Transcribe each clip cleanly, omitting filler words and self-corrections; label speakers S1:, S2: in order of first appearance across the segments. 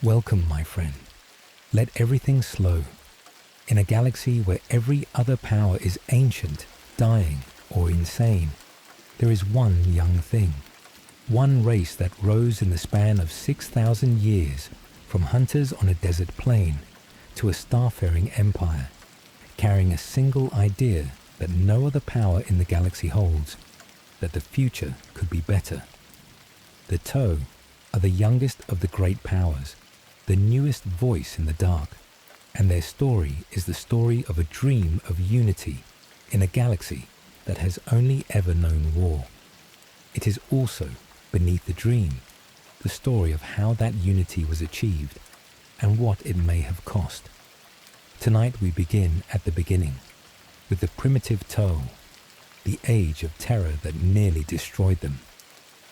S1: Welcome, my friend. Let everything slow. In a galaxy where every other power is ancient, dying, or insane, there is one young thing. One race that rose in the span of 6,000 years from hunters on a desert plain to a starfaring empire, carrying a single idea that no other power in the galaxy holds, that the future could be better. The Mont'au are the youngest of the great powers, the newest voice in the dark, and their story is the story of a dream of unity in a galaxy that has only ever known war. It is also, beneath the dream, the story of how that unity was achieved and what it may have cost. Tonight we begin at the beginning, with the primitive Mont'au, the age of terror that nearly destroyed them,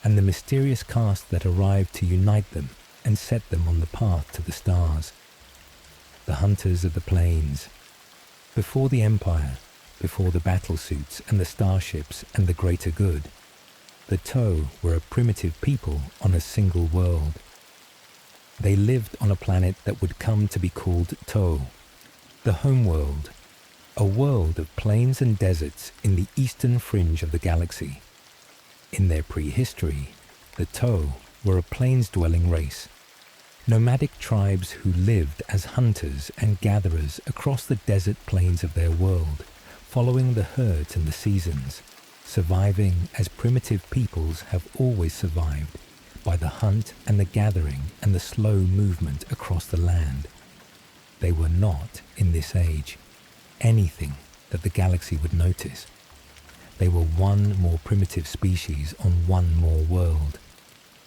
S1: and the mysterious caste that arrived to unite them and set them on the path to the stars. The hunters of the plains. Before the empire, before the battlesuits and the starships and the greater good, the Mont'au were a primitive people on a single world. They lived on a planet that would come to be called Mont'au, the homeworld, a world of plains and deserts in the eastern fringe of the galaxy. In their prehistory, the Mont'au were a plains-dwelling race, nomadic tribes who lived as hunters and gatherers across the desert plains of their world, following the herds and the seasons, surviving as primitive peoples have always survived, by the hunt and the gathering and the slow movement across the land. They were not, in this age, anything that the galaxy would notice. They were one more primitive species on one more world,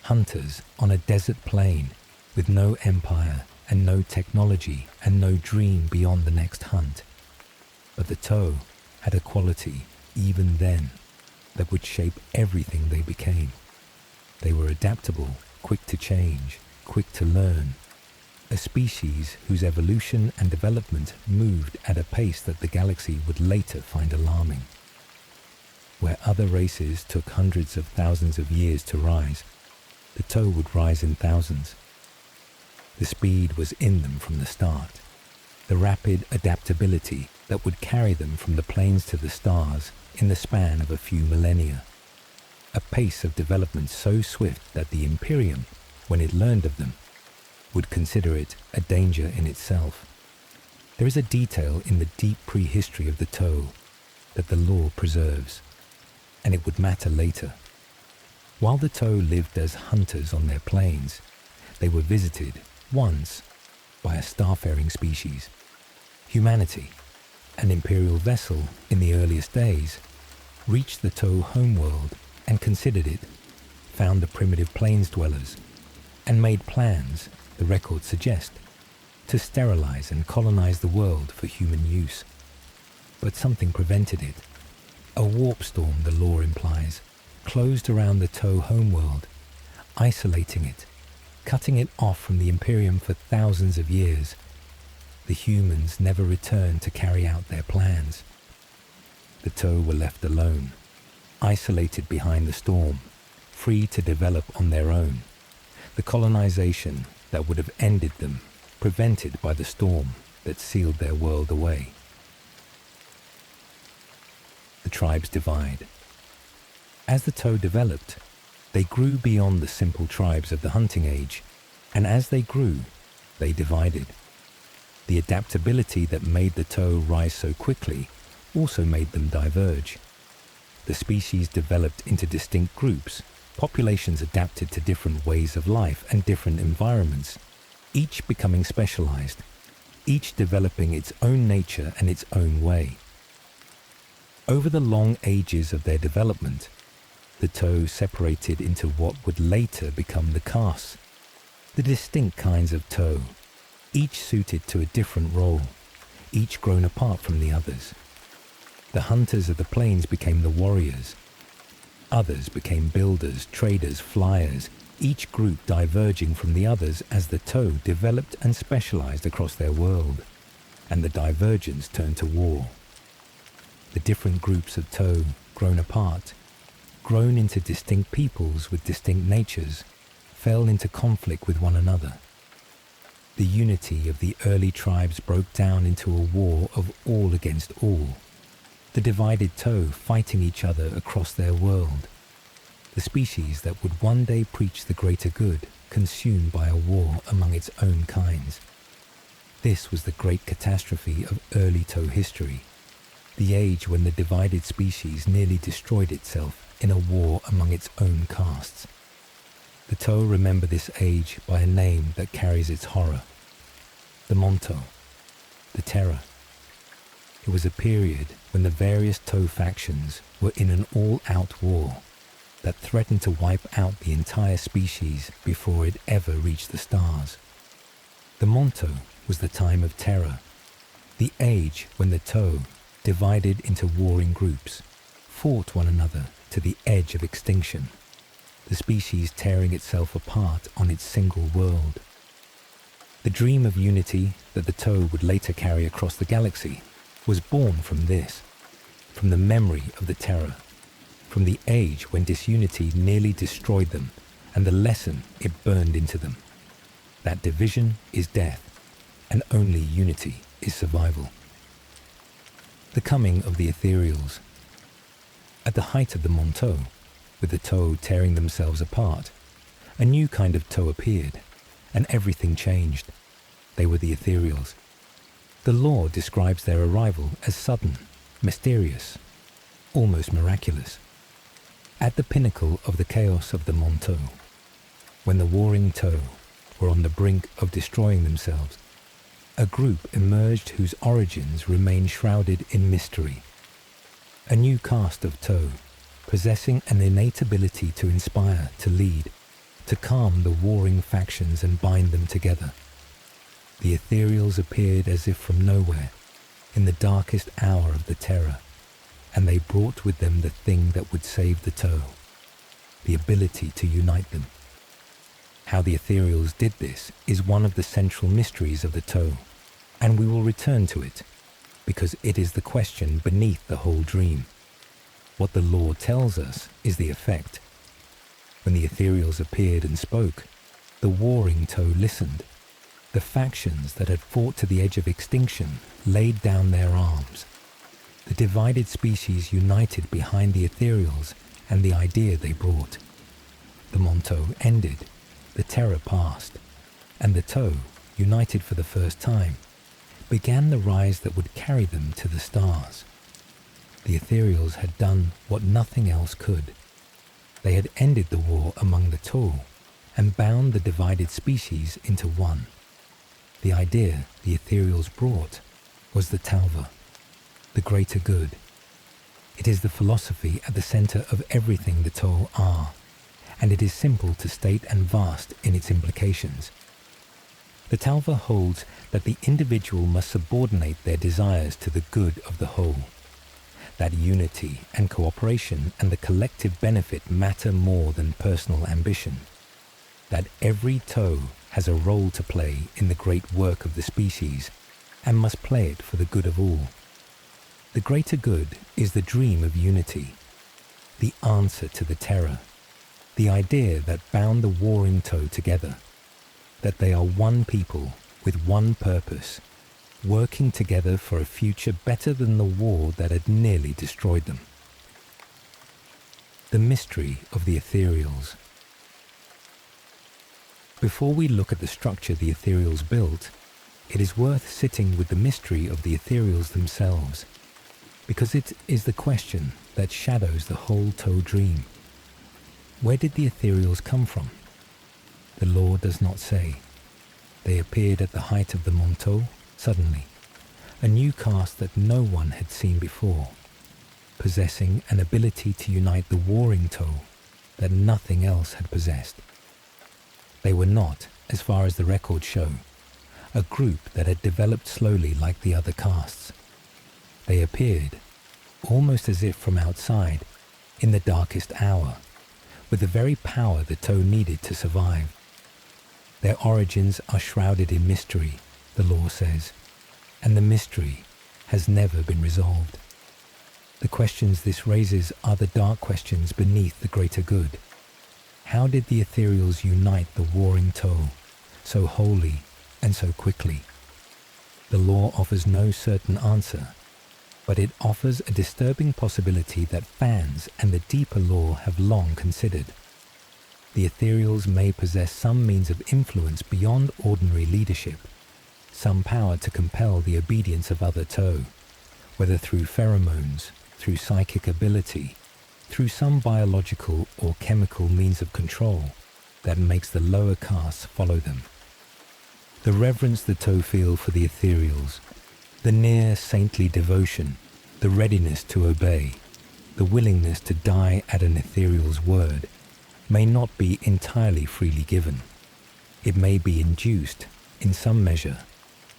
S1: hunters on a desert plain with no empire and no technology and no dream beyond the next hunt. But the Mont'au had a quality, even then, that would shape everything they became. They were adaptable, quick to change, quick to learn, a species whose evolution and development moved at a pace that the galaxy would later find alarming. Where other races took hundreds of thousands of years to rise, the Mont'au would rise in thousands. The speed was in them from the start, the rapid adaptability that would carry them from the plains to the stars in the span of a few millennia. A pace of development so swift that the Imperium, when it learned of them, would consider it a danger in itself. There is a detail in the deep prehistory of the Mont'au that the lore preserves, and it would matter later. While the Mont'au lived as hunters on their plains, they were visited once by a starfaring species. Humanity, an imperial vessel in the earliest days, reached the Mont'au homeworld and considered it, found the primitive plains dwellers, and made plans, the records suggest, to sterilize and colonize the world for human use. But something prevented it. A warp storm, the lore implies, closed around the Mont'au homeworld, isolating it, cutting it off from the Imperium for thousands of years. The humans never returned to carry out their plans. The Mont'au were left alone, isolated behind the storm, free to develop on their own. The colonization that would have ended them, prevented by the storm that sealed their world away. The tribes divide. As the Mont'au developed, they grew beyond the simple tribes of the hunting age, and as they grew, they divided. The adaptability that made the Mont'au rise so quickly also made them diverge. The species developed into distinct groups, populations adapted to different ways of life and different environments, each becoming specialized, each developing its own nature and its own way. Over the long ages of their development, the Mont'au separated into what would later become the castes, the distinct kinds of Mont'au, each suited to a different role, each grown apart from the others. The hunters of the plains became the warriors. Others became builders, traders, flyers, each group diverging from the others as the Mont'au developed and specialized across their world, and the divergence turned to war. The different groups of Mont'au, grown apart, grown into distinct peoples with distinct natures, fell into conflict with one another. The unity of the early tribes broke down into a war of all against all, the divided Toe fighting each other across their world, the species that would one day preach the greater good consumed by a war among its own kinds. This was the great catastrophe of early Toe history, the age when the divided species nearly destroyed itself in a war among its own castes. The Toe remember this age by a name that carries its horror: the Mont'au, the Terror. It was a period when the various Toe factions were in an all-out war that threatened to wipe out the entire species before it ever reached the stars. The Mont'au was the time of terror, the age when the Toe, divided into warring groups, fought one another to the edge of extinction, the species tearing itself apart on its single world. The dream of unity that the Toe would later carry across the galaxy was born from this, from the memory of the Terror, from the age when disunity nearly destroyed them and the lesson it burned into them, that division is death and only unity is survival. The coming of the Ethereals. At the height of the Mont'au, with the Toe tearing themselves apart, a new kind of Toe appeared, and everything changed. They were the Ethereals. The lore describes their arrival as sudden, mysterious, almost miraculous. At the pinnacle of the chaos of the Mont'au, when the warring Toe were on the brink of destroying themselves, a group emerged whose origins remain shrouded in mystery. A new caste of Toe, possessing an innate ability to inspire, to lead, to calm the warring factions and bind them together. The Ethereals appeared as if from nowhere, in the darkest hour of the Terror, and they brought with them the thing that would save the Toe, the ability to unite them. How the Ethereals did this is one of the central mysteries of the Toe, and we will return to it, because it is the question beneath the whole dream. What the lore tells us is the effect. When the Ethereals appeared and spoke, the warring Toe listened. The factions that had fought to the edge of extinction laid down their arms. The divided species united behind the Ethereals and the idea they brought. The Mont'au ended, the Terror passed, and the Toe, united for the first time, began the rise that would carry them to the stars. The Ethereals had done what nothing else could. They had ended the war among the Toe and bound the divided species into one. The idea the Ethereals brought was the Talva, the greater good. It is the philosophy at the center of everything the Toe are, and it is simple to state and vast in its implications. The Talva holds that the individual must subordinate their desires to the good of the whole, that unity and cooperation and the collective benefit matter more than personal ambition, that every Toe has a role to play in the great work of the species and must play it for the good of all. The greater good is the dream of unity, the answer to the Terror, the idea that bound the warring Toe together, that they are one people with one purpose, working together for a future better than the war that had nearly destroyed them. The mystery of the Ethereals. Before we look at the structure the Ethereals built, it is worth sitting with the mystery of the Ethereals themselves, because it is the question that shadows the whole Toe dream. Where did the Ethereals come from? The lore does not say. They appeared at the height of the Mont'au, suddenly, a new caste that no one had seen before, possessing an ability to unite the warring Toe that nothing else had possessed. They were not, as far as the records show, a group that had developed slowly like the other castes. They appeared, almost as if from outside, in the darkest hour, with the very power the Toe needed to survive. Their origins are shrouded in mystery, the lore says, and the mystery has never been resolved. The questions this raises are the dark questions beneath the greater good. How did the Ethereals unite the warring Toe, so holy and so quickly. The law offers no certain answer, but it offers a disturbing possibility that fans and the deeper law have long considered. The Ethereals may possess some means of influence beyond ordinary leadership, some power to compel the obedience of other Toe, whether through pheromones, through psychic ability, through some biological or chemical means of control that makes the lower castes follow them. The reverence the Toe feel for the Ethereals, the near saintly devotion, the readiness to obey, the willingness to die at an Ethereal's word, may not be entirely freely given. It may be induced, in some measure,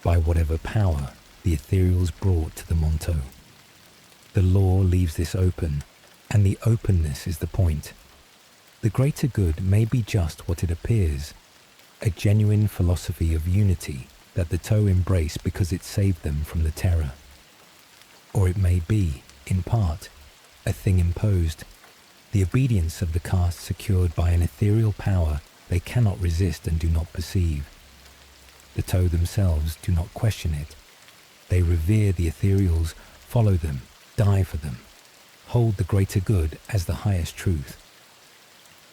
S1: by whatever power the Ethereals brought to the Mont'au. The law leaves this open, and the openness is the point. The greater good may be just what it appears, a genuine philosophy of unity that the Toe embrace because it saved them from the terror. Or it may be, in part, a thing imposed, the obedience of the caste secured by an ethereal power they cannot resist and do not perceive. The Toe themselves do not question it. They revere the Ethereals, follow them, die for them, hold the greater good as the highest truth.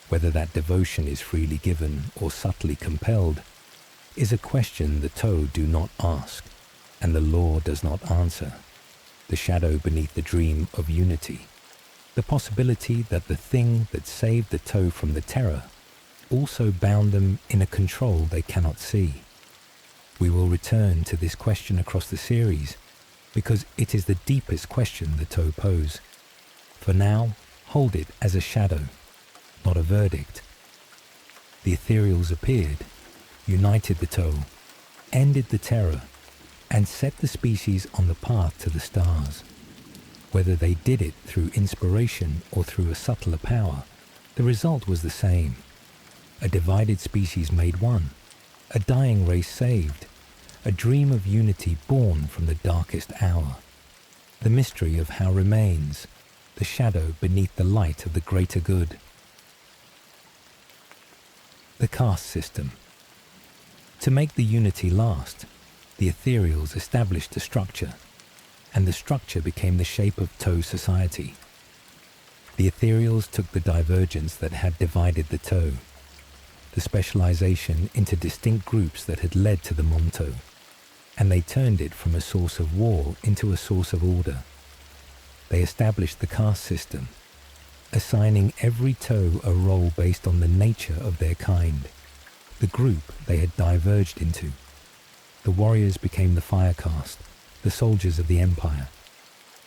S1: Whether that devotion is freely given or subtly compelled is a question the Toe do not ask, and the law does not answer. The shadow beneath the dream of unity, the possibility that the thing that saved the Toe from the terror also bound them in a control they cannot see. We will return to this question across the series because it is the deepest question the Toe pose. For now, hold it as a shadow, not a verdict. The Ethereals appeared, united the Toe, ended the terror, and set the species on the path to the stars. Whether they did it through inspiration or through a subtler power, the result was the same. A divided species made one, a dying race saved, a dream of unity born from the darkest hour. The mystery of how remains, the shadow beneath the light of the greater good. The caste system. To make the unity last, the Ethereals established a structure, and the structure became the shape of Toe society. The Ethereals took the divergence that had divided the Toe, the specialization into distinct groups that had led to the Mont'au, and they turned it from a source of war into a source of order. They established the caste system, assigning every Toe a role based on the nature of their kind, the group they had diverged into. The warriors became the fire caste, the soldiers of the empire.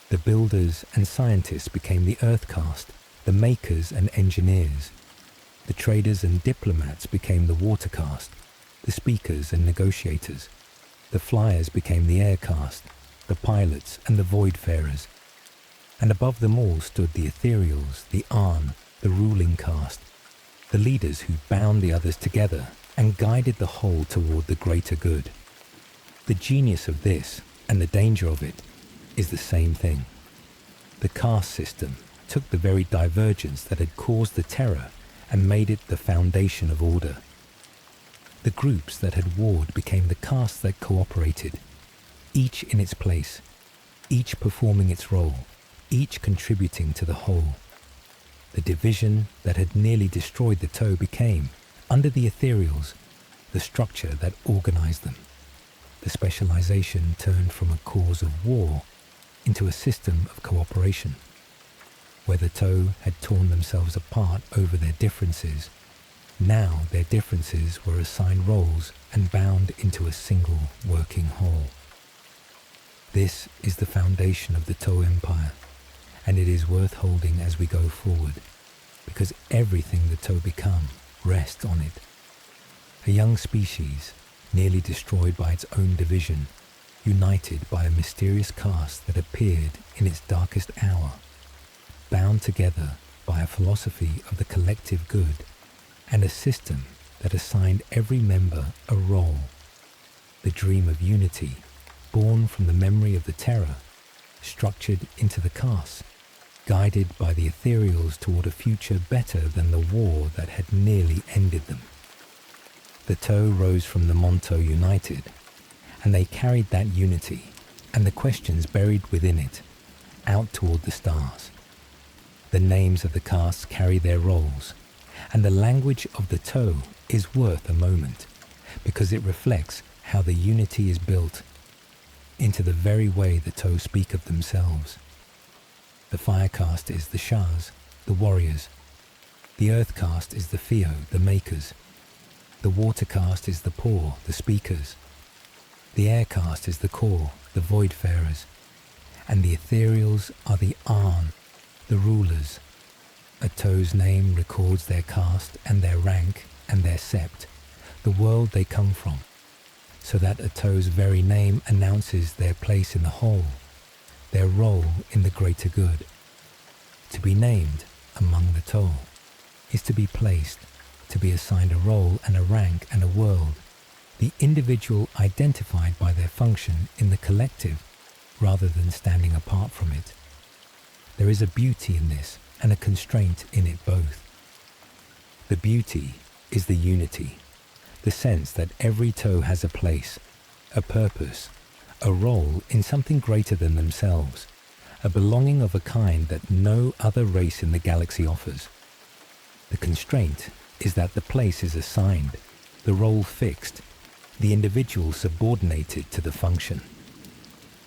S1: The builders and scientists became the earth caste, the makers and engineers. The traders and diplomats became the water caste, the speakers and negotiators. The flyers became the air caste, the pilots and the voidfarers. And above them all stood the Ethereals, the Arn, the ruling caste, the leaders who bound the others together and guided the whole toward the greater good. The genius of this, and the danger of it, is the same thing. The caste system took the very divergence that had caused the terror and made it the foundation of order. The groups that had warred became the castes that cooperated, each in its place, each performing its role, each contributing to the whole. The division that had nearly destroyed the Toe became, under the Ethereals, the structure that organized them. The specialization turned from a cause of war into a system of cooperation. Where the Toe had torn themselves apart over their differences, now their differences were assigned roles and bound into a single working whole. This is the foundation of the Toe Empire, and it is worth holding as we go forward, because everything the Toe become rests on it. A young species, nearly destroyed by its own division, united by a mysterious caste that appeared in its darkest hour, bound together by a philosophy of the collective good and a system that assigned every member a role. The dream of unity, born from the memory of the terror, structured into the castes, guided by the Ethereals toward a future better than the war that had nearly ended them. The Mont'au rose from the Mont'au united, and they carried that unity and the questions buried within it out toward the stars. The names of the castes carry their roles, and the language of the Mont'au is worth a moment, because it reflects how the unity is built into the very way the Mont'au speak of themselves. The fire caste is the Shahs, the warriors. The earth caste is the Theo, the makers. The water caste is the poor, the speakers. The air caste is the core, the voidfarers. And the Ethereals are the Arn, the rulers. A Mont'au's name records their caste and their rank and their sept, the world they come from, so that a Mont'au's very name announces their place in the whole, their role in the greater good. To be named among the Mont'au is to be placed, to be assigned a role and a rank and a world, the individual identified by their function in the collective rather than standing apart from it. There is a beauty in this and a constraint in it both. The beauty is the unity, the sense that every Mont'au has a place, a purpose, a role in something greater than themselves, a belonging of a kind that no other race in the galaxy offers. The constraint is that the place is assigned, the role fixed, the individual subordinated to the function.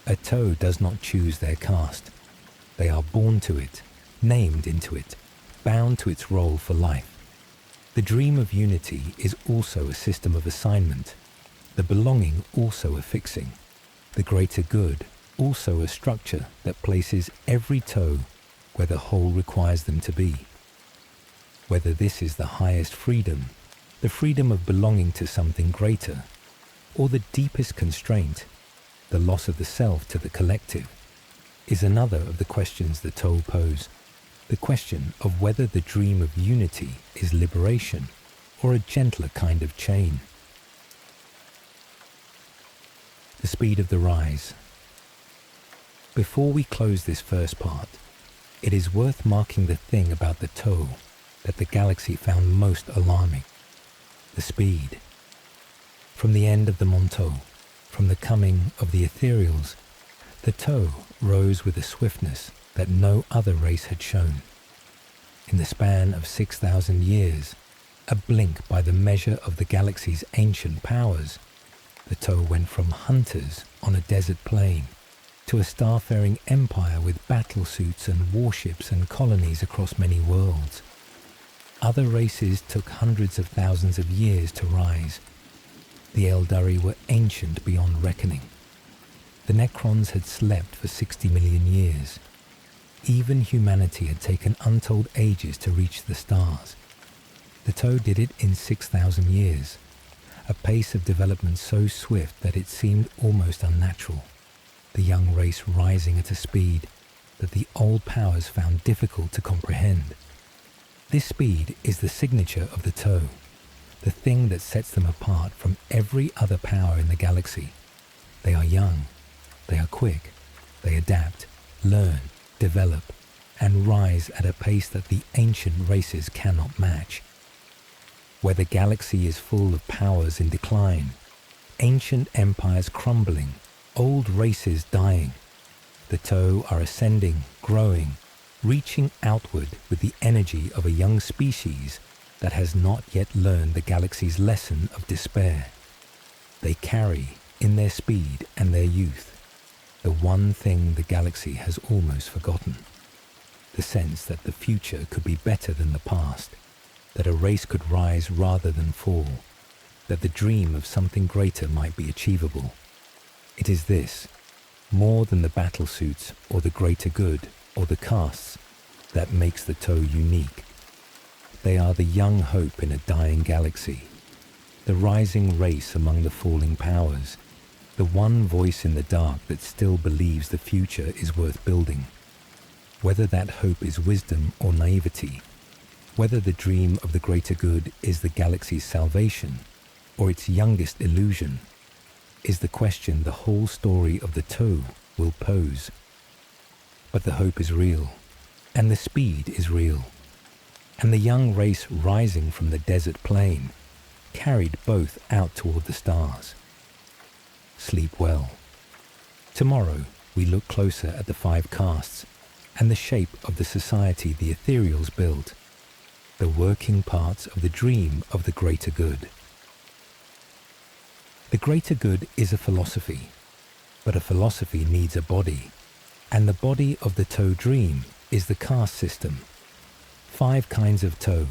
S1: A Mont'au does not choose their caste. They are born to it, named into it, bound to its role for life. The dream of unity is also a system of assignment, the belonging also a fixing, the greater good also a structure that places every Mont'au where the whole requires them to be. Whether this is the highest freedom, the freedom of belonging to something greater, or the deepest constraint, the loss of the self to the collective, is another of the questions the Mont'au pose, the question of whether the dream of unity is liberation or a gentler kind of chain. The speed of the rise. Before we close this first part, it is worth marking the thing about the Mont'au that the galaxy found most alarming: the speed. From the end of the Mont'au, from the coming of the Ethereals, the Mont'au rose with a swiftness that no other race had shown. In the span of 6,000 years, a blink by the measure of the galaxy's ancient powers, the Mont'au went from hunters on a desert plain to a starfaring empire with battlesuits and warships and colonies across many worlds. Other races took hundreds of thousands of years to rise. The Eldari were ancient beyond reckoning. The Necrons had slept for 60 million years. Even humanity had taken untold ages to reach the stars. The Mont'au did it in 6,000 years, a pace of development so swift that it seemed almost unnatural, the young race rising at a speed that the old powers found difficult to comprehend. This speed is the signature of the Mont'au, the thing that sets them apart from every other power in the galaxy. They are young, they are quick, they adapt, learn, develop, and rise at a pace that the ancient races cannot match. Where the galaxy is full of powers in decline, ancient empires crumbling, old races dying, the Mont'au are ascending, growing, reaching outward with the energy of a young species that has not yet learned the galaxy's lesson of despair. They carry, in their speed and their youth, the one thing the galaxy has almost forgotten: the sense that the future could be better than the past, that a race could rise rather than fall, that the dream of something greater might be achievable. It is this, more than the battlesuits or the greater good or the castes, that makes the Mont'au unique. They are the young hope in a dying galaxy, the rising race among the falling powers, the one voice in the dark that still believes the future is worth building. Whether that hope is wisdom or naivety, whether the dream of the greater good is the galaxy's salvation or its youngest illusion, is the question the whole story of the Mont'au will pose. But the hope is real, and the speed is real, and the young race rising from the desert plain, carried both out toward the stars. Sleep well. Tomorrow we look closer at the 5 castes and the shape of the society the Ethereals built, the working parts of the dream of the greater good. The greater good is a philosophy, but a philosophy needs a body, and the body of the Mont'au dream is the caste system. 5 kinds of Mont'au,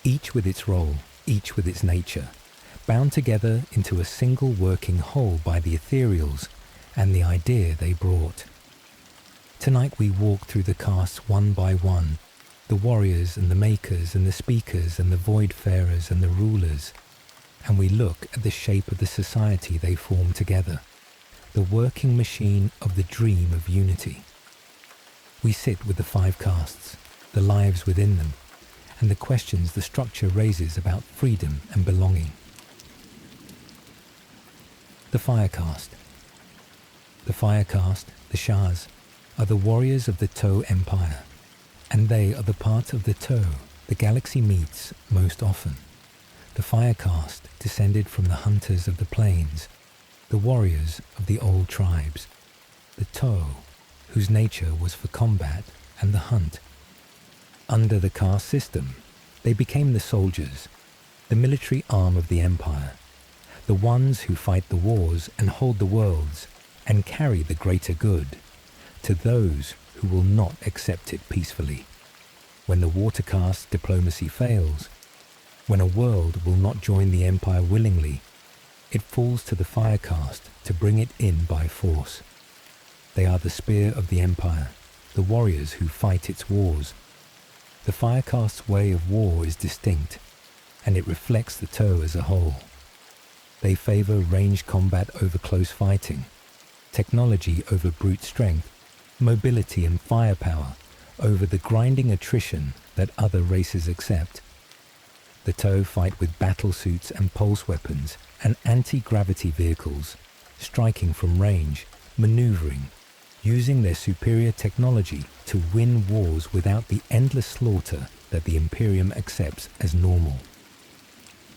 S1: each with its role, each with its nature, bound together into a single working whole by the Ethereals and the idea they brought. Tonight we walk through the castes one by one, the warriors and the makers and the speakers and the voidfarers and the rulers, and we look at the shape of the society they form together, the working machine of the dream of unity. We sit with the 5 castes, the lives within them, and the questions the structure raises about freedom and belonging. The Fire Caste. The Fire Caste, the Shahs, are the warriors of the Mont'au Empire, and they are the part of the Mont'au the galaxy meets most often. The Fire Caste descended from the hunters of the plains, the warriors of the old tribes, the Mont'au, whose nature was for combat and the hunt. Under the caste system, they became the soldiers, the military arm of the empire, the ones who fight the wars and hold the worlds and carry the greater good to those who will not accept it peacefully. When the water caste diplomacy fails, when a world will not join the empire willingly, it falls to the Fire Caste to bring it in by force. They are the spear of the empire, the warriors who fight its wars. The Fire Caste's way of war is distinct, and it reflects the Mont'au as a whole. They favor ranged combat over close fighting, technology over brute strength, mobility and firepower over the grinding attrition that other races accept. The Mont'au fight with battle suits and pulse weapons and anti-gravity vehicles, striking from range, maneuvering, using their superior technology to win wars without the endless slaughter that the Imperium accepts as normal.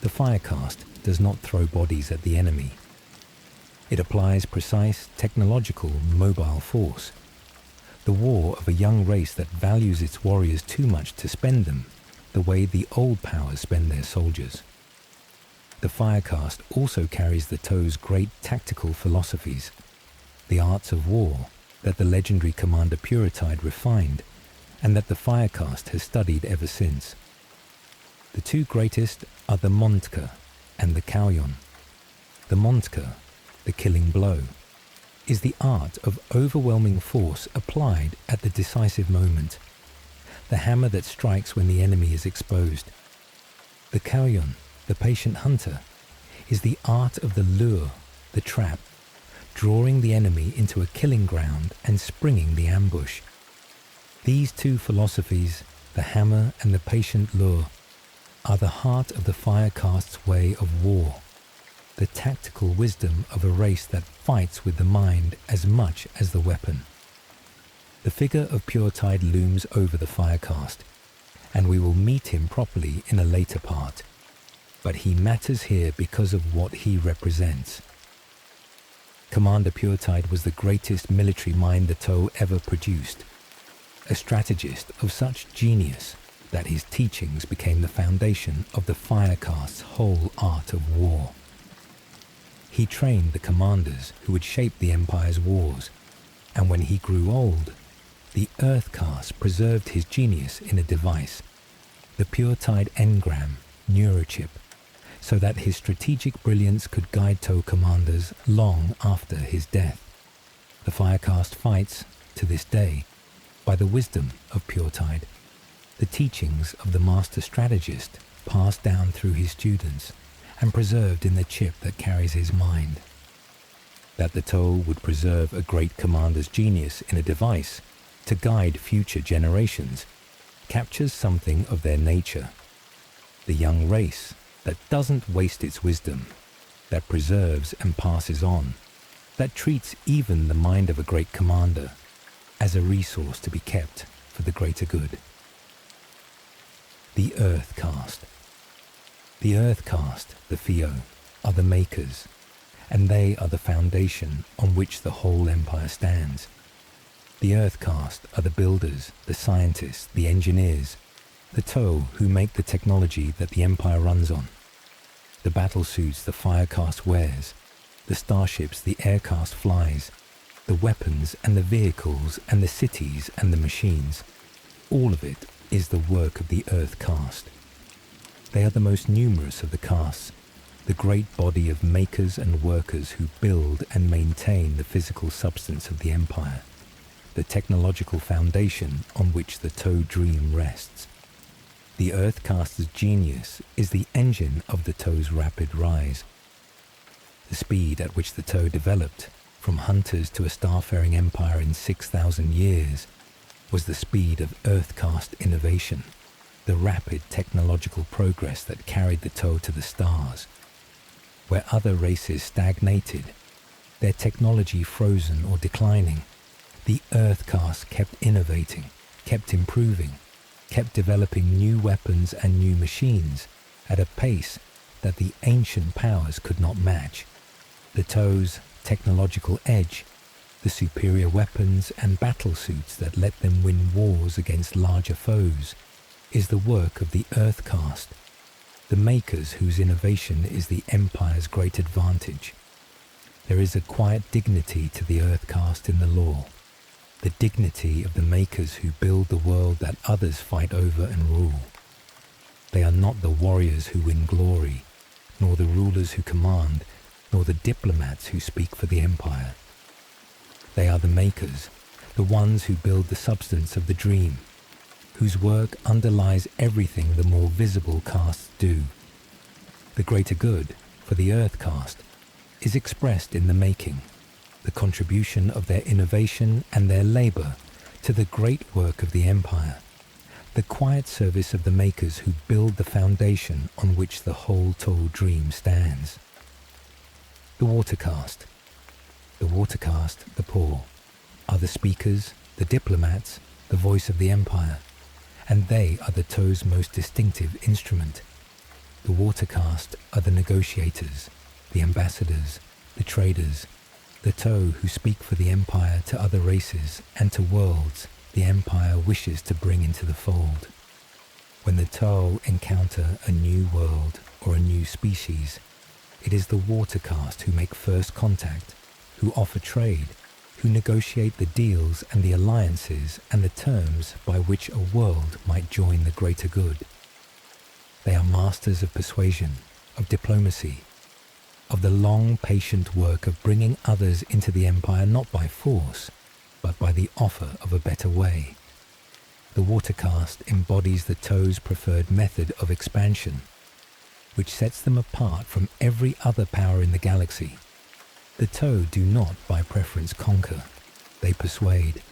S1: The Fire Caste does not throw bodies at the enemy. It applies precise, technological, mobile force. The war of a young race that values its warriors too much to spend them, the way the old powers spend their soldiers. The Fire Caste also carries the Mont'au's great tactical philosophies, the arts of war that the legendary Commander Farsight refined, and that the Fire Caste has studied ever since. The 2 greatest are the Mont'au and the Kauyon. The Mont'au, the killing blow, is the art of overwhelming force applied at the decisive moment, the hammer that strikes when the enemy is exposed. The Kauyon, the patient hunter, is the art of the lure, the trap, drawing the enemy into a killing ground and springing the ambush. These 2 philosophies, the hammer and the patient lure, are the heart of the Fire Caste's way of war, the tactical wisdom of a race that fights with the mind as much as the weapon. The figure of Farsight looms over the Fire Caste, and we will meet him properly in a later part, but he matters here because of what he represents. Commander Farsight was the greatest military mind the Mont'au ever produced, a strategist of such genius that his teachings became the foundation of the Fire Caste's whole art of war. He trained the commanders who would shape the Empire's wars, and when he grew old, the Earth Caste preserved his genius in a device, the Farsight engram, neurochip, so that his strategic brilliance could guide Mont'au commanders long after his death. The Fire Caste fights, to this day, by the wisdom of Farsight, the teachings of the master strategist passed down through his students and preserved in the chip that carries his mind. That the Mont'au would preserve a great commander's genius in a device to guide future generations captures something of their nature. The young race that doesn't waste its wisdom, that preserves and passes on, that treats even the mind of a great commander as a resource to be kept for the greater good. The Earth Caste. The Earth Caste, the Theo, are the makers, and they are the foundation on which the whole empire stands. The Earth Caste are the builders, the scientists, the engineers, the Mont'au who make the technology that the empire runs on. The battle suits the Fire Caste wears, the starships the Air Caste flies, the weapons and the vehicles and the cities and the machines. All of it is the work of the Earth Caste. They are the most numerous of the castes, the great body of makers and workers who build and maintain the physical substance of the empire, the technological foundation on which the Mont'au dream rests. The Earth Caste's genius is the engine of the Mont'au's rapid rise. The speed at which the Mont'au developed, from hunters to a starfaring empire in 6,000 years, was the speed of Earth Caste innovation, the rapid technological progress that carried the Mont'au to the stars. Where other races stagnated, their technology frozen or declining, the Earth Caste kept innovating, kept improving, kept developing new weapons and new machines at a pace that the ancient powers could not match. The Mont'au's technological edge, the superior weapons and battle suits that let them win wars against larger foes, is the work of the Earth Caste, the makers whose innovation is the Empire's great advantage. There is a quiet dignity to the Earth Caste in the law, the dignity of the makers who build the world that others fight over and rule. They are not the warriors who win glory, nor the rulers who command, nor the diplomats who speak for the Empire. They are the makers, the ones who build the substance of the dream, whose work underlies everything the more visible castes do. The greater good, for the Earth Caste, is expressed in the making, the contribution of their innovation and their labor to the great work of the Empire, the quiet service of the makers who build the foundation on which the whole Mont'au dream stands. The Water Caste. The Water Caste, the poor, are the speakers, the diplomats, the voice of the Empire, and they are the Mont'au's most distinctive instrument. The Water Caste are the negotiators, the ambassadors, the traders, the Mont'au who speak for the Empire to other races and to worlds the Empire wishes to bring into the fold. When the Mont'au encounter a new world or a new species, it is the Water Caste who make first contact, who offer trade, who negotiate the deals and the alliances and the terms by which a world might join the greater good. They are masters of persuasion, of diplomacy, of the long, patient work of bringing others into the Empire not by force, but by the offer of a better way. The Water Caste embodies the Mont'au's preferred method of expansion, which sets them apart from every other power in the galaxy. The Mont'au do not by preference conquer, they persuade.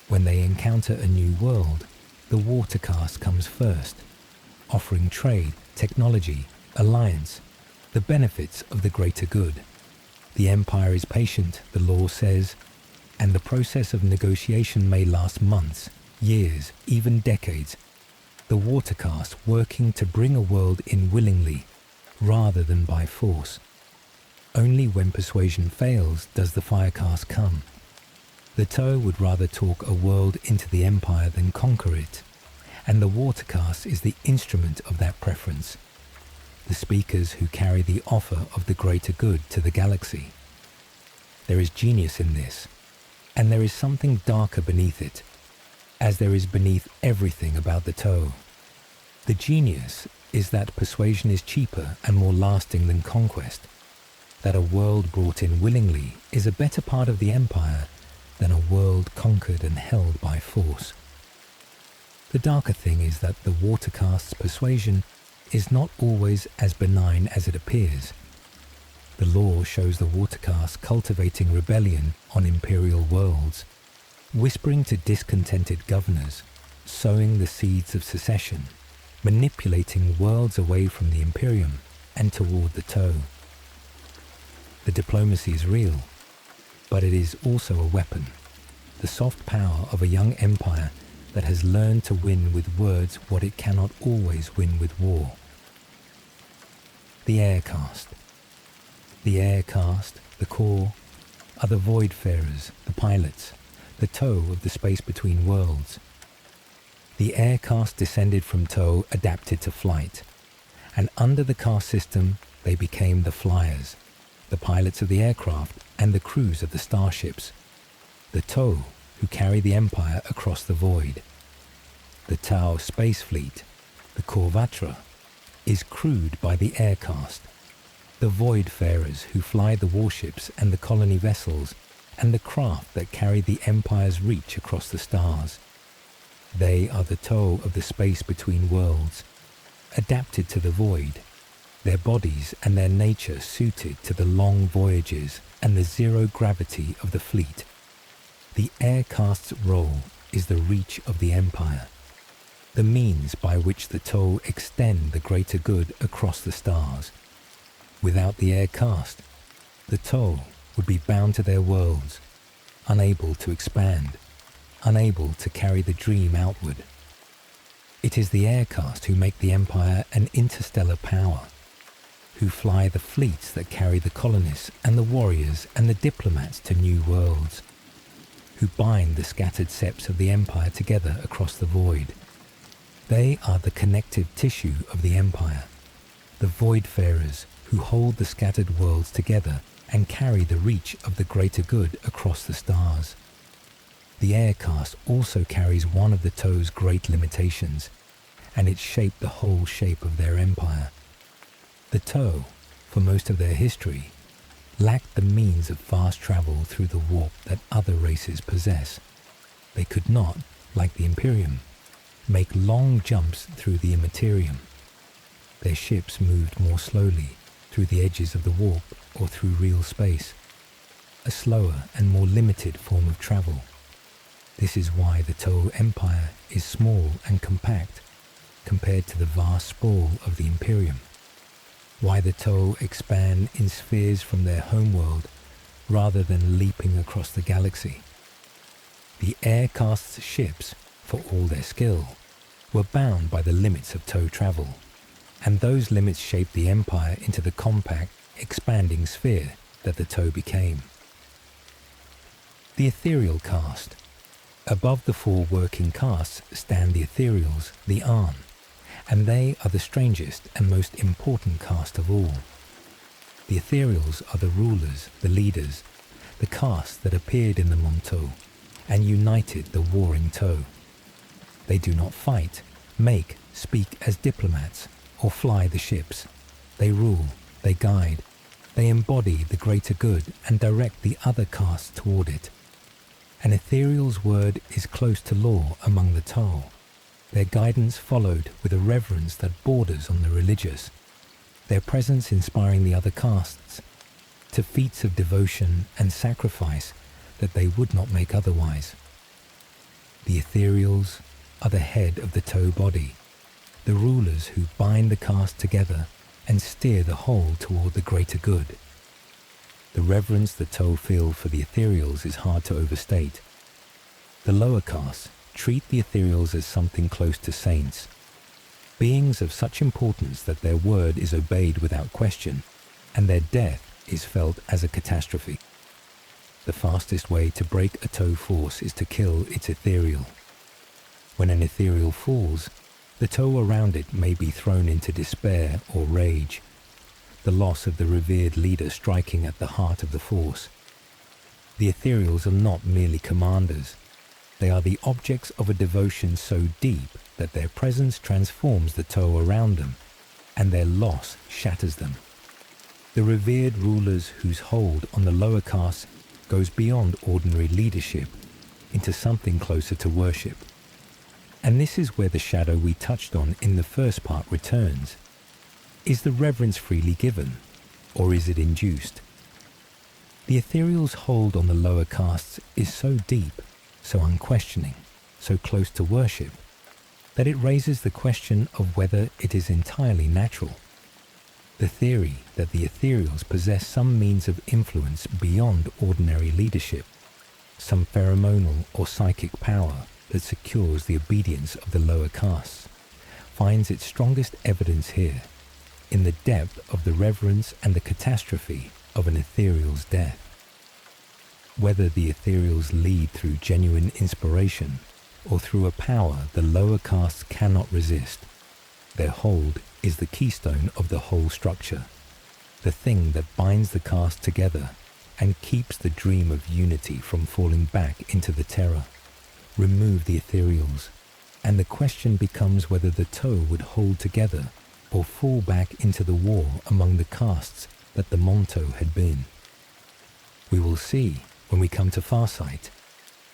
S1: When they encounter a new world, the Water Caste comes first, offering trade, technology, alliance, the benefits of the greater good. The Empire is patient, the law says, and the process of negotiation may last months, years, even decades. The Water Caste working to bring a world in willingly, rather than by force. Only when persuasion fails does the Fire Caste come. The Mont'au would rather talk a world into the Empire than conquer it, and the Water Caste is the instrument of that preference, the speakers who carry the offer of the greater good to the galaxy. There is genius in this, and there is something darker beneath it, as there is beneath everything about the Mont'au. The genius is that persuasion is cheaper and more lasting than conquest, that a world brought in willingly is a better part of the Empire than a world conquered and held by force. The darker thing is that the Water Caste's persuasion is not always as benign as it appears. The law shows the Water Caste cultivating rebellion on imperial worlds, whispering to discontented governors, sowing the seeds of secession, manipulating worlds away from the Imperium and toward the Mont'au. The diplomacy is real, but it is also a weapon, the soft power of a young empire that has learned to win with words what it cannot always win with war. The air caste. The air caste, the core, are the voidfarers, the pilots, the toe of the space between worlds. The air caste descended from toe adapted to flight, and under the caste system they became the flyers, the pilots of the aircraft and the crews of the starships, the toe who carry the Empire across the void. The Tau space fleet, the Corvatra, is crewed by the air caste, the voidfarers who fly the warships and the colony vessels and the craft that carry the Empire's reach across the stars. They are the toe of the space between worlds, adapted to the void, their bodies and their nature suited to the long voyages and the zero gravity of the fleet. The air caste's role is the reach of the Empire, the means by which the toe extend the greater good across the stars. Without the air caste, the toe would be bound to their worlds, unable to expand, unable to carry the dream outward. It is the air caste who make the Empire an interstellar power, who fly the fleets that carry the colonists and the warriors and the diplomats to new worlds, who bind the scattered septs of the Empire together across the void. They are the connective tissue of the Empire, the voidfarers who hold the scattered worlds together and carry the reach of the greater good across the stars. The air caste also carries one of the toe's great limitations, and it shaped the whole shape of their empire. The toe, for most of their history, lacked the means of fast travel through the warp that other races possess. They could not, like the Imperium, make long jumps through the immaterium. Their ships moved more slowly through the edges of the warp or through real space, a slower and more limited form of travel. This is why the Toe Empire is small and compact compared to the vast sprawl of the Imperium, why the Toe expand in spheres from their homeworld rather than leaping across the galaxy. The air caste's ships, for all their skill, were bound by the limits of Toe travel, and those limits shaped the Empire into the compact, expanding sphere that the Toe became. The Ethereal caste. Above the four working castes stand the Ethereals, the Arn, and they are the strangest and most important caste of all. The Ethereals are the rulers, the leaders, the caste that appeared in the Mont'au and united the warring Toe. They do not fight, make, speak as diplomats, or fly the ships. They rule, they guide, they embody the greater good and direct the other castes toward it. An Ethereal's word is close to law among the Toe, their guidance followed with a reverence that borders on the religious, their presence inspiring the other castes to feats of devotion and sacrifice that they would not make otherwise. The Ethereals are the head of the Toe body, the rulers who bind the caste together and steer the whole toward the greater good. The reverence the Toe feel for the Ethereals is hard to overstate. The lower castes treat the Ethereals as something close to saints, beings of such importance that their word is obeyed without question, and their death is felt as a catastrophe. The fastest way to break a Toe force is to kill its Ethereal. When an Ethereal falls, the Toe around it may be thrown into despair or rage, the loss of the revered leader striking at the heart of the force. The Ethereals are not merely commanders. They are the objects of a devotion so deep that their presence transforms the Toe around them, and their loss shatters them. The revered rulers whose hold on the lower castes goes beyond ordinary leadership into something closer to worship. And this is where the shadow we touched on in the first part returns. Is the reverence freely given, or is it induced? The Ethereal's hold on the lower castes is so deep, so unquestioning, so close to worship, that it raises the question of whether it is entirely natural. The theory that the Ethereals possess some means of influence beyond ordinary leadership, some pheromonal or psychic power that secures the obedience of the lower castes, finds its strongest evidence here. in the depth of the reverence and the catastrophe of an Ethereal's death. Whether the Ethereals lead through genuine inspiration or through a power the lower castes cannot resist, their hold is the keystone of the whole structure, the thing that binds the caste together and keeps the dream of unity from falling back into the terror. Remove the Ethereals, and the question becomes whether the toe would hold together or fall back into the war among the castes that the Mont'au had been. We will see when we come to Farsight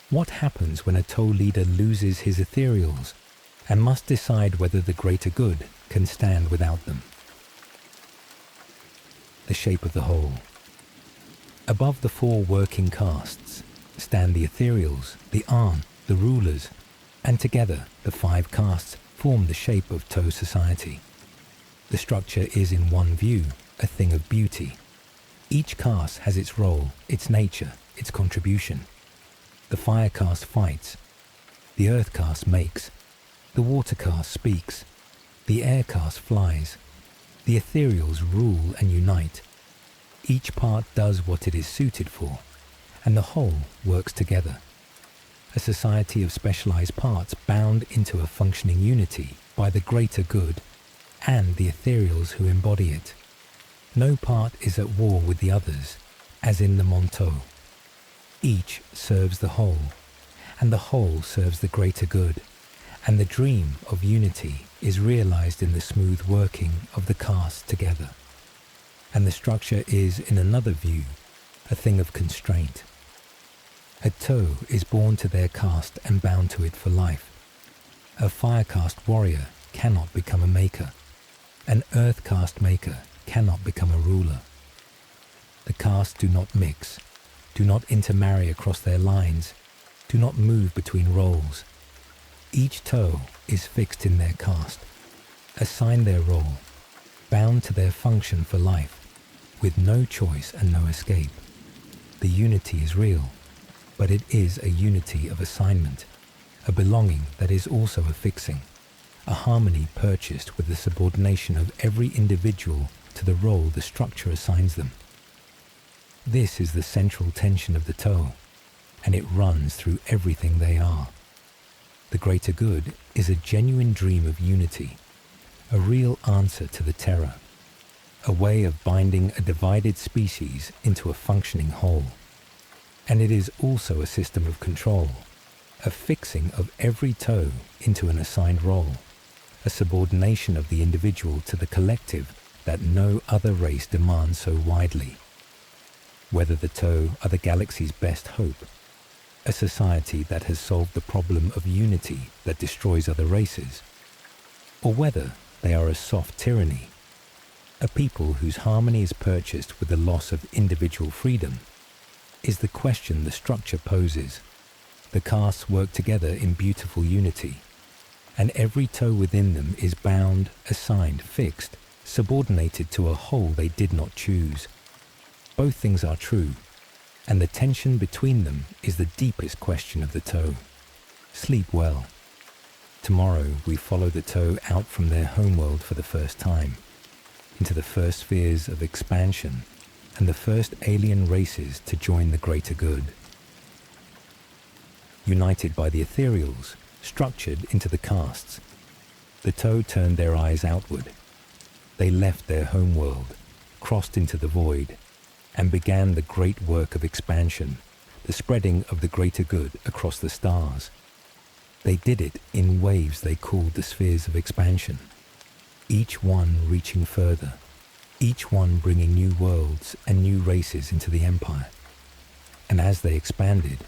S1: what happens when a toe leader loses his Ethereals and must decide whether the greater good can stand without them. The shape of the whole. Above the four working castes stand the Ethereals, the Arn, the rulers, and together the five castes form the shape of Toe society. The structure is in one view a thing of beauty. Each caste has its role, its nature, its contribution. The fire caste fights, the earth caste makes, the water caste speaks, the air caste flies, the Ethereals rule and unite. Each part does what it is suited for, and the whole works together. A society of specialized parts bound into a functioning unity by the greater good and the Ethereals who embody it. No part is at war with the others, as in the Mont'au. Each serves the whole, and the whole serves the greater good, and the dream of unity is realized in the smooth working of the castes together. And the structure is, in another view, a thing of constraint. A toe is born to their caste and bound to it for life. A fire caste warrior cannot become a maker. An earth caste maker cannot become a ruler. The castes do not mix, do not intermarry across their lines, do not move between roles. Each toe is fixed in their caste, assigned their role, bound to their function for life, with no choice and no escape. The unity is real, but it is a unity of assignment, a belonging that is also a fixing, a harmony purchased with the subordination of every individual to the role the structure assigns them. This is the central tension of the toe, and it runs through everything they are. The greater good is a genuine dream of unity, a real answer to the terror, a way of binding a divided species into a functioning whole. And it is also a system of control, a fixing of every toe into an assigned role, a subordination of the individual to the collective that no other race demands so widely. Whether the toe are the galaxy's best hope, a society that has solved the problem of unity that destroys other races, or whether they are a soft tyranny, a people whose harmony is purchased with the loss of individual freedom, is the question the structure poses. The castes work together in beautiful unity, and every toe within them is bound, assigned, fixed, subordinated to a whole they did not choose. Both things are true, and the tension between them is the deepest question of the toe. Sleep well. Tomorrow we follow the toe out from their homeworld for the first time, into the first spheres of expansion and the first alien races to join the greater good. United by the Ethereals, structured into the castes, the toe turned their eyes outward. They left their homeworld, crossed into the void, and began the great work of expansion, the spreading of the greater good across the stars. They did it in waves they called the spheres of expansion, each one reaching further, each one bringing new worlds and new races into the empire. And as they expanded,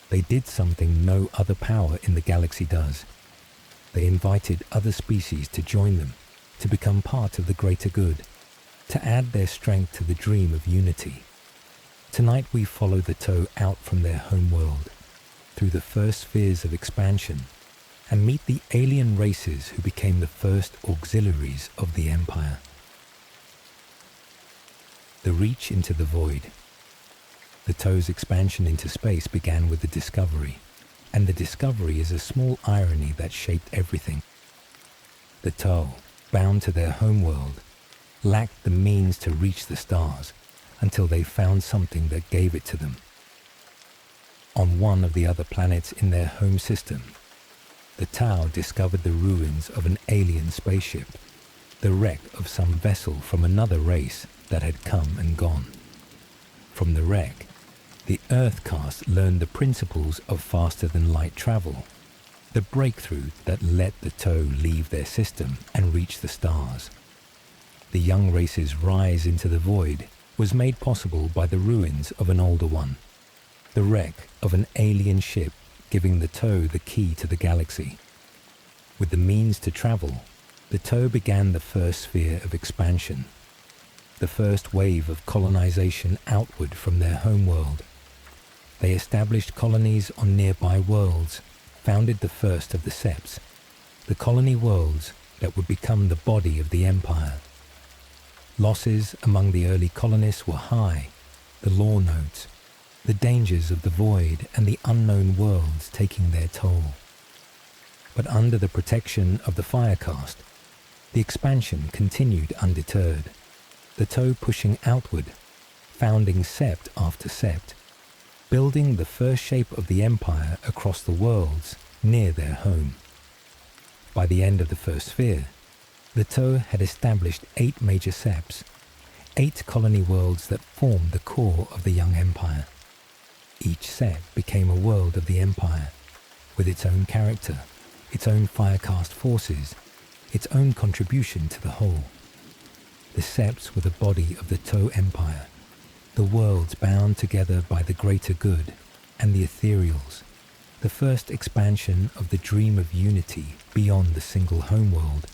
S1: they did something no other power in the galaxy does. They invited other species to join them, to become part of the greater good, to add their strength to the dream of unity. Tonight we follow the toe out from their homeworld, through the first spheres of expansion, and meet the alien races who became the first auxiliaries of the empire. The reach into the void. The toe's expansion into space began with the discovery, and the discovery is a small irony that shaped everything. The toe, bound to their homeworld, lacked the means to reach the stars until they found something that gave it to them. On one of the other planets in their home system, the Tau discovered the ruins of an alien spaceship, the wreck of some vessel from another race that had come and gone. From the wreck, the Earth caste learned the principles of faster-than-light travel, the breakthrough that let the Tau leave their system and reach the stars. The young race's rise into the void was made possible by the ruins of an older one, the wreck of an alien ship giving the Tau the key to the galaxy. With the means to travel, the Tau began the first sphere of expansion, the first wave of colonization outward from their homeworld. They established colonies on nearby worlds, founded the first of the Septs, the colony worlds that would become the body of the Empire. Losses among the early colonists were high, the lore notes, the dangers of the void and the unknown worlds taking their toll. But under the protection of the Fire Caste, the expansion continued undeterred, the Tau pushing outward, founding Sept after Sept, building the first shape of the Empire across the worlds near their home. By the end of the first sphere, the Tau had established 8 major Septs, 8 colony worlds that formed the core of the young Empire. Each Sept became a world of the Empire, with its own character, its own Fire Caste forces, its own contribution to the whole. The Septs were the body of the Tau Empire, the worlds bound together by the greater good, and the Ethereals, the first expansion of the dream of unity beyond the single homeworld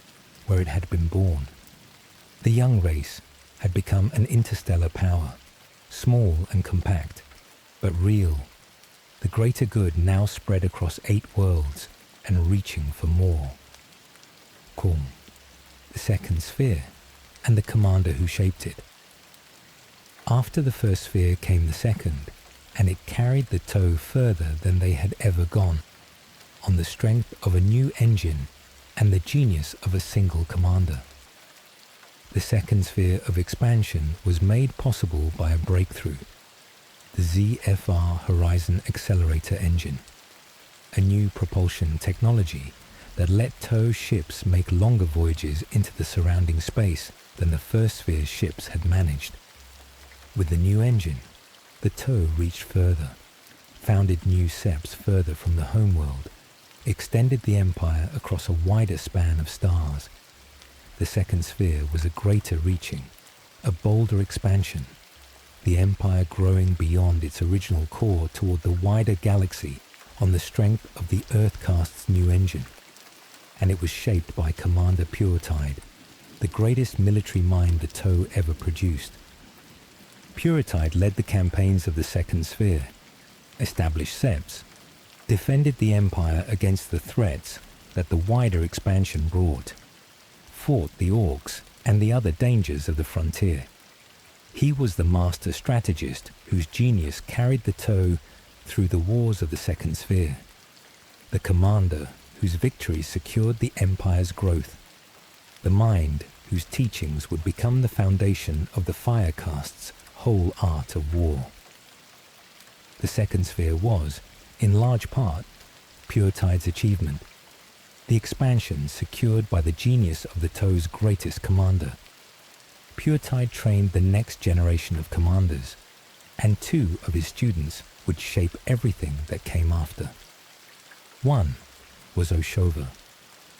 S1: where it had been born. The young race had become an interstellar power, small and compact, but real. The greater good now spread across 8 worlds and reaching for more. Khorne, the second sphere, and the commander who shaped it. After the first sphere came the second, and it carried the Tau further than they had ever gone, on the strength of a new engine and the genius of a single commander. The second sphere of expansion was made possible by a breakthrough, the ZFR Horizon Accelerator engine, a new propulsion technology that let Tau ships make longer voyages into the surrounding space than the first sphere's ships had managed. With the new engine, the Tau reached further, founded new Septs further from the homeworld, extended the Empire across a wider span of stars. The second sphere was a greater reaching, a bolder expansion, the Empire growing beyond its original core toward the wider galaxy on the strength of the Earth Caste's new engine. And it was shaped by Commander Puretide, the greatest military mind the Tau ever produced. Puretide led the campaigns of the second sphere, established Septs, defended the Empire against the threats that the wider expansion brought, fought the Orcs and the other dangers of the frontier. He was the master strategist whose genius carried the Tau through the wars of the second sphere, the commander whose victories secured the Empire's growth, the mind whose teachings would become the foundation of the Fire Caste's whole art of war. The second sphere was, in large part, Puretide's achievement, the expansion secured by the genius of the Tau's greatest commander. Puretide trained the next generation of commanders, and 2 of his students would shape everything that came after. One was Oshova,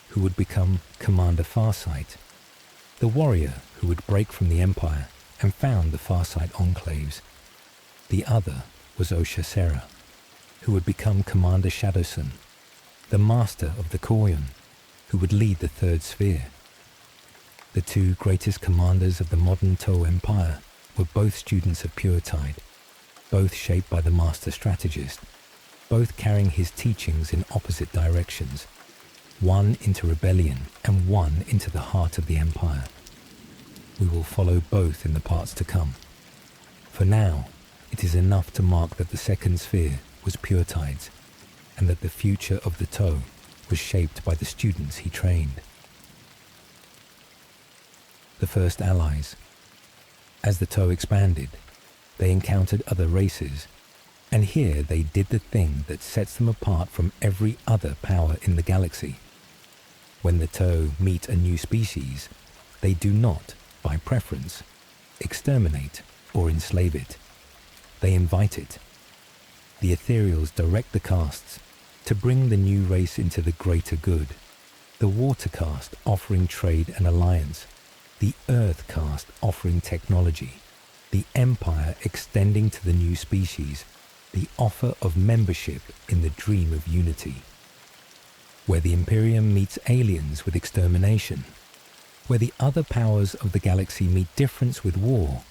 S1: who would become Commander Farsight, the warrior who would break from the Empire and found the Farsight enclaves. The other was Oshasera, who would become Commander Shadowsun, the master of the Koyon, who would lead the third sphere. The 2 greatest commanders of the modern Tau Empire were both students of Puretide, both shaped by the master strategist, both carrying his teachings in opposite directions, one into rebellion and one into the heart of the Empire. We will follow both in the parts to come. For now, it is enough to mark that the second sphere was Puretide's, and that the future of the Tau was shaped by the students he trained. the first allies. As the Tau expanded, they encountered other races, and here they did the thing that sets them apart from every other power in the galaxy. When the Tau meet a new species, they do not, by preference, exterminate or enslave it. They invite it. The Ethereals direct the castes to bring the new race into the greater good. The Water caste offering trade and alliance, the Earth caste offering technology, the Empire extending to the new species the offer of membership in the dream of unity. Where the Imperium meets aliens with extermination, where the other powers of the galaxy meet difference with war,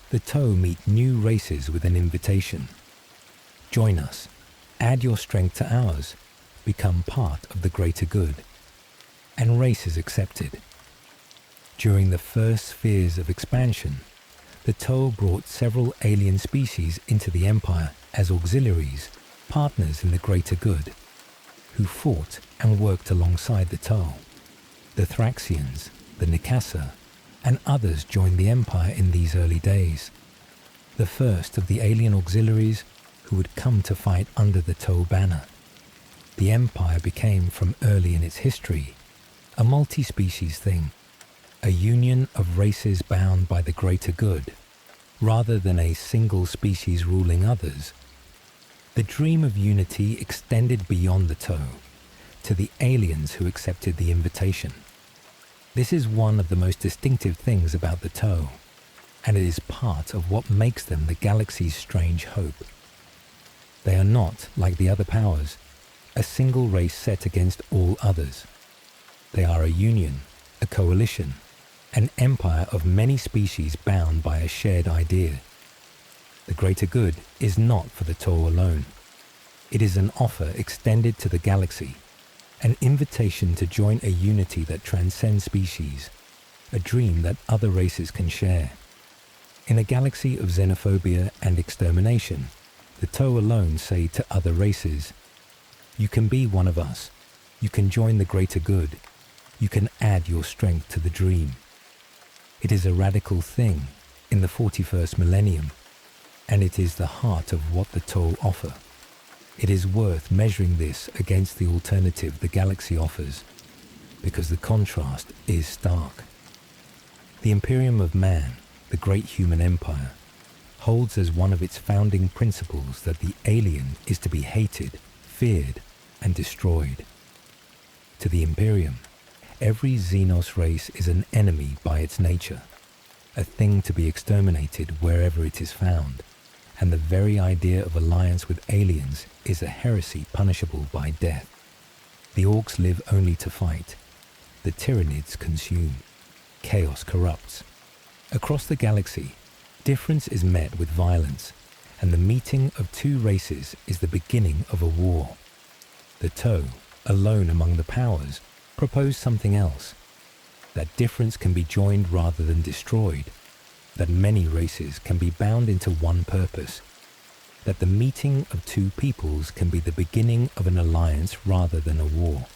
S1: the Tau meet new races with an invitation. Join us, add your strength to ours, become part of the greater good. And race is accepted. During the first spheres of expansion, the Tau brought several alien species into the Empire as auxiliaries, partners in the greater good, who fought and worked alongside the Tau. The Thraxians, the Nikasa, and others joined the Empire in these early days. The first of the alien auxiliaries who would come to fight under the Tau banner. The Empire became, from early in its history, a multi-species thing, a union of races bound by the greater good, rather than a single species ruling others. The dream of unity extended beyond the Tau, to the aliens who accepted the invitation. This is one of the most distinctive things about the Tau, and it is part of what makes them the galaxy's strange hope. They are not, like the other powers, a single race set against all others. They are a union, a coalition, an empire of many species bound by a shared idea. The greater good is not for the Tau alone. It is an offer extended to the galaxy, an invitation to join a unity that transcends species, a dream that other races can share. In a galaxy of xenophobia and extermination, the Tau alone say to other races, "You can be one of us. You can join the greater good. You can add your strength to the dream." It is a radical thing in the 41st millennium, and it is the heart of what the Tau offer. It is worth measuring this against the alternative the galaxy offers, because the contrast is stark. The Imperium of Man, the great human empire, holds as one of its founding principles that the alien is to be hated, feared, and destroyed. To the Imperium, every Xenos race is an enemy by its nature, a thing to be exterminated wherever it is found, and the very idea of alliance with aliens is a heresy punishable by death. The orcs live only to fight. The tyrannids consume. Chaos corrupts. Across the galaxy, difference is met with violence, and the meeting of two races is the beginning of a war. The Tau, alone among the powers, propose something else, that difference can be joined rather than destroyed, that many races can be bound into one purpose, that the meeting of two peoples can be the beginning of an alliance rather than a war.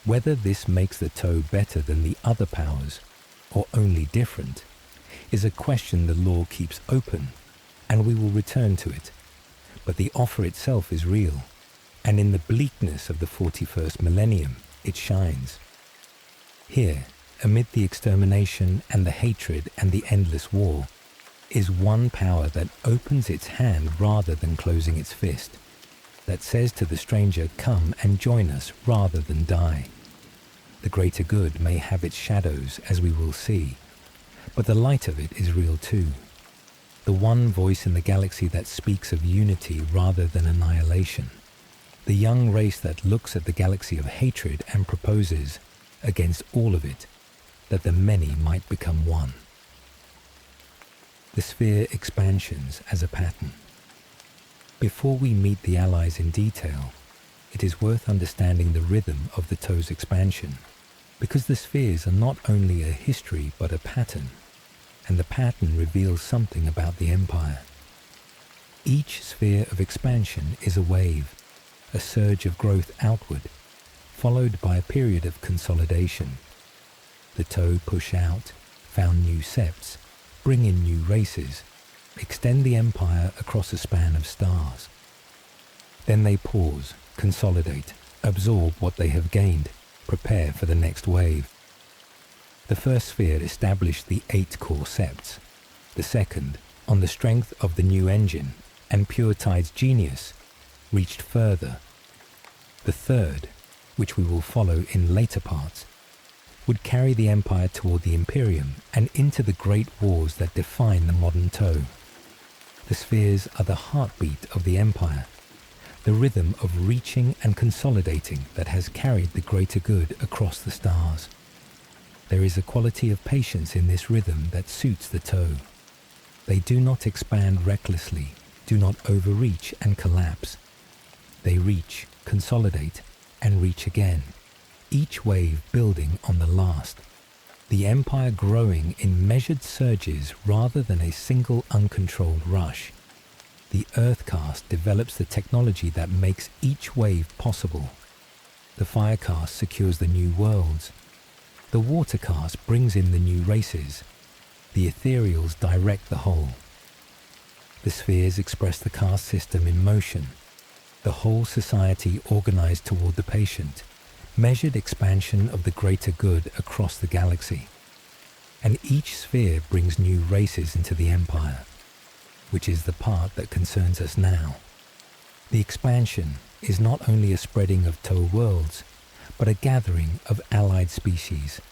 S1: Whether this makes the Tau better than the other powers, or only different, is a question the lore keeps open, and we will return to it. But the offer itself is real, and in the bleakness of the 41st millennium, it shines. Here, amid the extermination and the hatred and the endless war, is one power that opens its hand rather than closing its fist, that says to the stranger, "Come and join us rather than die." The greater good may have its shadows, as we will see, but the light of it is real too. The one voice in the galaxy that speaks of unity rather than annihilation. The young race that looks at the galaxy of hatred and proposes, against all of it, that the many might become one. The sphere expansions as a pattern. Before we meet the allies in detail, it is worth understanding the rhythm of the Tau's expansion, because the spheres are not only a history but a pattern, and the pattern reveals something about the Empire. Each sphere of expansion is a wave, a surge of growth outward, followed by a period of consolidation. The Tau push out, found new septs, bring in new races, extend the empire across a span of stars. Then they pause, consolidate, absorb what they have gained, prepare for the next wave. The first sphere established the 8 core septs. The second, on the strength of the new engine and Pure Tide's genius, reached further. The third, which we will follow in later parts, would carry the empire toward the Imperium and into the great wars that define the modern Mont'au. The spheres are the heartbeat of the empire, the rhythm of reaching and consolidating that has carried the greater good across the stars. There is a quality of patience in this rhythm that suits the Mont'au. They do not expand recklessly, do not overreach and collapse. They reach, consolidate, and reach again, each wave building on the last, the empire growing in measured surges rather than a single uncontrolled rush. The Earthcast develops the technology that makes each wave possible. The Firecast secures the new worlds. The Watercast brings in the new races. The Ethereals direct the whole. The spheres express the caste system in motion. The whole society organized toward the patient, measured expansion of the greater good across the galaxy. And each sphere brings new races into the empire, which is the part that concerns us now. The expansion is not only a spreading of Mont'au worlds, but a gathering of allied species,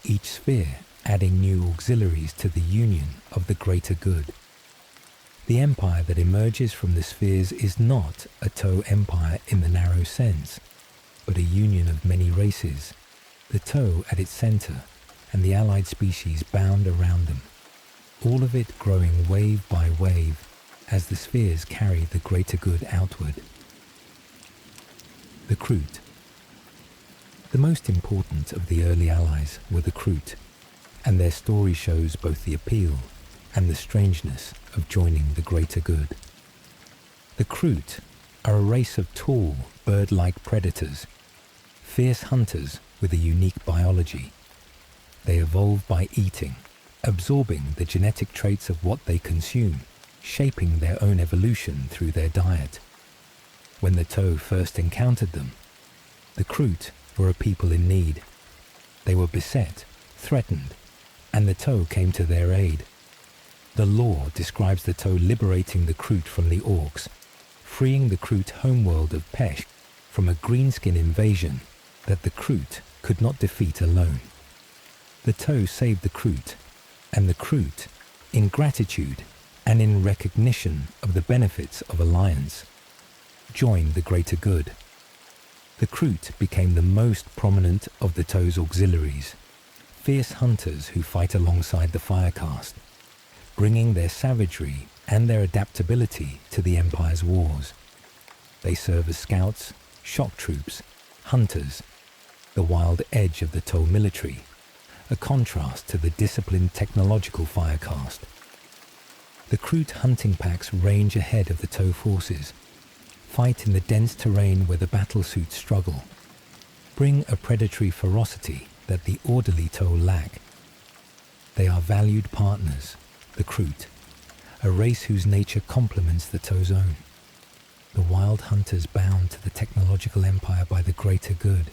S1: each sphere adding new auxiliaries to the union of the greater good. The empire that emerges from the spheres is not a Mont'au empire in the narrow sense, but a union of many races, the Mont'au at its center and the allied species bound around them, all of it growing wave by wave as the spheres carry the greater good outward. The Kroot. The most important of the early allies were the Kroot, and their story shows both the appeal and the strangeness of joining the greater good. The Kroot are a race of tall, bird-like predators, fierce hunters with a unique biology. They evolve by eating, absorbing the genetic traits of what they consume, shaping their own evolution through their diet. When the Mont'au first encountered them, the Kroot were a people in need. They were beset, threatened, and the Mont'au came to their aid. The lore describes the Mont'au liberating the Kroot from the Orcs, freeing the Kroot homeworld of Pesh from a greenskin invasion that the Kroot could not defeat alone. The Mont'au saved the Kroot, and the Kroot, in gratitude and in recognition of the benefits of alliance, joined the greater good. The Kroot became the most prominent of the Mont'au's auxiliaries, fierce hunters who fight alongside the Firecast, bringing their savagery and their adaptability to the Empire's wars. They serve as scouts, shock troops, hunters, the wild edge of the Mont'au military, a contrast to the disciplined technological Firecast. The Kroot hunting packs range ahead of the Mont'au forces, fight in the dense terrain where the battlesuits struggle, bring a predatory ferocity that the orderly Mont'au lack. They are valued partners, the Kroot, a race whose nature complements the Mont'au's own. The wild hunters bound to the technological empire by the greater good,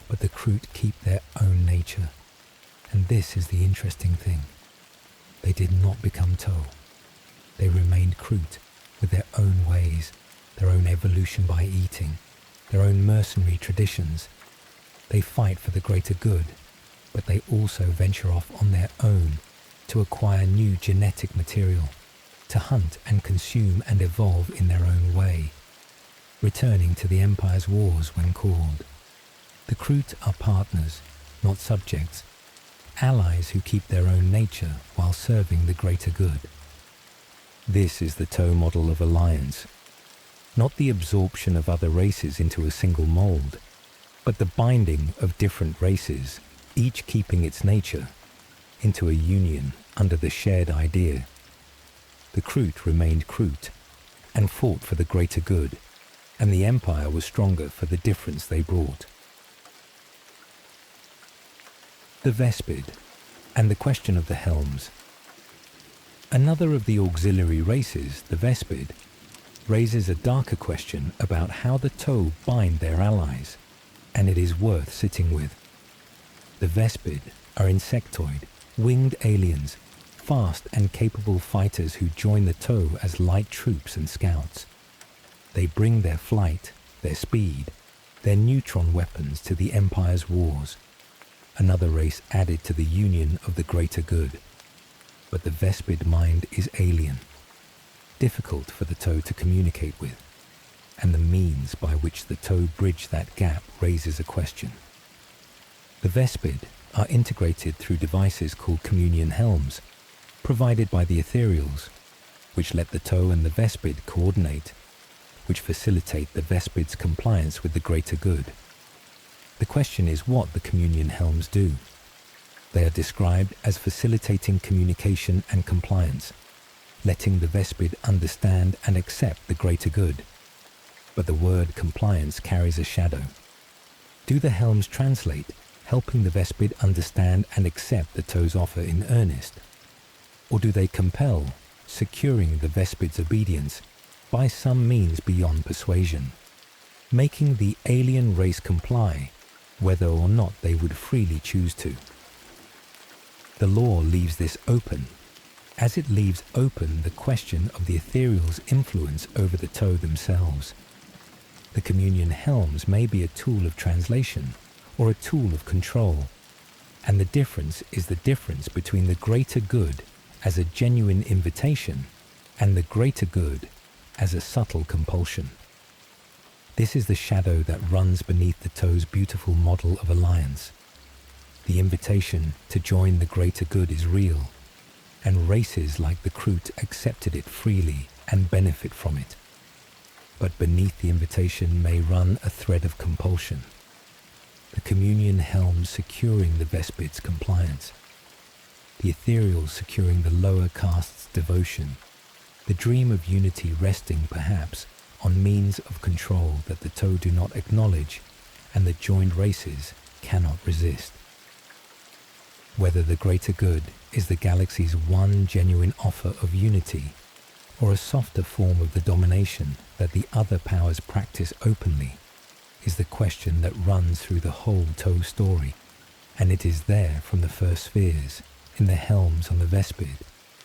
S1: but the Kroot keep their own nature. And this is the interesting thing. They did not become Mont'au. They remained Kroot with their own ways, their own evolution by eating, their own mercenary traditions. They fight for the greater good, but they also venture off on their own to acquire new genetic material, to hunt and consume and evolve in their own way, returning to the Empire's wars when called. The Kroot are partners, not subjects, allies who keep their own nature while serving the greater good. This is the Mont'au model of alliance, not the absorption of other races into a single mold, but the binding of different races, each keeping its nature, into a union under the shared idea. The Kroot remained Kroot and fought for the greater good, and the Empire was stronger for the difference they brought. The Vespid, and the question of the helms. Another of the auxiliary races, the Vespid, raises a darker question about how the Tau bind their allies, and it is worth sitting with. The Vespid are insectoid, winged aliens, fast and capable fighters who join the Tau as light troops and scouts. They bring their flight, their speed, their neutron weapons to the Empire's wars, another race added to the union of the greater good. But the Vespid mind is alien, difficult for the Tau to communicate with, and the means by which the Tau bridge that gap raises a question. The Vespid are integrated through devices called communion helms, provided by the Ethereals, which let the Tau and the Vespid coordinate, which facilitate the Vespid's compliance with the greater good. The question is what the communion helms do. They are described as facilitating communication and compliance, letting the Vespid understand and accept the greater good. But the word compliance carries a shadow. Do the helms translate, helping the Vespid understand and accept the Tau's offer in earnest? Or do they compel, securing the Vespid's obedience by some means beyond persuasion, making the alien race comply, whether or not they would freely choose to? The law leaves this open, as it leaves open the question of the Ethereals' influence over the Tau themselves. The communion helms may be a tool of translation or a tool of control, and the difference is the difference between the greater good as a genuine invitation and the greater good as a subtle compulsion. This is the shadow that runs beneath the Tau's beautiful model of alliance. The invitation to join the greater good is real, and races like the Kroot accepted it freely and benefit from it. But beneath the invitation may run a thread of compulsion. The communion helm securing the Vespid's compliance, the Ethereals securing the lower caste's devotion, the dream of unity resting perhaps on means of control that the Tau do not acknowledge and the joined races cannot resist. Whether the greater good is the galaxy's one genuine offer of unity, or a softer form of the domination that the other powers practice openly, is the question that runs through the whole Tau story, and it is there from the first spheres, in the helms on the Vespid,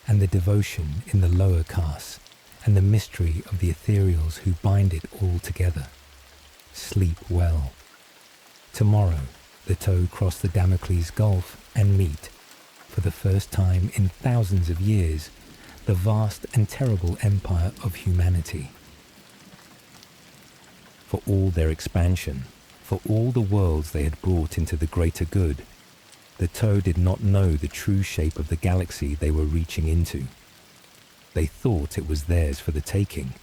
S1: and the devotion in the lower castes, and the mystery of the Ethereals who bind it all together. Sleep well. Tomorrow, the Tau cross the Damocles Gulf and meet, for the first time in thousands of years, the vast and terrible empire of humanity. For all their expansion, for all the worlds they had brought into the greater good, the Tau did not know the true shape of the galaxy they were reaching into. They thought it was theirs for the taking,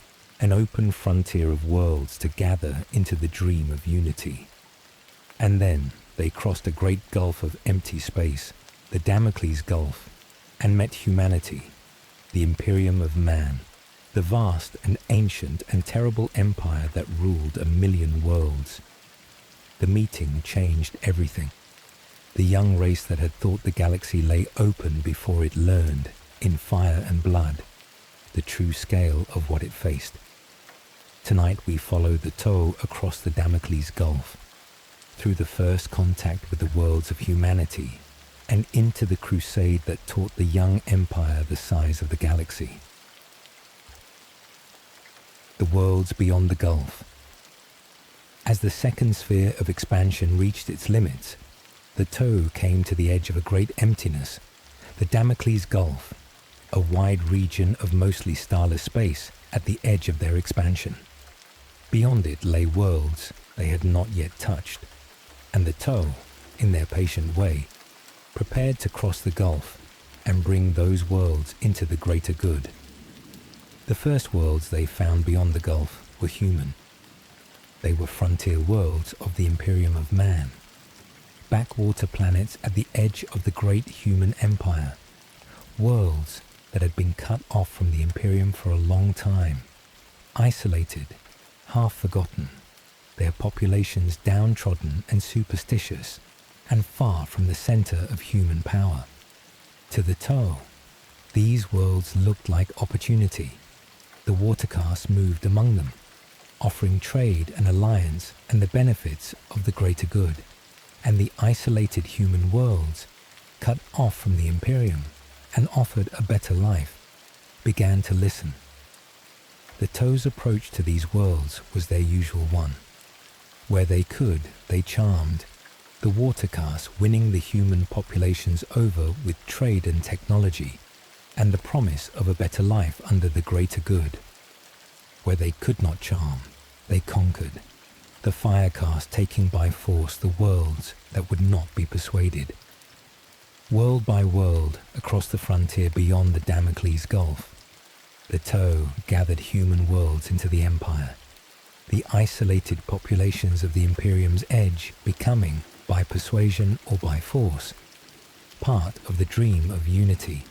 S1: an open frontier of worlds to gather into the dream of unity. And then they crossed a great gulf of empty space, the Damocles Gulf, and met humanity, the Imperium of Man, the vast and ancient and terrible empire that ruled 1,000,000 worlds. The meeting changed everything. The young race that had thought the galaxy lay open before it learned, in fire and blood, the true scale of what it faced. Tonight we follow the Tau across the Damocles Gulf, through the first contact with the worlds of humanity, and into the crusade that taught the young empire the size of the galaxy. The worlds beyond the Gulf. As the second sphere of expansion reached its limits, the Tau came to the edge of a great emptiness, the Damocles Gulf, a wide region of mostly starless space at the edge of their expansion. Beyond it lay worlds they had not yet touched, and the Tau, in their patient way, prepared to cross the gulf and bring those worlds into the greater good. The first worlds they found beyond the gulf were human. They were frontier worlds of the Imperium of Man, backwater planets at the edge of the great human empire, worlds that had been cut off from the Imperium for a long time, isolated, half forgotten, their populations downtrodden and superstitious, and far from the center of human power. To the Mont'au, these worlds looked like opportunity. The watercasts moved among them, offering trade and alliance and the benefits of the greater good, and the isolated human worlds, cut off from the Imperium and offered a better life, began to listen. The Mont'au's approach to these worlds was their usual one. Where they could, they charmed, the watercasts winning the human populations over with trade and technology, and the promise of a better life under the greater good. Where they could not charm, they conquered, the firecast taking by force the worlds that would not be persuaded. World by world, across the frontier beyond the Damocles Gulf, the Mont'au gathered human worlds into the Empire, the isolated populations of the Imperium's edge becoming, by persuasion or by force, part of the dream of unity.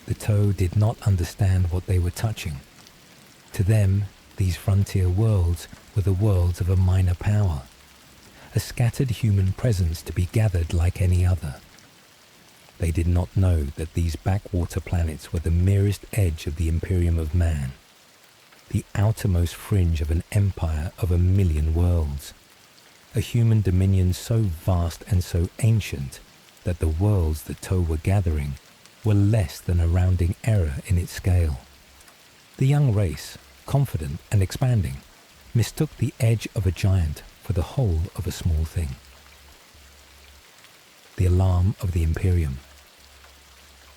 S1: The Mont'au did not understand what they were touching. To them, these frontier worlds were the worlds of a minor power, a scattered human presence to be gathered like any other. They did not know that these backwater planets were the merest edge of the Imperium of Man, the outermost fringe of an empire of 1,000,000 worlds, a human dominion so vast and so ancient that the worlds the Mont'au were gathering were less than a rounding error in its scale. The young race, confident and expanding, mistook the edge of a giant for the whole of a small thing. The alarm of the Imperium.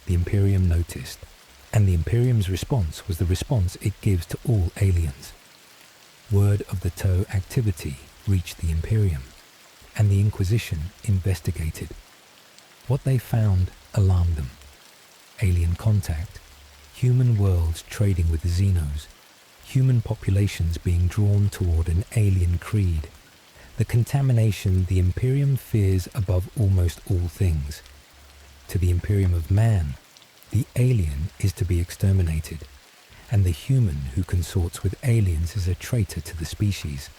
S1: The Imperium noticed, and the Imperium's response was the response it gives to all aliens. Word of the Mont'au activity reached the Imperium, and the Inquisition investigated. What they found alarmed them. Alien contact, human worlds trading with the Xenos, human populations being drawn toward an alien creed, the contamination the Imperium fears above almost all things. To the Imperium of Man, the alien is to be exterminated, and the human who consorts with aliens is a traitor to the species.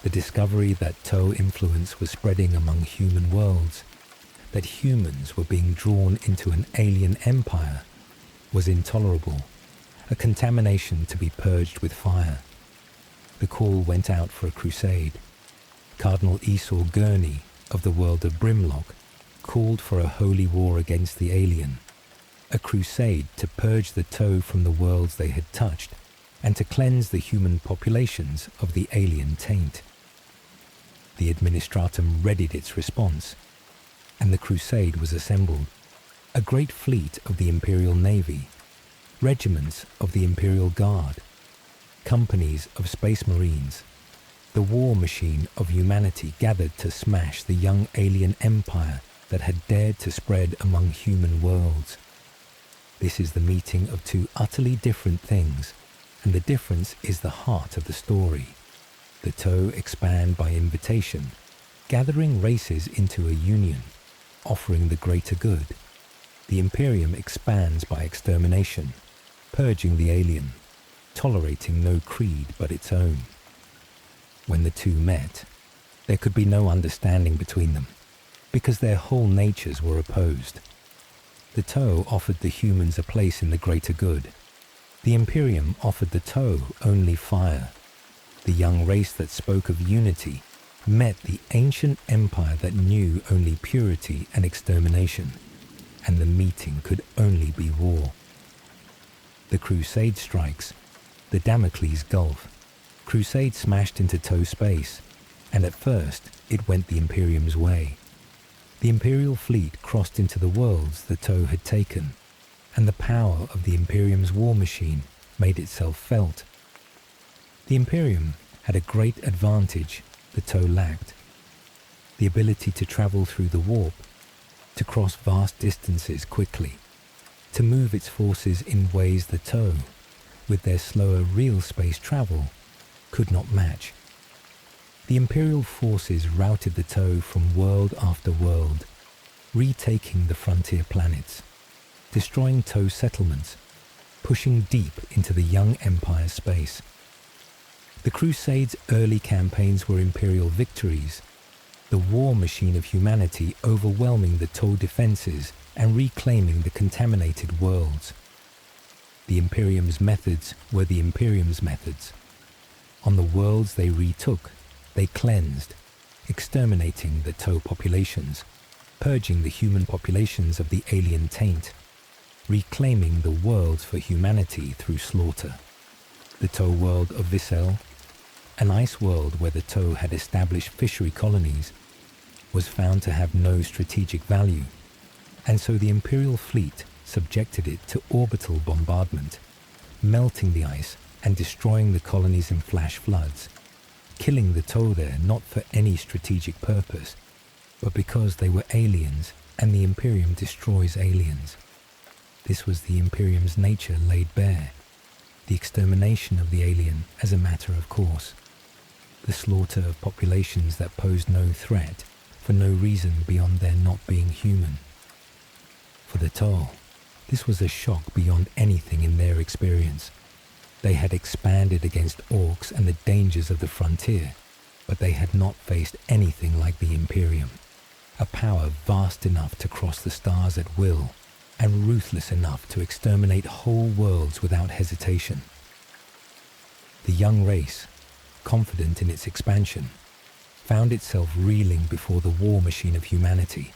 S1: The discovery that Mont'au influence was spreading among human worlds, that humans were being drawn into an alien empire, was intolerable, a contamination to be purged with fire. The call went out for a crusade. Cardinal Esau Gurney of the world of Brimlock called for a holy war against the alien, a crusade to purge the Mont'au from the worlds they had touched and to cleanse the human populations of the alien taint. The Administratum readied its response, and the crusade was assembled. A great fleet of the Imperial Navy, regiments of the Imperial Guard, companies of Space Marines, the war machine of humanity gathered to smash the young alien empire that had dared to spread among human worlds. This is the meeting of two utterly different things, and the difference is the heart of the story. The Mont'au expand by invitation, gathering races into a union, offering the greater good. The Imperium expands by extermination, purging the alien, tolerating no creed but its own. When the two met, there could be no understanding between them, because their whole natures were opposed. The Mont'au offered the humans a place in the greater good. The Imperium offered the Mont'au only fire. The young race that spoke of unity met the ancient empire that knew only purity and extermination, and the meeting could only be war. The Crusade strikes, the Damocles Gulf. Crusade smashed into Mont'au space, and at first it went the Imperium's way. The Imperial fleet crossed into the worlds the Mont'au had taken, and the power of the Imperium's war machine made itself felt. The Imperium had a great advantage the Mont'au lacked: the ability to travel through the warp, to cross vast distances quickly, to move its forces in ways the Mont'au, with their slower real space travel, could not match. The Imperial forces routed the Mont'au from world after world, retaking the frontier planets, destroying Mont'au settlements, pushing deep into the young Empire's space. The Crusade's early campaigns were Imperial victories. the war machine of humanity overwhelming the Tau defenses and reclaiming the contaminated worlds. The Imperium's methods were the Imperium's methods. On the worlds they retook, they cleansed, exterminating the Tau populations, purging the human populations of the alien taint, reclaiming the worlds for humanity through slaughter. The Tau world of Vissel, an ice world where the Tau had established fishery colonies, was found to have no strategic value, and so the Imperial fleet subjected it to orbital bombardment, melting the ice and destroying the colonies in flash floods, killing the Tau there not for any strategic purpose, but because they were aliens and the Imperium destroys aliens. This was the Imperium's nature laid bare, the extermination of the alien as a matter of course, the slaughter of populations that posed no threat for no reason beyond their not being human. For the Tau, this was a shock beyond anything in their experience. They had expanded against orcs and the dangers of the frontier, but they had not faced anything like the Imperium, a power vast enough to cross the stars at will, and ruthless enough to exterminate whole worlds without hesitation. The young race, confident in its expansion, found itself reeling before the war machine of humanity,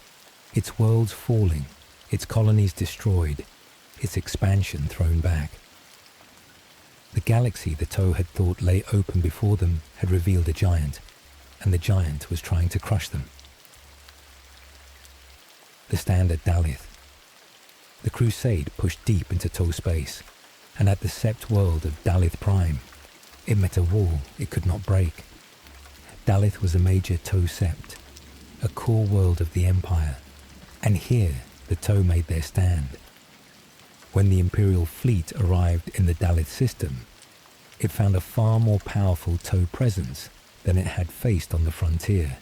S1: its worlds falling, its colonies destroyed, its expansion thrown back. The galaxy the Tau had thought lay open before them had revealed a giant, and the giant was trying to crush them. The stand at Dalith. The Crusade pushed deep into Tau space, and at the sept world of Dalith Prime, it met a wall it could not break. Dalith was a major Tau sept, a core world of the Empire, and here the Tau made their stand. When the Imperial fleet arrived in the Dalith system, it found a far more powerful Tau presence than it had faced on the frontier.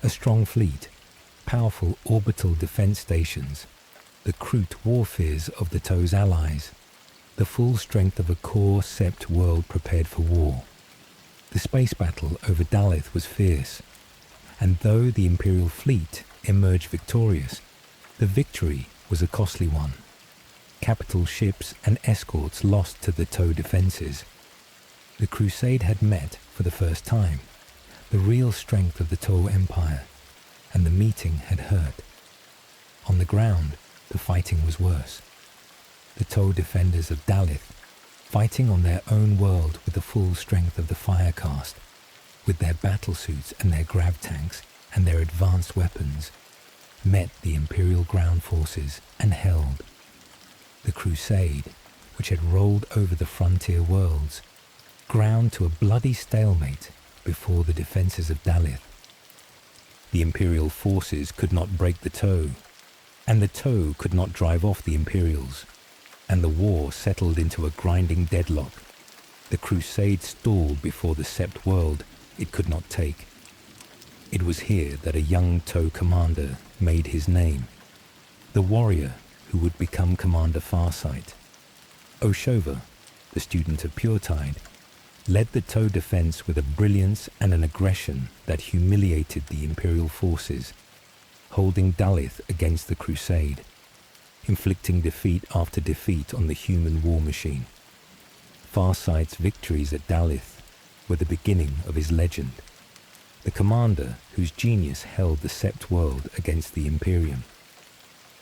S1: A strong fleet, powerful orbital defense stations, the Kroot warfears of the Tau's allies, the full strength of a core sept world prepared for war. The space battle over Dalith was fierce, and though the Imperial fleet emerged victorious, the victory was a costly one. Capital ships and escorts lost to the Tau defenses. The Crusade had met, for the first time, the real strength of the Tau Empire, and the meeting had hurt. On the ground, the fighting was worse. The Tau defenders of Dalith, fighting on their own world with the full strength of the Firecast, with their battlesuits and their grav tanks and their advanced weapons, met the Imperial ground forces and held. The Crusade, which had rolled over the frontier worlds, ground to a bloody stalemate before the defences of Dalith. The Imperial forces could not break the Tau, and the Tau could not drive off the Imperials, and the war settled into a grinding deadlock. The Crusade stalled before the sept world it could not take. It was here that a young Tau commander made his name, the warrior who would become Commander Farsight. Oshova, the student of Puretide, led the Tau defense with a brilliance and an aggression that humiliated the Imperial forces, holding Dalith against the Crusade, inflicting defeat after defeat on the human war machine. Farsight's victories at Dalith were the beginning of his legend, the commander whose genius held the sept world against the Imperium,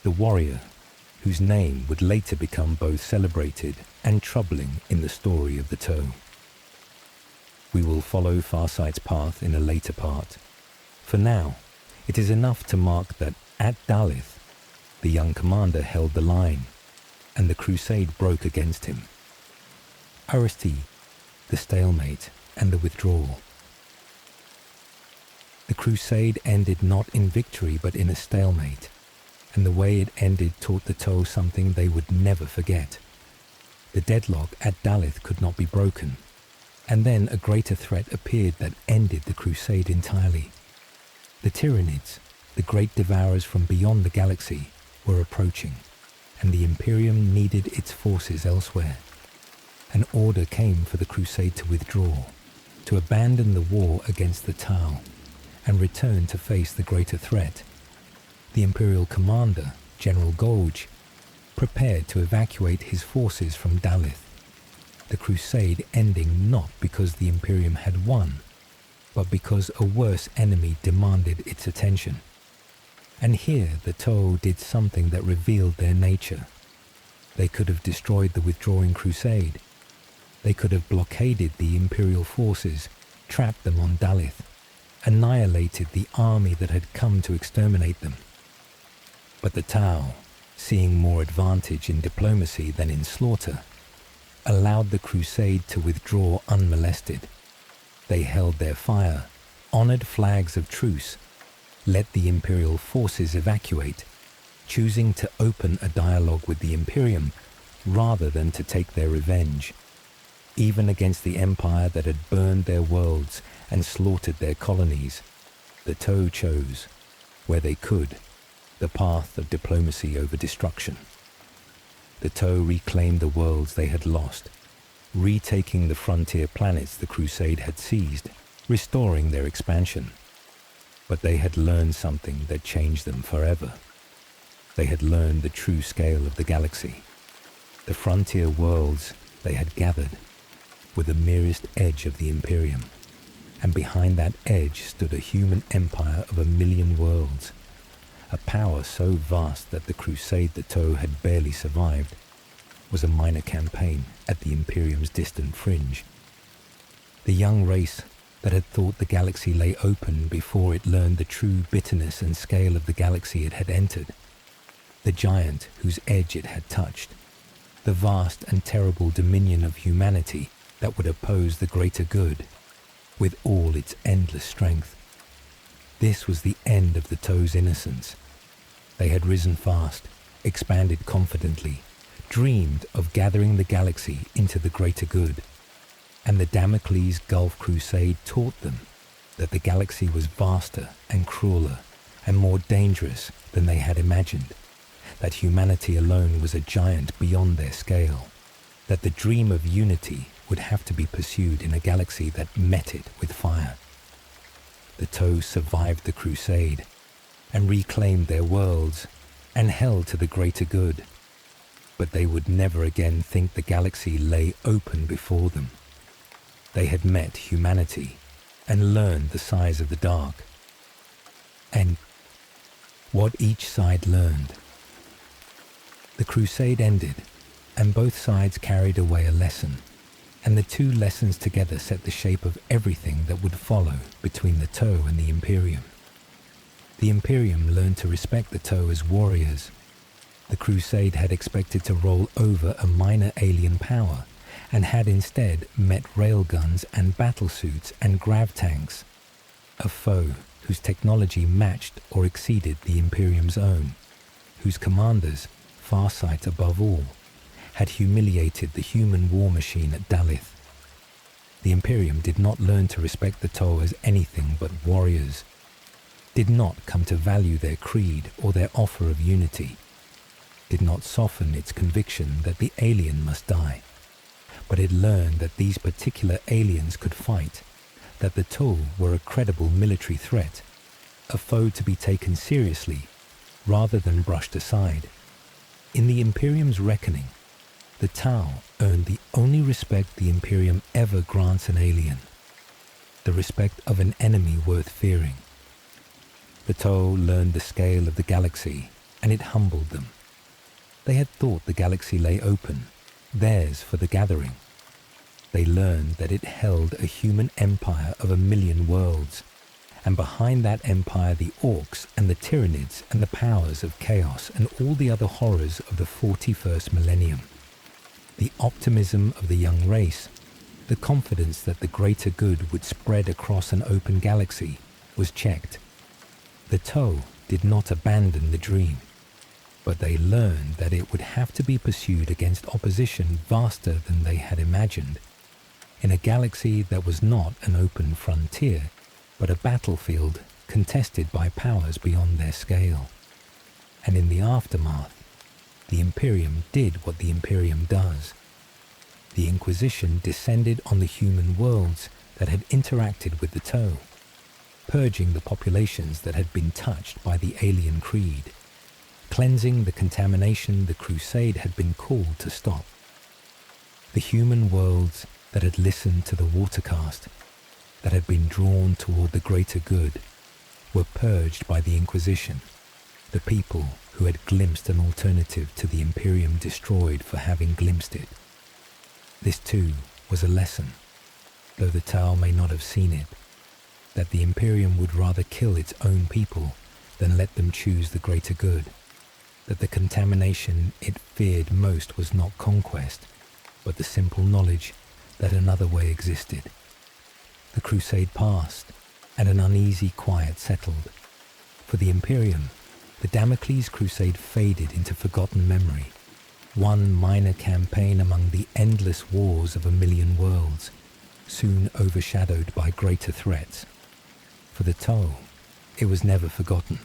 S1: the warrior whose name would later become both celebrated and troubling in the story of the Tau. We will follow Farsight's path in a later part. For now, it is enough to mark that at Dalith, the young commander held the line, and the Crusade broke against him. Aristi, the stalemate, and the withdrawal. The Crusade ended not in victory but in a stalemate, and the way it ended taught the Tau something they would never forget. The deadlock at Dalith could not be broken, and then a greater threat appeared that ended the Crusade entirely. The Tyranids, the great devourers from beyond the galaxy, were approaching, and the Imperium needed its forces elsewhere. An order came for the Crusade to withdraw, to abandon the war against the Tau, and returned to face the greater threat. The Imperial commander, General Golge, prepared to evacuate his forces from Dalith, the crusade ending not because the Imperium had won, but because a worse enemy demanded its attention. And here the Mont'au did something that revealed their nature. They could have destroyed the withdrawing crusade. They could have blockaded the Imperial forces, trapped them on Dalith, annihilated the army that had come to exterminate them. But the Mont'au, seeing more advantage in diplomacy than in slaughter, allowed the crusade to withdraw unmolested. They held their fire, honored flags of truce, let the Imperial forces evacuate, choosing to open a dialogue with the Imperium rather than to take their revenge, even against the empire that had burned their worlds and slaughtered their colonies. The Mont'au chose, where they could, the path of diplomacy over destruction. The Mont'au reclaimed the worlds they had lost, retaking the frontier planets the Crusade had seized, restoring their expansion. But they had learned something that changed them forever. They had learned the true scale of the galaxy. The frontier worlds they had gathered were the merest edge of the Imperium, and behind that edge stood a human empire of 1,000,000 worlds, a power so vast that the crusade the Mont'au had barely survived was a minor campaign at the Imperium's distant fringe. The young race that had thought the galaxy lay open before it learned the true bitterness and scale of the galaxy it had entered, the giant whose edge it had touched, the vast and terrible dominion of humanity that would oppose the greater good with all its endless strength. This was the end of the Mont'au's innocence. They had risen fast, expanded confidently, dreamed of gathering the galaxy into the greater good. And the Damocles Gulf crusade taught them that the galaxy was vaster and crueler and more dangerous than they had imagined, that humanity alone was a giant beyond their scale, that the dream of unity would have to be pursued in a galaxy that met it with fire. The Mont'au survived the crusade and reclaimed their worlds and held to the greater good, but they would never again think the galaxy lay open before them. They had met humanity and learned the size of the dark. And what each side learned. The crusade ended, and both sides carried away a lesson, and the two lessons together set the shape of everything that would follow between the Mont'au and the Imperium. The Imperium learned to respect the Mont'au as warriors. The crusade had expected to roll over a minor alien power, and had instead met railguns and battlesuits and grav tanks, a foe whose technology matched or exceeded the Imperium's own, whose commanders, Farsight above all, had humiliated the human war machine at Dalith. The Imperium did not learn to respect the Mont'au as anything but warriors, did not come to value their creed or their offer of unity, did not soften its conviction that the alien must die. But it learned that these particular aliens could fight, that the Mont'au were a credible military threat, a foe to be taken seriously rather than brushed aside. In the Imperium's reckoning, the Mont'au earned the only respect the Imperium ever grants an alien, the respect of an enemy worth fearing. The Mont'au learned the scale of the galaxy, and it humbled them. They had thought the galaxy lay open, theirs for the gathering. They learned that it held a human empire of 1,000,000 worlds, and behind that empire the orcs and the tyrannids and the powers of chaos and all the other horrors of the 41st millennium. The optimism of the young race, the confidence that the greater good would spread across an open galaxy, was checked. The Mont'au did not abandon the dream, but they learned that it would have to be pursued against opposition vaster than they had imagined, in a galaxy that was not an open frontier, but a battlefield contested by powers beyond their scale. And in the aftermath, the Imperium did what the Imperium does. The Inquisition descended on the human worlds that had interacted with the Mont'au, purging the populations that had been touched by the alien creed, cleansing the contamination the crusade had been called to stop. The human worlds that had listened to the watercast, that had been drawn toward the greater good, were purged by the Inquisition, the people who had glimpsed an alternative to the Imperium destroyed for having glimpsed it. This too was a lesson, though the Tau may not have seen it, that the Imperium would rather kill its own people than let them choose the greater good, that the contamination it feared most was not conquest, but the simple knowledge that another way existed. The crusade passed, and an uneasy quiet settled. For the Imperium, the Damocles crusade faded into forgotten memory, one minor campaign among the endless wars of a million worlds, soon overshadowed by greater threats. For the Tau, it was never forgotten.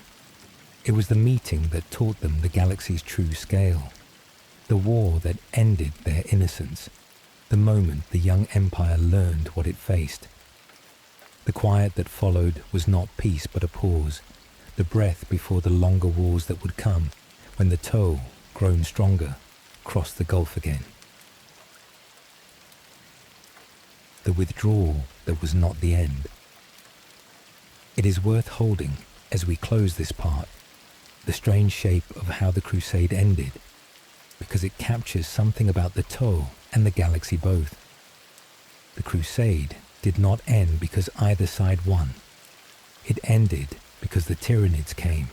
S1: It was the meeting that taught them the galaxy's true scale, the war that ended their innocence, the moment the young empire learned what it faced. The quiet that followed was not peace but a pause, the breath before the longer wars that would come when the Tau, grown stronger, crossed the Gulf again. The withdrawal that was not the end. It is worth holding, as we close this part, the strange shape of how the crusade ended, because it captures something about the Tau and the galaxy both. The crusade did not end because either side won. It ended because the Tyranids came.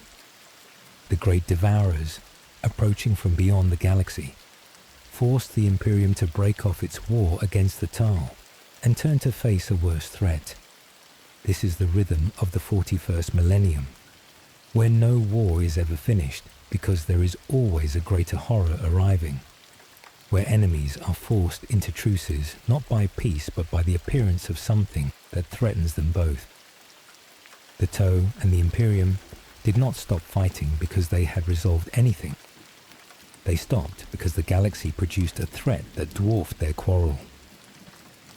S1: The great devourers, approaching from beyond the galaxy, forced the Imperium to break off its war against the Tau and turn to face a worse threat. This is the rhythm of the 41st millennium, where no war is ever finished because there is always a greater horror arriving, where enemies are forced into truces not by peace but by the appearance of something that threatens them both. The Tau and the Imperium did not stop fighting because they had resolved anything. They stopped because the galaxy produced a threat that dwarfed their quarrel.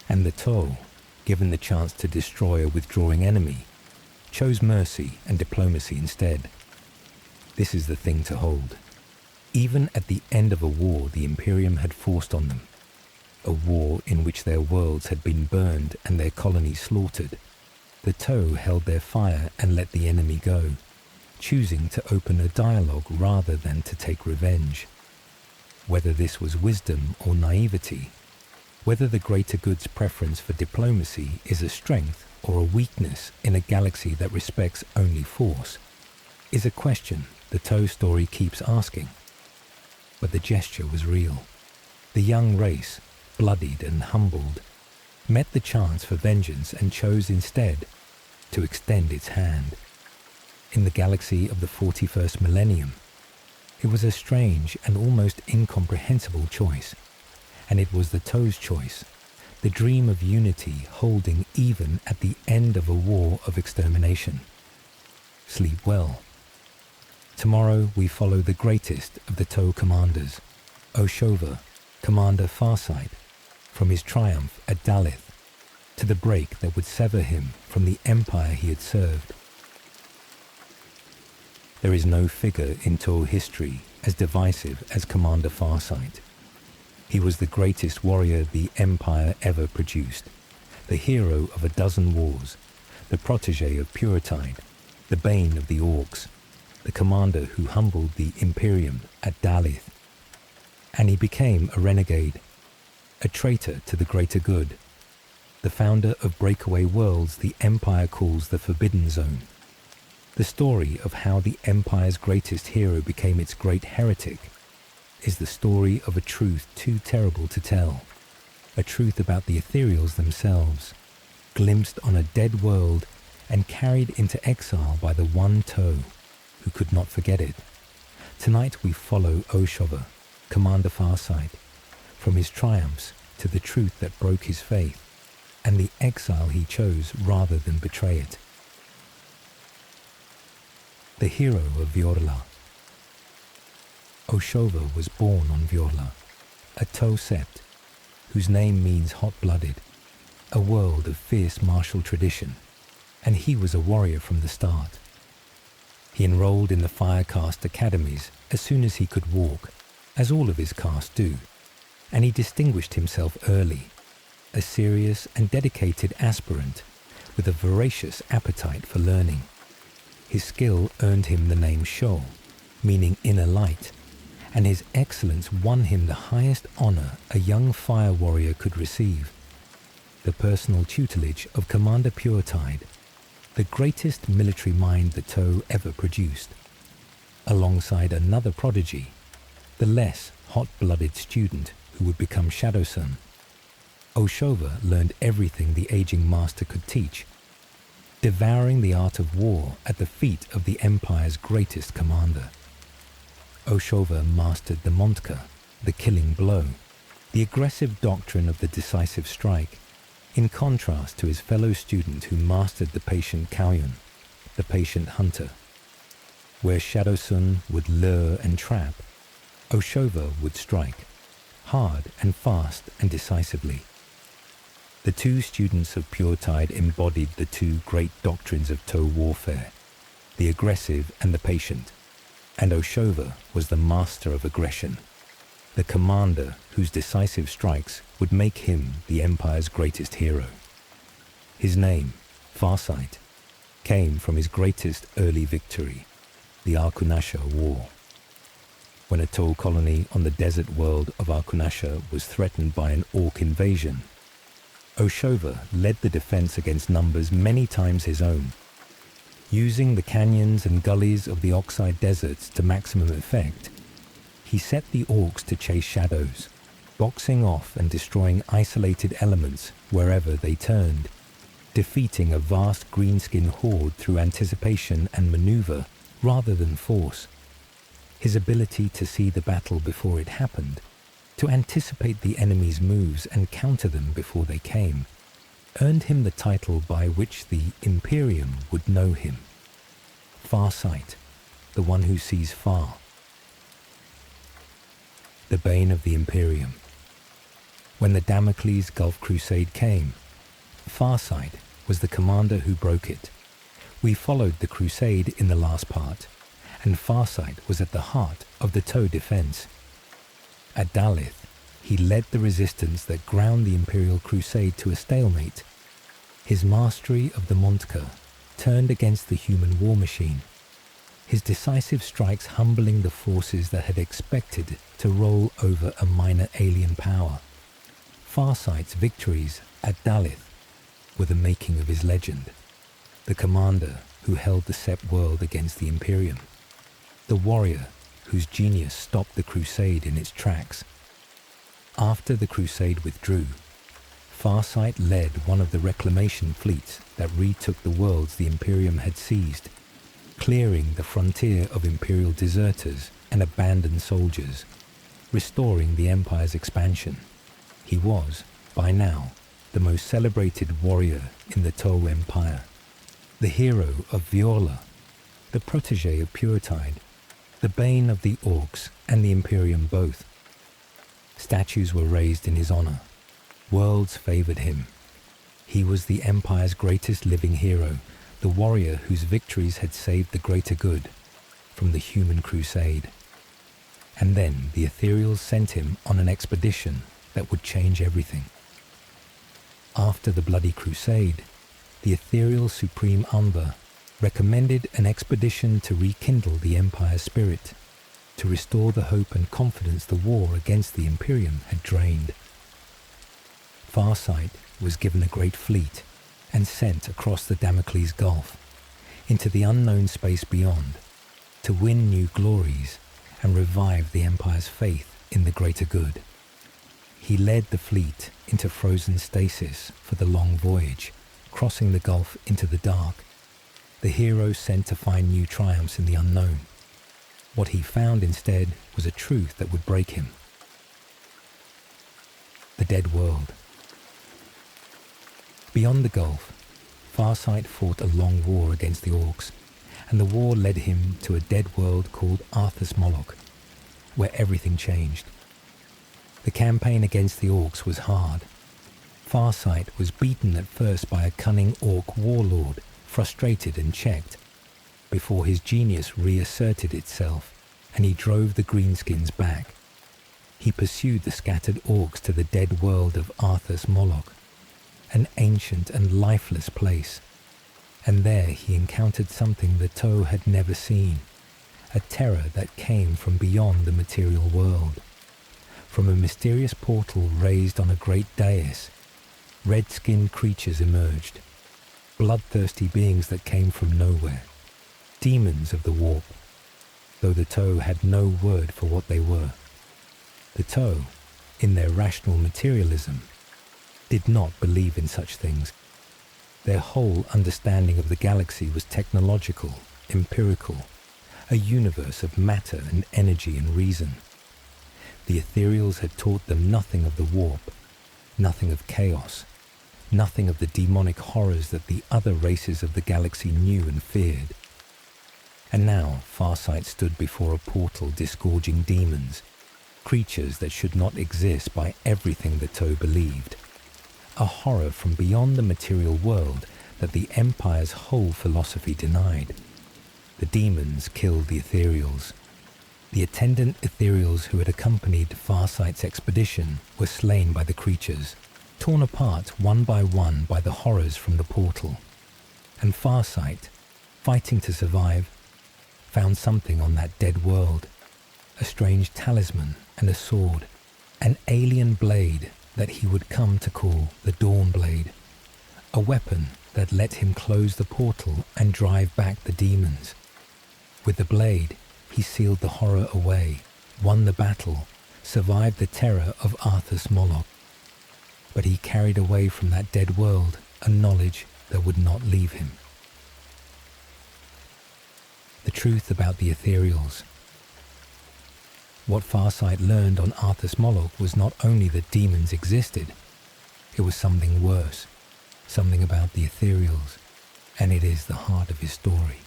S1: And the Tau, given the chance to destroy a withdrawing enemy, chose mercy and diplomacy instead. This is the thing to hold. Even at the end of a war the Imperium had forced on them, a war in which their worlds had been burned and their colonies slaughtered, the Tau held their fire and let the enemy go, choosing to open a dialogue rather than to take revenge. Whether this was wisdom or naivety, whether the greater good's preference for diplomacy is a strength or a weakness in a galaxy that respects only force, is a question the Tau story keeps asking. But the gesture was real. The young race, bloodied and humbled, met the chance for vengeance and chose instead to extend its hand. In the galaxy of the 41st millennium, it was a strange and almost incomprehensible choice, and it was the Tau's choice, the dream of unity holding even at the end of a war of extermination. Sleep well. Tomorrow we follow the greatest of the Tau commanders, Oshova, Commander Farsight, from his triumph at Dalith, to the break that would sever him from the empire he had served. There is no figure in Tau history as divisive as Commander Farsight. He was the greatest warrior the empire ever produced, the hero of a dozen wars, the protege of Puritide, the bane of the Orcs, the commander who humbled the Imperium at Dalith. And he became a renegade, a traitor to the greater good, the founder of breakaway worlds the Empire calls the Forbidden Zone. The story of how the Empire's greatest hero became its great heretic is the story of a truth too terrible to tell, a truth about the Ethereals themselves, glimpsed on a dead world and carried into exile by the one Tau, who could not forget it. Tonight we follow Oshova, Commander Farsight, from his triumphs to the truth that broke his faith, and the exile he chose rather than betray it. The hero of Viorla. Oshova was born on Viorla, a Tau sept, whose name means hot-blooded, a world of fierce martial tradition, and he was a warrior from the start. He enrolled in the fire caste academies as soon as he could walk, as all of his caste do, and he distinguished himself early, a serious and dedicated aspirant with a voracious appetite for learning. His skill earned him the name Shou, meaning inner light, and his excellence won him the highest honor a young fire warrior could receive, the personal tutelage of Commander Puretide, the greatest military mind the Mont'au ever produced, alongside another prodigy, the less hot-blooded student who would become Shadowsun. Oshova learned everything the aging master could teach, devouring the art of war at the feet of the Empire's greatest commander. Oshova mastered the Mont'au, the killing blow, the aggressive doctrine of the decisive strike, in contrast to his fellow student who mastered the patient Kaoyun, the patient hunter. Where Shadowsun would lure and trap, Oshova would strike, hard and fast and decisively. The two students of Puretide embodied the two great doctrines of Mont'au warfare, the aggressive and the patient, and Oshova was the master of aggression, the commander whose decisive strikes would make him the Empire's greatest hero. His name, Farsight, came from his greatest early victory, the Arkunasha War. When a Mont'au colony on the desert world of Arkunasha was threatened by an orc invasion, Oshova led the defense against numbers many times his own. Using the canyons and gullies of the Oxide deserts to maximum effect, he set the orcs to chase shadows, boxing off and destroying isolated elements wherever they turned, defeating a vast greenskin horde through anticipation and maneuver rather than force. His ability to see the battle before it happened, to anticipate the enemy's moves and counter them before they came, earned him the title by which the Imperium would know him. Farsight, the one who sees far. The bane of the Imperium. When the Damocles Gulf Crusade came, Farsight was the commander who broke it. We followed the crusade in the last part, and Farsight was at the heart of the Mont'au defense. At Dalith, he led the resistance that ground the Imperial Crusade to a stalemate. His mastery of the Mont'au turned against the human war machine, his decisive strikes humbling the forces that had expected to roll over a minor alien power. Farsight's victories at Dalith were the making of his legend, the commander who held the Sept world against the Imperium, the warrior whose genius stopped the crusade in its tracks. After the crusade withdrew, Farsight led one of the reclamation fleets that retook the worlds the Imperium had seized, clearing the frontier of Imperial deserters and abandoned soldiers, restoring the Empire's expansion. He was, by now, the most celebrated warrior in the Mont'au Empire, the hero of Viola, the protege of Puretide, the bane of the Orcs and the Imperium both. Statues were raised in his honor. Worlds favored him. He was the Empire's greatest living hero, the warrior whose victories had saved the greater good from the human crusade. And then the Ethereals sent him on an expedition that would change everything. After the bloody crusade, the Ethereal Supreme Umber recommended an expedition to rekindle the Empire's spirit, to restore the hope and confidence the war against the Imperium had drained. Farsight was given a great fleet and sent across the Damocles Gulf, into the unknown space beyond, to win new glories and revive the Empire's faith in the greater good. He led the fleet into frozen stasis for the long voyage, crossing the Gulf into the dark, the hero sent to find new triumphs in the unknown. What he found instead was a truth that would break him. The dead world. Beyond the Gulf, Farsight fought a long war against the Orcs, and the war led him to a dead world called Arthas Moloch, where everything changed. The campaign against the Orcs was hard. Farsight was beaten at first by a cunning Orc warlord frustrated and checked, before his genius reasserted itself and he drove the greenskins back. He pursued the scattered orcs to the dead world of Arthas Moloch, an ancient and lifeless place, and there he encountered something the Toe had never seen, a terror that came from beyond the material world. From a mysterious portal raised on a great dais, red-skinned creatures emerged, bloodthirsty beings that came from nowhere, demons of the warp, though the Toe had no word for what they were. The Toe, in their rational materialism, did not believe in such things. Their whole understanding of the galaxy was technological, empirical, a universe of matter and energy and reason. The Ethereals had taught them nothing of the warp, nothing of chaos, nothing of the demonic horrors that the other races of the galaxy knew and feared. And now Farsight stood before a portal disgorging demons, creatures that should not exist by everything the Toe believed. A horror from beyond the material world that the Empire's whole philosophy denied. The demons killed the Ethereals. The attendant Ethereals who had accompanied Farsight's expedition were slain by the creatures, torn apart one by the horrors from the portal. And Farsight, fighting to survive, found something on that dead world, a strange talisman and a sword, an alien blade that he would come to call the Dawn Blade, a weapon that let him close the portal and drive back the demons. With the blade, he sealed the horror away, won the battle, survived the terror of Arthas Moloch. But he carried away from that dead world a knowledge that would not leave him. The truth about the Ethereals. What Farsight learned on Arthas Moloch was not only that demons existed, it was something worse, something about the Ethereals, and it is the heart of his story.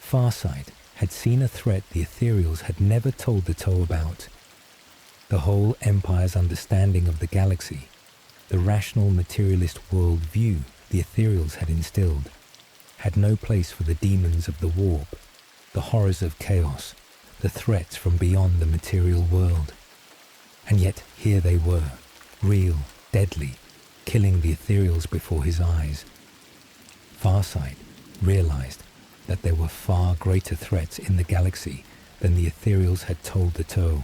S1: Farsight had seen a threat the Ethereals had never told the Toe about. The whole Empire's understanding of the galaxy, the rational materialist world view the Ethereals had instilled, had no place for the demons of the warp, the horrors of chaos, the threats from beyond the material world. And yet here they were, real, deadly, killing the Ethereals before his eyes. Farsight realized that there were far greater threats in the galaxy than the Ethereals had told the Toe,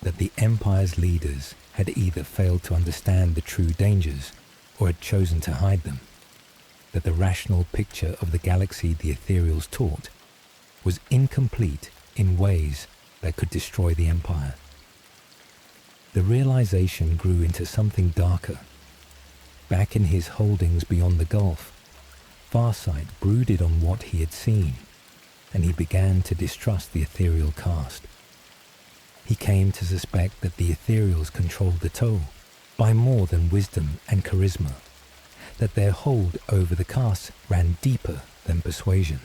S1: that the Empire's leaders had either failed to understand the true dangers or had chosen to hide them, that the rational picture of the galaxy the Ethereals taught was incomplete in ways that could destroy the Empire. The realization grew into something darker. Back in his holdings beyond the Gulf, Farsight brooded on what he had seen, and he began to distrust the Ethereal caste. He came to suspect that the Ethereals controlled the Toe by more than wisdom and charisma, that their hold over the caste ran deeper than persuasion,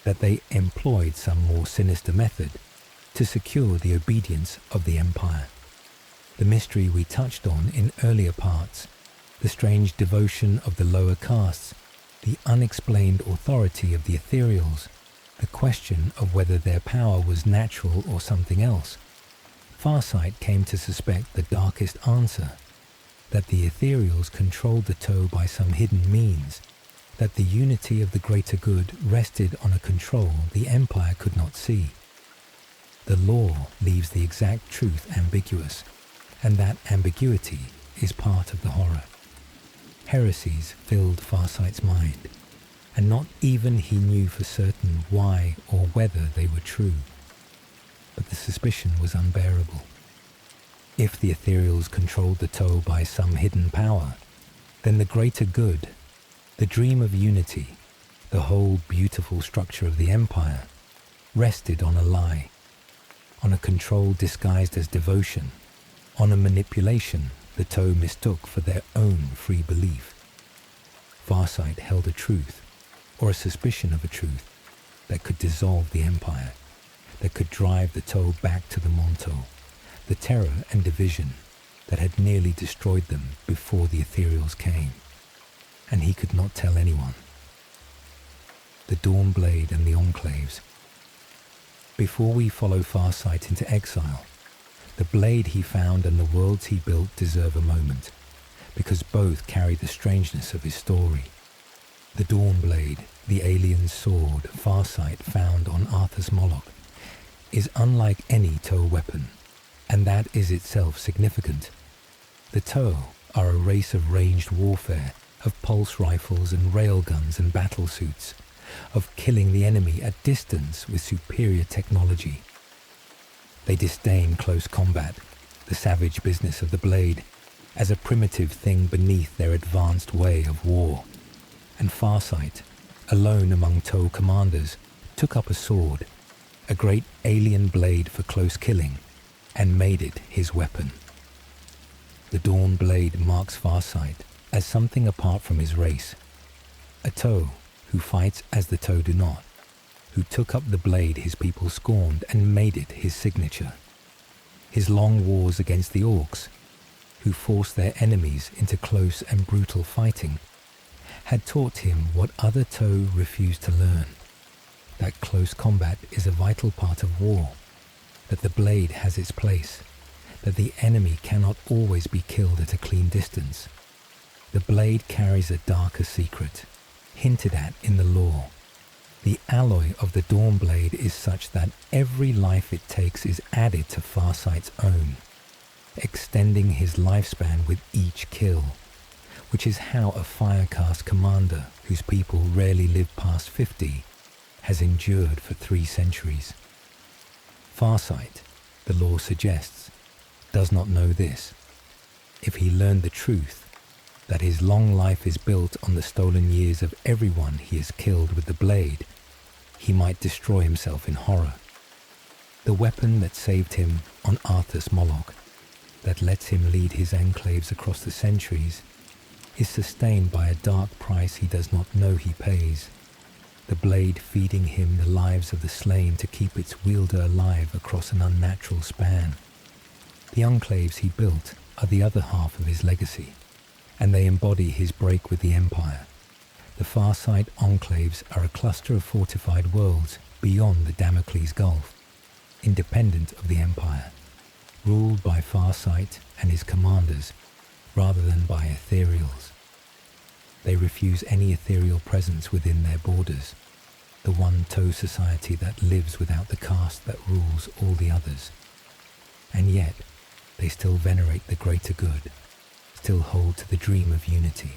S1: that they employed some more sinister method to secure the obedience of the Empire. The mystery we touched on in earlier parts, the strange devotion of the lower castes, the unexplained authority of the Ethereals, the question of whether their power was natural or something else. Farsight came to suspect the darkest answer, that the Ethereals controlled the Toe by some hidden means, that the unity of the greater good rested on a control the Empire could not see. The law leaves the exact truth ambiguous, and that ambiguity is part of the horror. Heresies filled Farsight's mind, and not even he knew for certain why or whether they were true. But the suspicion was unbearable. If the Ethereals controlled the Toe by some hidden power, then the greater good, the dream of unity, the whole beautiful structure of the Empire, rested on a lie, on a control disguised as devotion, on a manipulation the Toe mistook for their own free belief. Farsight held a truth, or a suspicion of a truth, that could dissolve the Empire, that could drive the Toe back to the Mont'au, the terror and division that had nearly destroyed them before the Ethereals came. And he could not tell anyone, the Dawnblade and the Enclaves. Before we follow Farsight into exile, the blade he found and the worlds he built deserve a moment, because both carry the strangeness of his story. The Dawnblade, the alien sword Farsight found on Arthas Moloch, is unlike any Toa weapon, and that is itself significant. The Toa are a race of ranged warfare, of pulse rifles and railguns and battlesuits, of killing the enemy at distance with superior technology. They disdain close combat, the savage business of the blade, as a primitive thing beneath their advanced way of war. And Farsight, alone among Toa commanders, took up a sword, a great alien blade for close killing, and made it his weapon. The Dawnblade marks Farsight as something apart from his race, a Toa who fights as the Toa do not, who took up the blade his people scorned and made it his signature. His long wars against the Orcs, who forced their enemies into close and brutal fighting, had taught him what other Toa refused to learn, that close combat is a vital part of war, that the blade has its place, that the enemy cannot always be killed at a clean distance. The blade carries a darker secret, hinted at in the lore. The alloy of the Dawnblade is such that every life it takes is added to Farsight's own, extending his lifespan with each kill, which is how a Firecast commander whose people rarely live past 50 has endured for 3 centuries. Farsight, the lore suggests, does not know this. If he learned the truth, that his long life is built on the stolen years of everyone he has killed with the blade, he might destroy himself in horror. The weapon that saved him on Arthas Moloch, that lets him lead his enclaves across the centuries, is sustained by a dark price he does not know he pays, the blade feeding him the lives of the slain to keep its wielder alive across an unnatural span. The enclaves he built are the other half of his legacy, and they embody his break with the Empire. The Farsight enclaves are a cluster of fortified worlds beyond the Damocles Gulf, independent of the Empire, ruled by Farsight and his commanders, rather than by Ethereals. They refuse any ethereal presence within their borders, the one Toa society that lives without the caste that rules all the others. And yet, they still venerate the greater good, still hold to the dream of unity,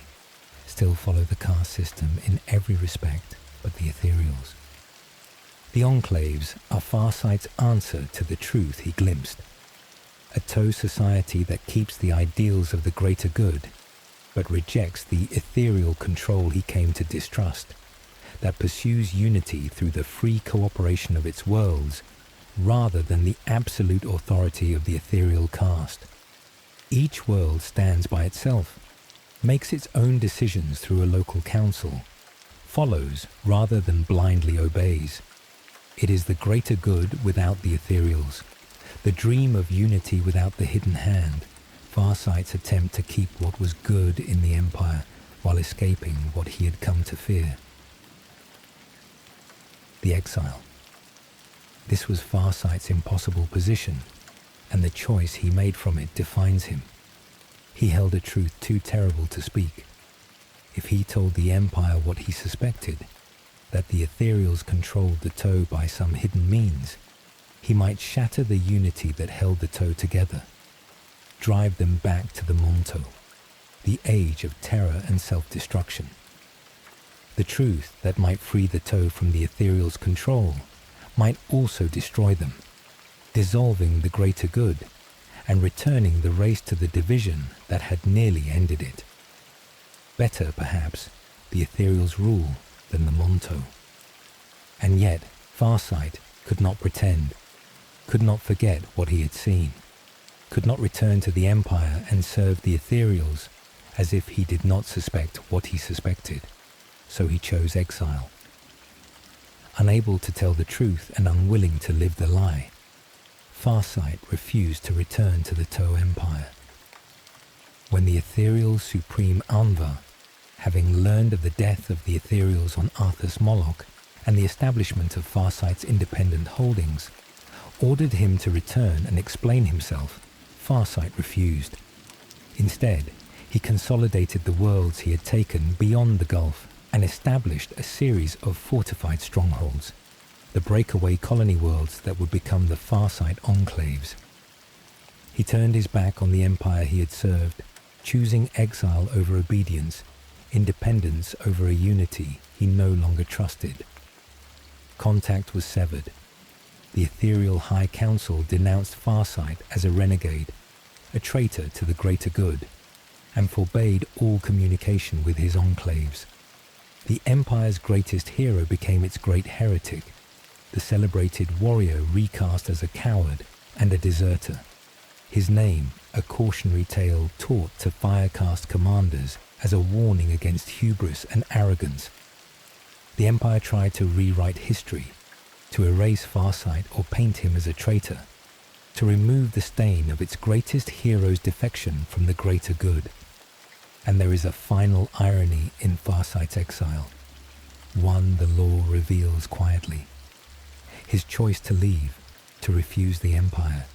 S1: still follow the caste system in every respect but the Ethereals. The Enclaves are Farsight's answer to the truth he glimpsed, a Toa society that keeps the ideals of the greater good, but rejects the ethereal control he came to distrust, that pursues unity through the free cooperation of its worlds, rather than the absolute authority of the ethereal caste. Each world stands by itself, makes its own decisions through a local council, follows rather than blindly obeys. It is the greater good without the Ethereals, the dream of unity without the hidden hand, Farsight's attempt to keep what was good in the Empire while escaping what he had come to fear. The exile. This was Farsight's impossible position, and the choice he made from it defines him. He held a truth too terrible to speak. If he told the Empire what he suspected, that the Ethereals controlled the Toa by some hidden means, he might shatter the unity that held the Toa together, drive them back to the Mont'au, the age of terror and self-destruction. The truth that might free the Toa from the Ethereals' control might also destroy them, dissolving the greater good and returning the race to the division that had nearly ended it. Better, perhaps, the Ethereals' rule than the Mont'au. And yet, Farsight could not pretend, could not forget what he had seen, could not return to the Empire and serve the Ethereals as if he did not suspect what he suspected, so he chose exile. Unable to tell the truth and unwilling to live the lie, Farsight refused to return to the Toa Empire. When the Ethereal Supreme Anva, having learned of the death of the Ethereals on Arthas Moloch, and the establishment of Farsight's independent holdings, ordered him to return and explain himself, Farsight refused. Instead, he consolidated the worlds he had taken beyond the Gulf and established a series of fortified strongholds, the breakaway colony worlds that would become the Farsight enclaves. He turned his back on the empire he had served, choosing exile over obedience, independence over a unity he no longer trusted. Contact was severed. The Ethereal High Council denounced Farsight as a renegade, a traitor to the greater good, and forbade all communication with his enclaves. The Empire's greatest hero became its great heretic, the celebrated warrior recast as a coward and a deserter. His name, a cautionary tale taught to Firecast commanders as a warning against hubris and arrogance. The Empire tried to rewrite history, to erase Farsight or paint him as a traitor, to remove the stain of its greatest hero's defection from the greater good. And there is a final irony in Farsight's exile, one the law reveals quietly. His choice to leave, to refuse the Empire,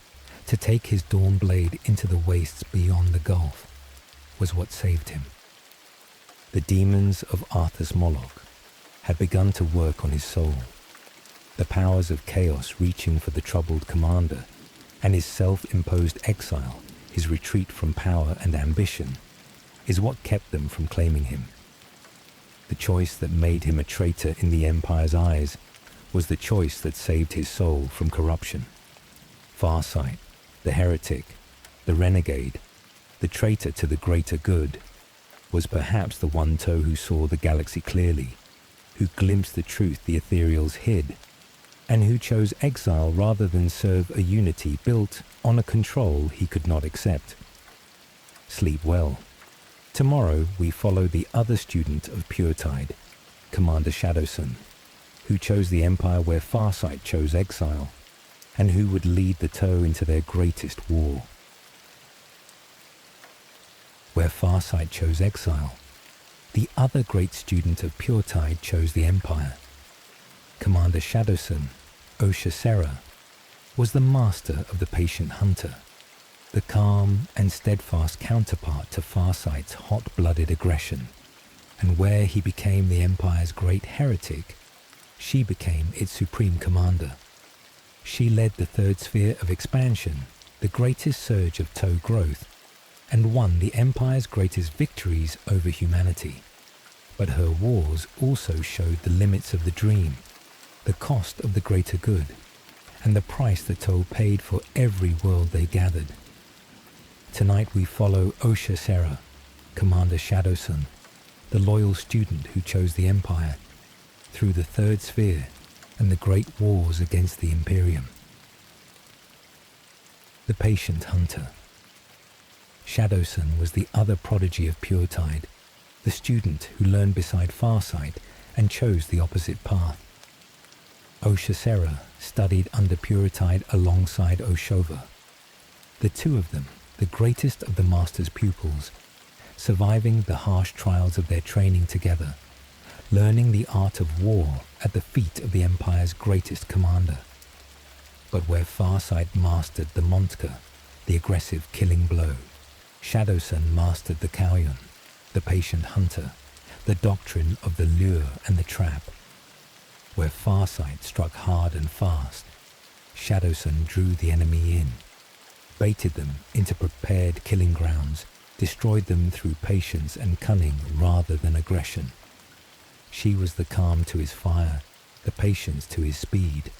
S1: to take his dawn blade into the wastes beyond the Gulf, was what saved him. The demons of Arthur's Moloch had begun to work on his soul. The powers of chaos reaching for the troubled commander, and his self-imposed exile, his retreat from power and ambition, is what kept them from claiming him. The choice that made him a traitor in the Empire's eyes was the choice that saved his soul from corruption. Farsight, the heretic, the renegade, the traitor to the greater good, was perhaps the one-toe who saw the galaxy clearly, who glimpsed the truth the Ethereals hid, and who chose exile rather than serve a unity built on a control he could not accept. Sleep well. Tomorrow we follow the other student of Puretide, Commander Shadowsun, who chose the Empire where Farsight chose exile, and who would lead the toe into their greatest war. Where Farsight chose exile, the other great student of Puretide chose the Empire. Commander Shadowsun, Oshasera, was the master of the patient hunter, the calm and steadfast counterpart to Farsight's hot-blooded aggression, and where he became the Empire's great heretic, she became its supreme commander. She led the third sphere of expansion, the greatest surge of toe growth, and won the Empire's greatest victories over humanity. But her wars also showed the limits of the dream, the cost of the greater good, and the price the toe paid for every world they gathered. Tonight we follow Oshasera, Commander Shadowsun, the loyal student who chose the Empire, through the third sphere and the great wars against the Imperium. The patient hunter. Shadowsun was the other prodigy of Puretide, the student who learned beside Farsight and chose the opposite path. Oshasera studied under Puretide alongside Oshova. The two of them, the greatest of the Master's pupils, surviving the harsh trials of their training together, learning the art of war at the feet of the Empire's greatest commander. But where Farsight mastered the Mont'au, the aggressive killing blow, Shadowsun mastered the Kauyon, the patient hunter, the doctrine of the lure and the trap. Where Farsight struck hard and fast, Shadowsun drew the enemy in, baited them into prepared killing grounds, destroyed them through patience and cunning rather than aggression. She was the calm to his fire, the patience to his speed,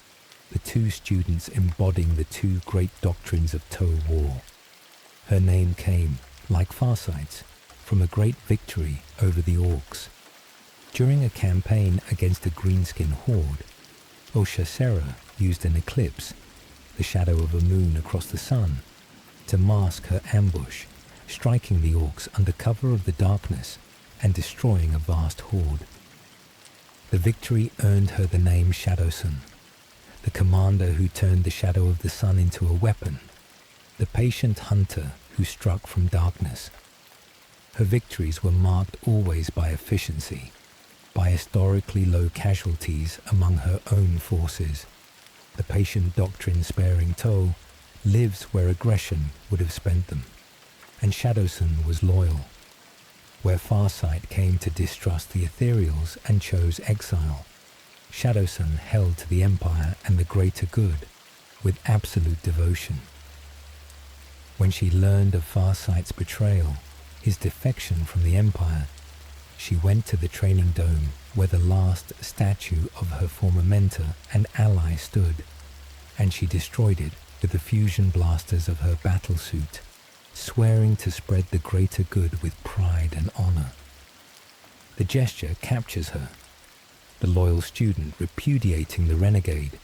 S1: the two students embodying the two great doctrines of toe war. Her name came, like Farsight's, from a great victory over the Orcs. During a campaign against a greenskin horde, Oshasera used an eclipse, the shadow of a moon across the sun, to mask her ambush, striking the Orcs under cover of the darkness and destroying a vast horde. The victory earned her the name Shadowsun, the commander who turned the shadow of the sun into a weapon, the patient hunter who struck from darkness. Her victories were marked always by efficiency, by historically low casualties among her own forces. The patient doctrine-sparing Mont'au lives where aggression would have spent them, and Shadowsun was loyal. Where Farsight came to distrust the Ethereals and chose exile, Shadowsun held to the Empire and the greater good with absolute devotion. When she learned of Farsight's betrayal, his defection from the Empire, she went to the training dome where the last statue of her former mentor and ally stood, and she destroyed it with the fusion blasters of her battlesuit, swearing to spread the greater good with pride and honor. The gesture captures her, the loyal student repudiating the renegade,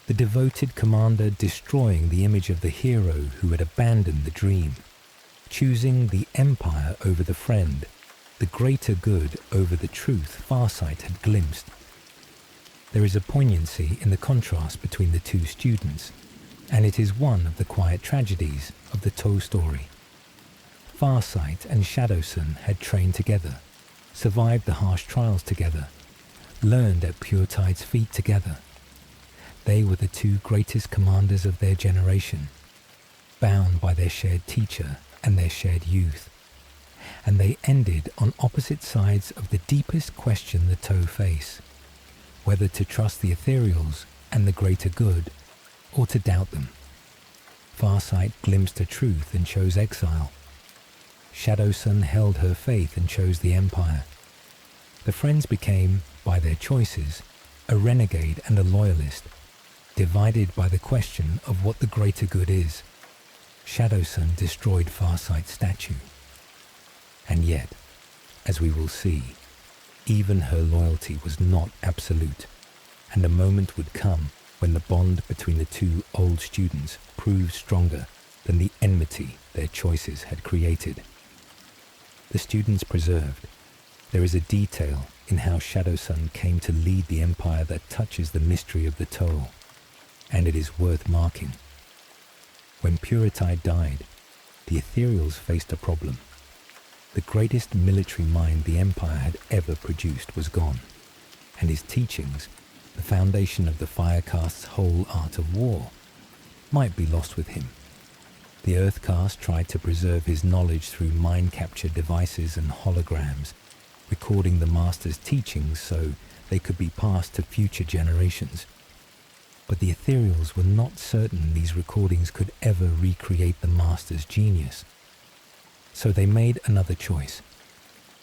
S1: the devoted commander destroying the image of the hero who had abandoned the dream, choosing the empire over the friend, the greater good over the truth Farsight had glimpsed. There is a poignancy in the contrast between the two students, and it is one of the quiet tragedies of the Mont'au story. Farsight and Shadowsun had trained together, survived the harsh trials together, learned at Puretide's feet together. They were the two greatest commanders of their generation, bound by their shared teacher and their shared youth. And they ended on opposite sides of the deepest question the Mont'au face, whether to trust the Ethereals and the greater good, or to doubt them. Farsight glimpsed a truth and chose exile. Shadowsun held her faith and chose the Empire. The friends became, by their choices, a renegade and a loyalist, divided by the question of what the greater good is. Shadowsun destroyed Farsight's statue. And yet, as we will see, even her loyalty was not absolute, and a moment would come when the bond between the two old students proved stronger than the enmity their choices had created. The students preserved. There is a detail in how Shadowsun came to lead the Empire that touches the mystery of the Mont'au, and it is worth marking. When Puritide died, the Ethereals faced a problem. The greatest military mind the Empire had ever produced was gone, and his teachings, the foundation of the Firecast's whole art of war, might be lost with him. The Earthcast tried to preserve his knowledge through mind capture devices and holograms, recording the Master's teachings so they could be passed to future generations. But the Ethereals were not certain these recordings could ever recreate the Master's genius. So they made another choice.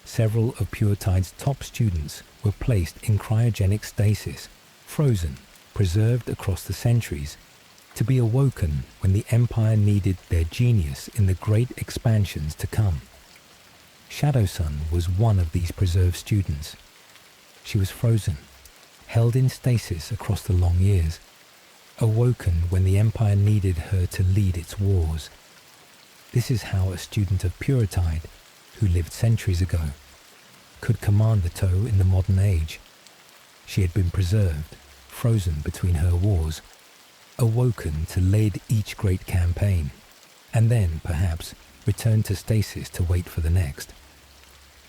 S1: Several of Puritide's top students were placed in cryogenic stasis, frozen, preserved across the centuries, to be awoken when the Empire needed their genius in the great expansions to come. Shadowsun was one of these preserved students. She was frozen, held in stasis across the long years, awoken when the Empire needed her to lead its wars. This is how a student of Puritide, who lived centuries ago, could command the Mont'au in the modern age. She had been preserved, frozen between her wars, awoken to lead each great campaign, and then, perhaps, returned to stasis to wait for the next.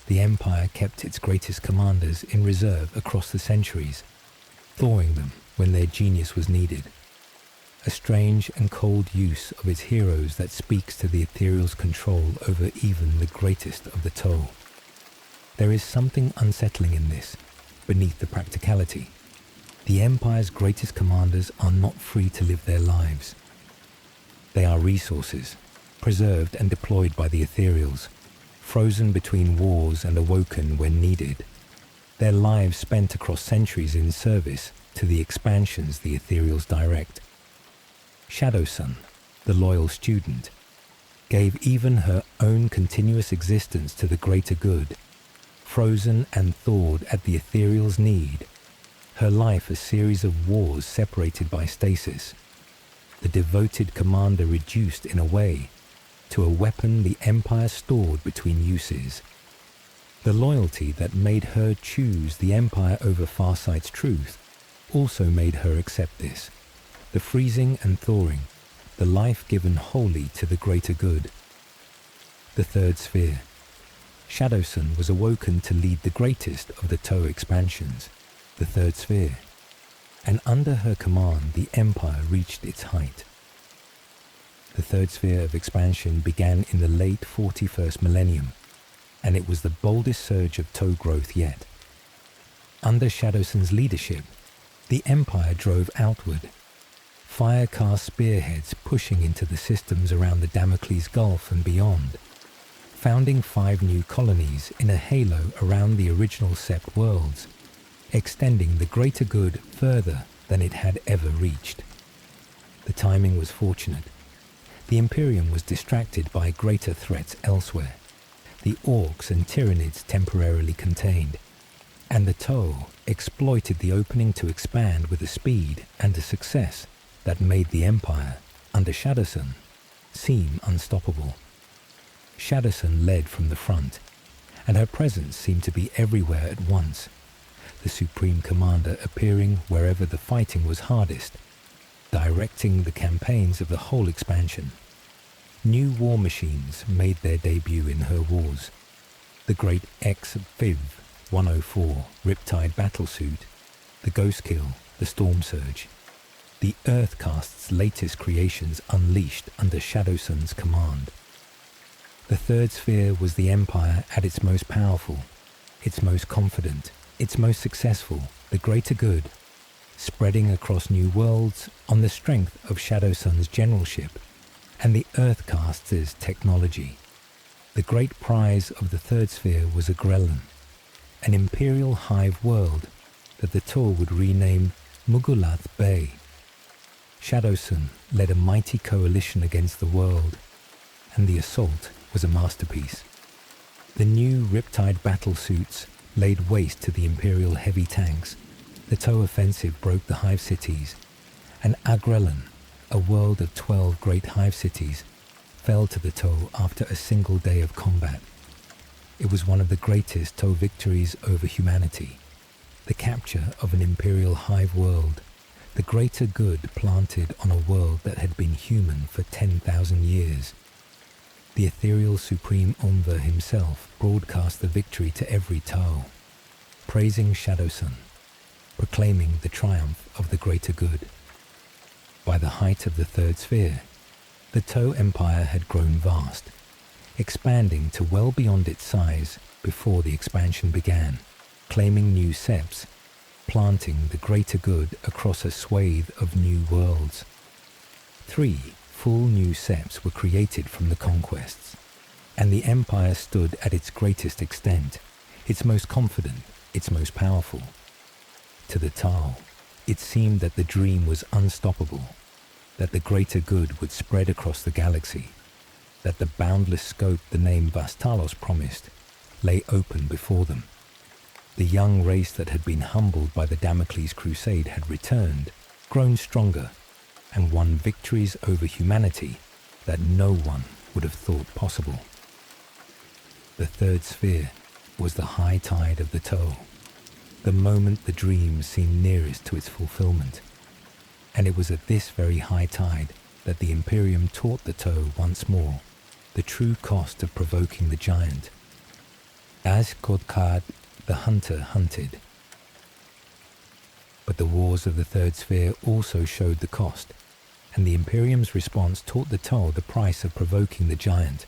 S1: The Empire kept its greatest commanders in reserve across the centuries, thawing them when their genius was needed. A strange and cold use of its heroes that speaks to the Ethereal's control over even the greatest of the Mont'au. There is something unsettling in this, beneath the practicality. The Empire's greatest commanders are not free to live their lives. They are resources, preserved and deployed by the Ethereals, frozen between wars and awoken when needed. Their lives spent across centuries in service to the expansions the Ethereals direct. Shadowsun, the loyal student, gave even her own continuous existence to the greater good, frozen and thawed at the Ethereals' need, her life a series of wars separated by stasis, the devoted commander reduced in a way to a weapon the Empire stored between uses. The loyalty that made her choose the Empire over Farsight's truth also made her accept this. The freezing and thawing, the life given wholly to the greater good. The third sphere. Shadowsun was awoken to lead the greatest of the Mont'au expansions, the Third Sphere, and under her command the Empire reached its height. The Third Sphere of expansion began in the late 41st millennium, and it was the boldest surge of Mont'au growth yet. Under Shadowsun's leadership, the Empire drove outward, fire-cast spearheads pushing into the systems around the Damocles Gulf and beyond, founding 5 new colonies in a halo around the original Sept worlds, extending the greater good further than it had ever reached. The timing was fortunate. The Imperium was distracted by greater threats elsewhere, the Orcs and Tyranids temporarily contained, and the Mont'au exploited the opening to expand with a speed and a success that made the Empire, under Shadowsun, seem unstoppable. Shadowsun led from the front, and her presence seemed to be everywhere at once, the Supreme Commander appearing wherever the fighting was hardest, directing the campaigns of the whole expansion. New war machines made their debut in her wars. The great X-Viv 104 Riptide battlesuit, the Ghostkill, the Storm Surge, the Earthcast's latest creations unleashed under Shadowsun's command. The Third Sphere was the Empire at its most powerful, its most confident, its most successful, the greater good, spreading across new worlds on the strength of Shadowsun's generalship and the Earthcast's technology. The great prize of the Third Sphere was Agrellan, an imperial hive world that the Mont'au would rename Mugulath Bay. Shadowsun led a mighty coalition against the world, and the assault was a masterpiece. The new Riptide battlesuits laid waste to the Imperial heavy tanks. The Mont'au offensive broke the hive cities, and Agrellan, a world of 12 great hive cities, fell to the Mont'au after a single day of combat. It was one of the greatest Mont'au victories over humanity, the capture of an Imperial hive world, the greater good planted on a world that had been human for 10,000 years. The Ethereal Supreme Omver himself broadcast the victory to every Mont'au, praising Shadowsun, proclaiming the triumph of the greater good. By the height of the Third Sphere, the Mont'au Empire had grown vast, expanding to well beyond its size before the expansion began, claiming new septs, planting the greater good across a swathe of new worlds. 3 full new septs were created from the conquests, and the Empire stood at its greatest extent, its most confident, its most powerful. To the Mont'au, it seemed that the dream was unstoppable, that the greater good would spread across the galaxy, that the boundless scope the name Vastalos promised lay open before them. The young race that had been humbled by the Damocles Crusade had returned, grown stronger, and won victories over humanity that no one would have thought possible. The Third Sphere was the high tide of the Mont'au, the moment the dream seemed nearest to its fulfillment. And it was at this very high tide that the Imperium taught the Mont'au once more the true cost of provoking the giant. As Kodkad, the hunter, hunted. But the wars of the Third Sphere also showed the cost, and the Imperium's response taught the Mont'au the price of provoking the giant.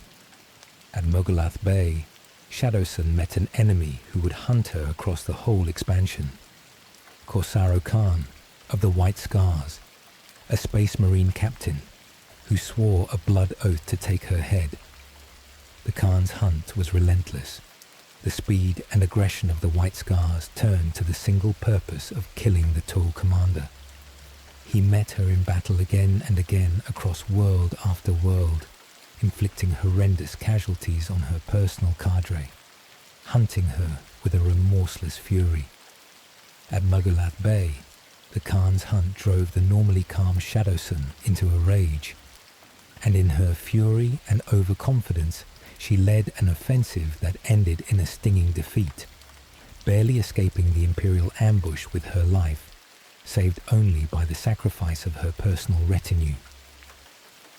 S1: At Mugulath Bay, Shadowsun met an enemy who would hunt her across the whole expansion. Corsaro Khan, of the White Scars, a space marine captain who swore a blood oath to take her head. The Khan's hunt was relentless. The speed and aggression of the White Scars turned to the single purpose of killing the Mont'au commander. He met her in battle again and again across world after world, inflicting horrendous casualties on her personal cadre, hunting her with a remorseless fury. At Mugulath Bay, the Khan's hunt drove the normally calm Shadowsun into a rage, and in her fury and overconfidence she led an offensive that ended in a stinging defeat, barely escaping the Imperial ambush with her life, saved only by the sacrifice of her personal retinue.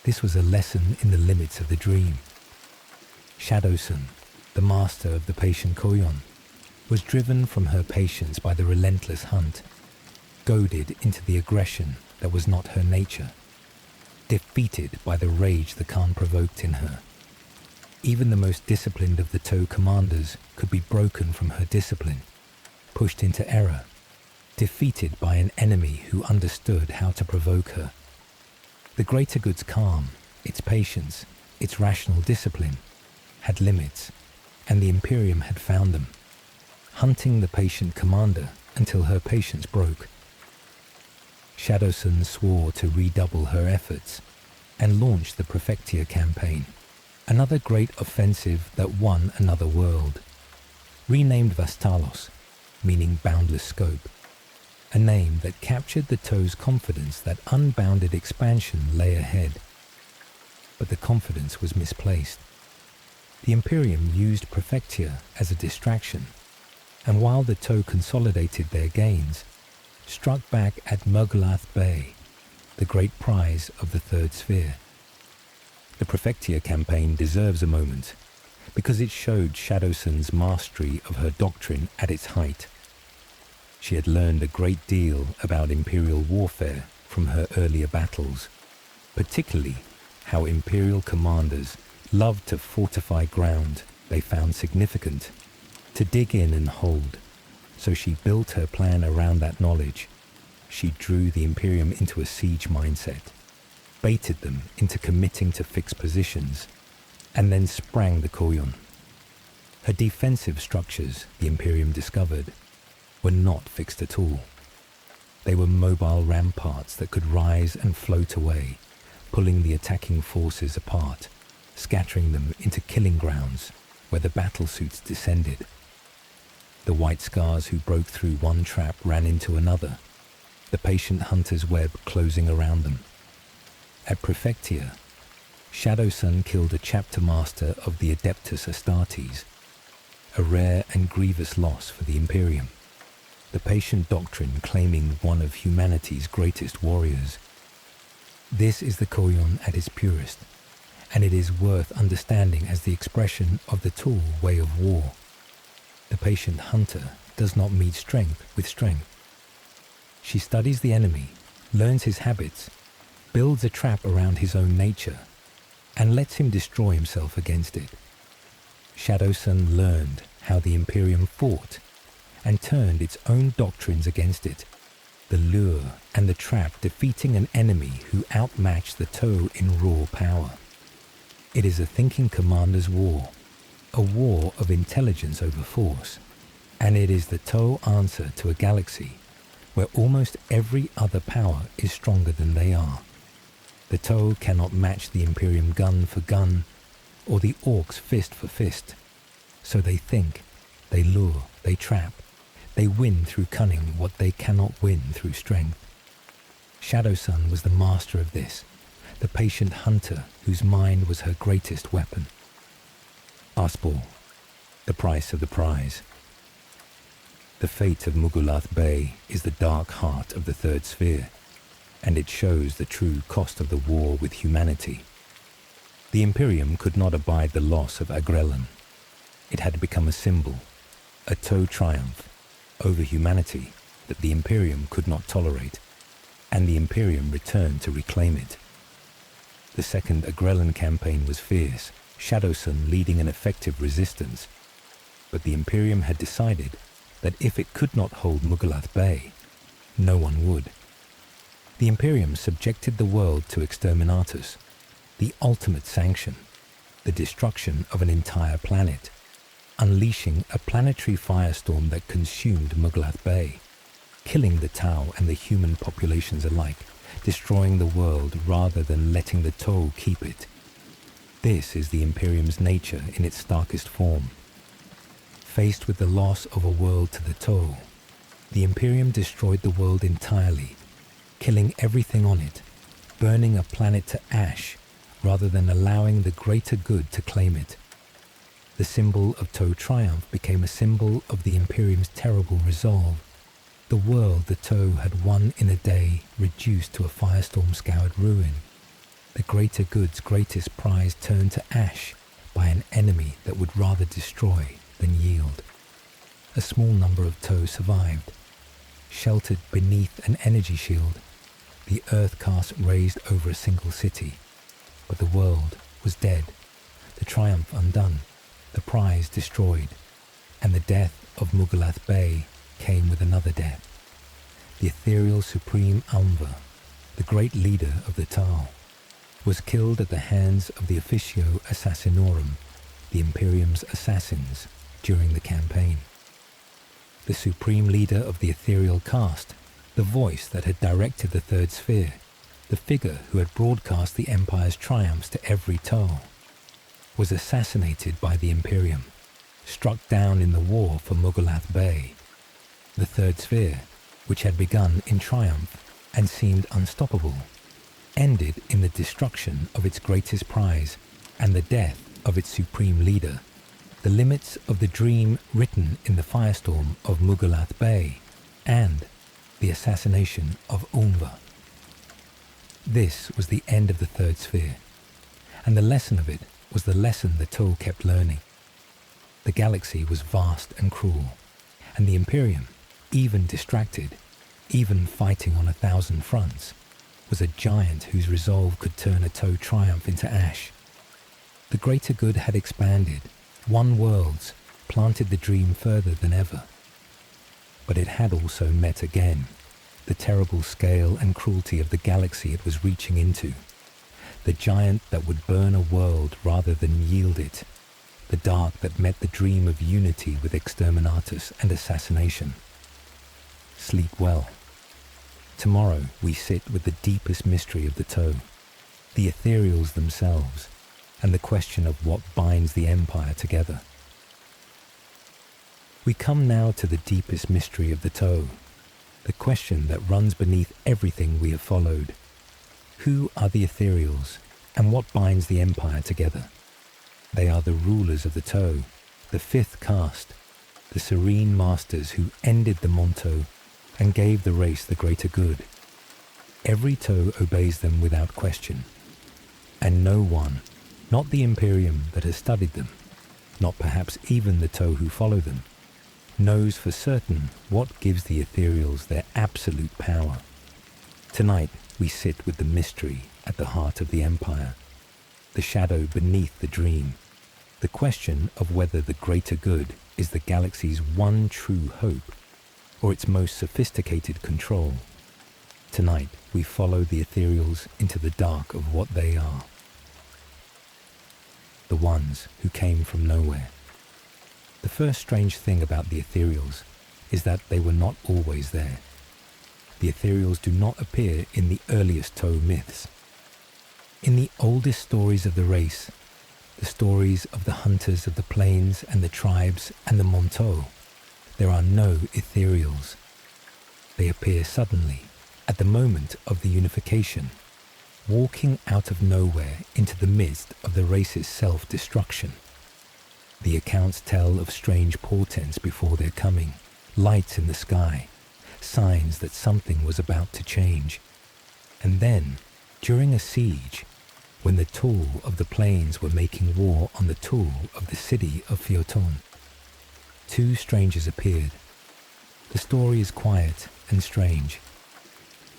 S1: This was a lesson in the limits of the dream. Shadowsun, the master of the patient Koyon, was driven from her patience by the relentless hunt, goaded into the aggression that was not her nature, defeated by the rage the Khan provoked in her. Even the most disciplined of the Tau commanders could be broken from her discipline, pushed into error, defeated by an enemy who understood how to provoke her. The greater good's calm, its patience, its rational discipline, had limits, and the Imperium had found them, hunting the patient commander until her patience broke. Shadowsun swore to redouble her efforts and launched the Prefectia campaign, another great offensive that won another world, renamed Vastalos, meaning boundless scope, a name that captured the Tau's confidence that unbounded expansion lay ahead. But the confidence was misplaced. The Imperium used Prefectia as a distraction, and while the Tau consolidated their gains, struck back at Mogu'lath Bay, the great prize of the Third Sphere. The Prefectia campaign deserves a moment, because it showed Shadowsun's mastery of her doctrine at its height. She had learned a great deal about Imperial warfare from her earlier battles, particularly how Imperial commanders loved to fortify ground they found significant, to dig in and hold. So she built her plan around that knowledge. She drew the Imperium into a siege mindset, baited them into committing to fixed positions, and then sprang the Koyon. Her defensive structures, the Imperium discovered, were not fixed at all. They were mobile ramparts that could rise and float away, pulling the attacking forces apart, scattering them into killing grounds where the battlesuits descended. The White Scars who broke through one trap ran into another, the patient hunter's web closing around them. At Prefectia, Shadowsun killed a chapter master of the Adeptus Astartes, a rare and grievous loss for the Imperium, the patient doctrine claiming one of humanity's greatest warriors. This is the Koyon at its purest, and it is worth understanding as the expression of the Tau way of war. The patient hunter does not meet strength with strength. She studies the enemy, learns his habits, builds a trap around his own nature, and lets him destroy himself against it. Shadowsun learned how the Imperium fought and turned its own doctrines against it, the lure and the trap defeating an enemy who outmatched the Tau in raw power. It is a thinking commander's war, a war of intelligence over force, and it is the Tau answer to a galaxy where almost every other power is stronger than they are. The Tau cannot match the Imperium gun for gun, or the Orcs fist for fist. So they think, they lure, they trap, they win through cunning what they cannot win through strength. Shadowsun was the master of this, the patient hunter whose mind was her greatest weapon. Aspor, the price of the prize. The fate of Mogu'lath Bay is the dark heart of the Third Sphere, and it shows the true cost of the war with humanity. The Imperium could not abide the loss of Agrellan. It had become a symbol, a Tau triumph over humanity that the Imperium could not tolerate, and the Imperium returned to reclaim it. The second Agrellan campaign was fierce, Shadowsun leading an effective resistance, but the Imperium had decided that if it could not hold Mogu'lath Bay, no one would. The Imperium subjected the world to exterminatus, the ultimate sanction, the destruction of an entire planet, unleashing a planetary firestorm that consumed Mogu'lath Bay, killing the Tau and the human populations alike, destroying the world rather than letting the Tau keep it. This is the Imperium's nature in its starkest form. Faced with the loss of a world to the Tau, the Imperium destroyed the world entirely, killing everything on it, burning a planet to ash rather than allowing the greater good to claim it. The symbol of Tau triumph became a symbol of the Imperium's terrible resolve. The world the Tau had won in a day reduced to a firestorm-scoured ruin. The greater good's greatest prize turned to ash by an enemy that would rather destroy than yield. A small number of T'au survived. Sheltered beneath an energy shield, the earth cast raised over a single city. But the world was dead, the triumph undone, the prize destroyed, and the death of Mugalath Bay came with another death. The ethereal supreme Almva, the great leader of the T'au, was killed at the hands of the Officio Assassinorum, the Imperium's assassins, during the campaign. The supreme leader of the ethereal caste, the voice that had directed the Third Sphere, the figure who had broadcast the Empire's triumphs to every T'au, was assassinated by the Imperium, struck down in the war for Mugalath Bay. The Third Sphere, which had begun in triumph and seemed unstoppable, ended in the destruction of its greatest prize and the death of its supreme leader, the limits of the dream written in the firestorm of Mugalath Bay, and the assassination of Almva. This was the end of the Third Sphere, and the lesson of it was the lesson the T'au kept learning. The galaxy was vast and cruel, and the Imperium, even distracted, even fighting on 1,000 fronts, was a giant whose resolve could turn a T'au triumph into ash. The greater good had expanded, won worlds, planted the dream further than ever. But it had also met again the terrible scale and cruelty of the galaxy it was reaching into, the giant that would burn a world rather than yield it, the dark that met the dream of unity with exterminatus and assassination. Sleep well. Tomorrow we sit with the deepest mystery of the T'au, the Ethereals themselves, and the question of what binds the Empire together. We come now to the deepest mystery of the T'au, the question that runs beneath everything we have followed. Who are the Ethereals, and what binds the Empire together? They are the rulers of the T'au, the fifth caste, the serene masters who ended the Mont'au and gave the race the greater good. Every T'au obeys them without question, and no one, not the Imperium that has studied them, not perhaps even the T'au who follow them, knows for certain what gives the Ethereals their absolute power. Tonight we sit with the mystery at the heart of the Empire, the shadow beneath the dream, the question of whether the greater good is the galaxy's one true hope, or its most sophisticated control. Tonight we follow the Ethereals into the dark of what they are. The ones who came from nowhere. The first strange thing about the Ethereals is that they were not always there. The Ethereals do not appear in the earliest T'au myths. In the oldest stories of the race, the stories of the hunters of the plains and the tribes and the Mont'au, there are no Ethereals. They appear suddenly, at the moment of the unification, walking out of nowhere into the midst of the race's self-destruction. The accounts tell of strange portents before their coming, lights in the sky, signs that something was about to change. And then, during a siege, when the T'au of the plains were making war on the T'au of the city of Phaeton, two strangers appeared. The story is quiet and strange.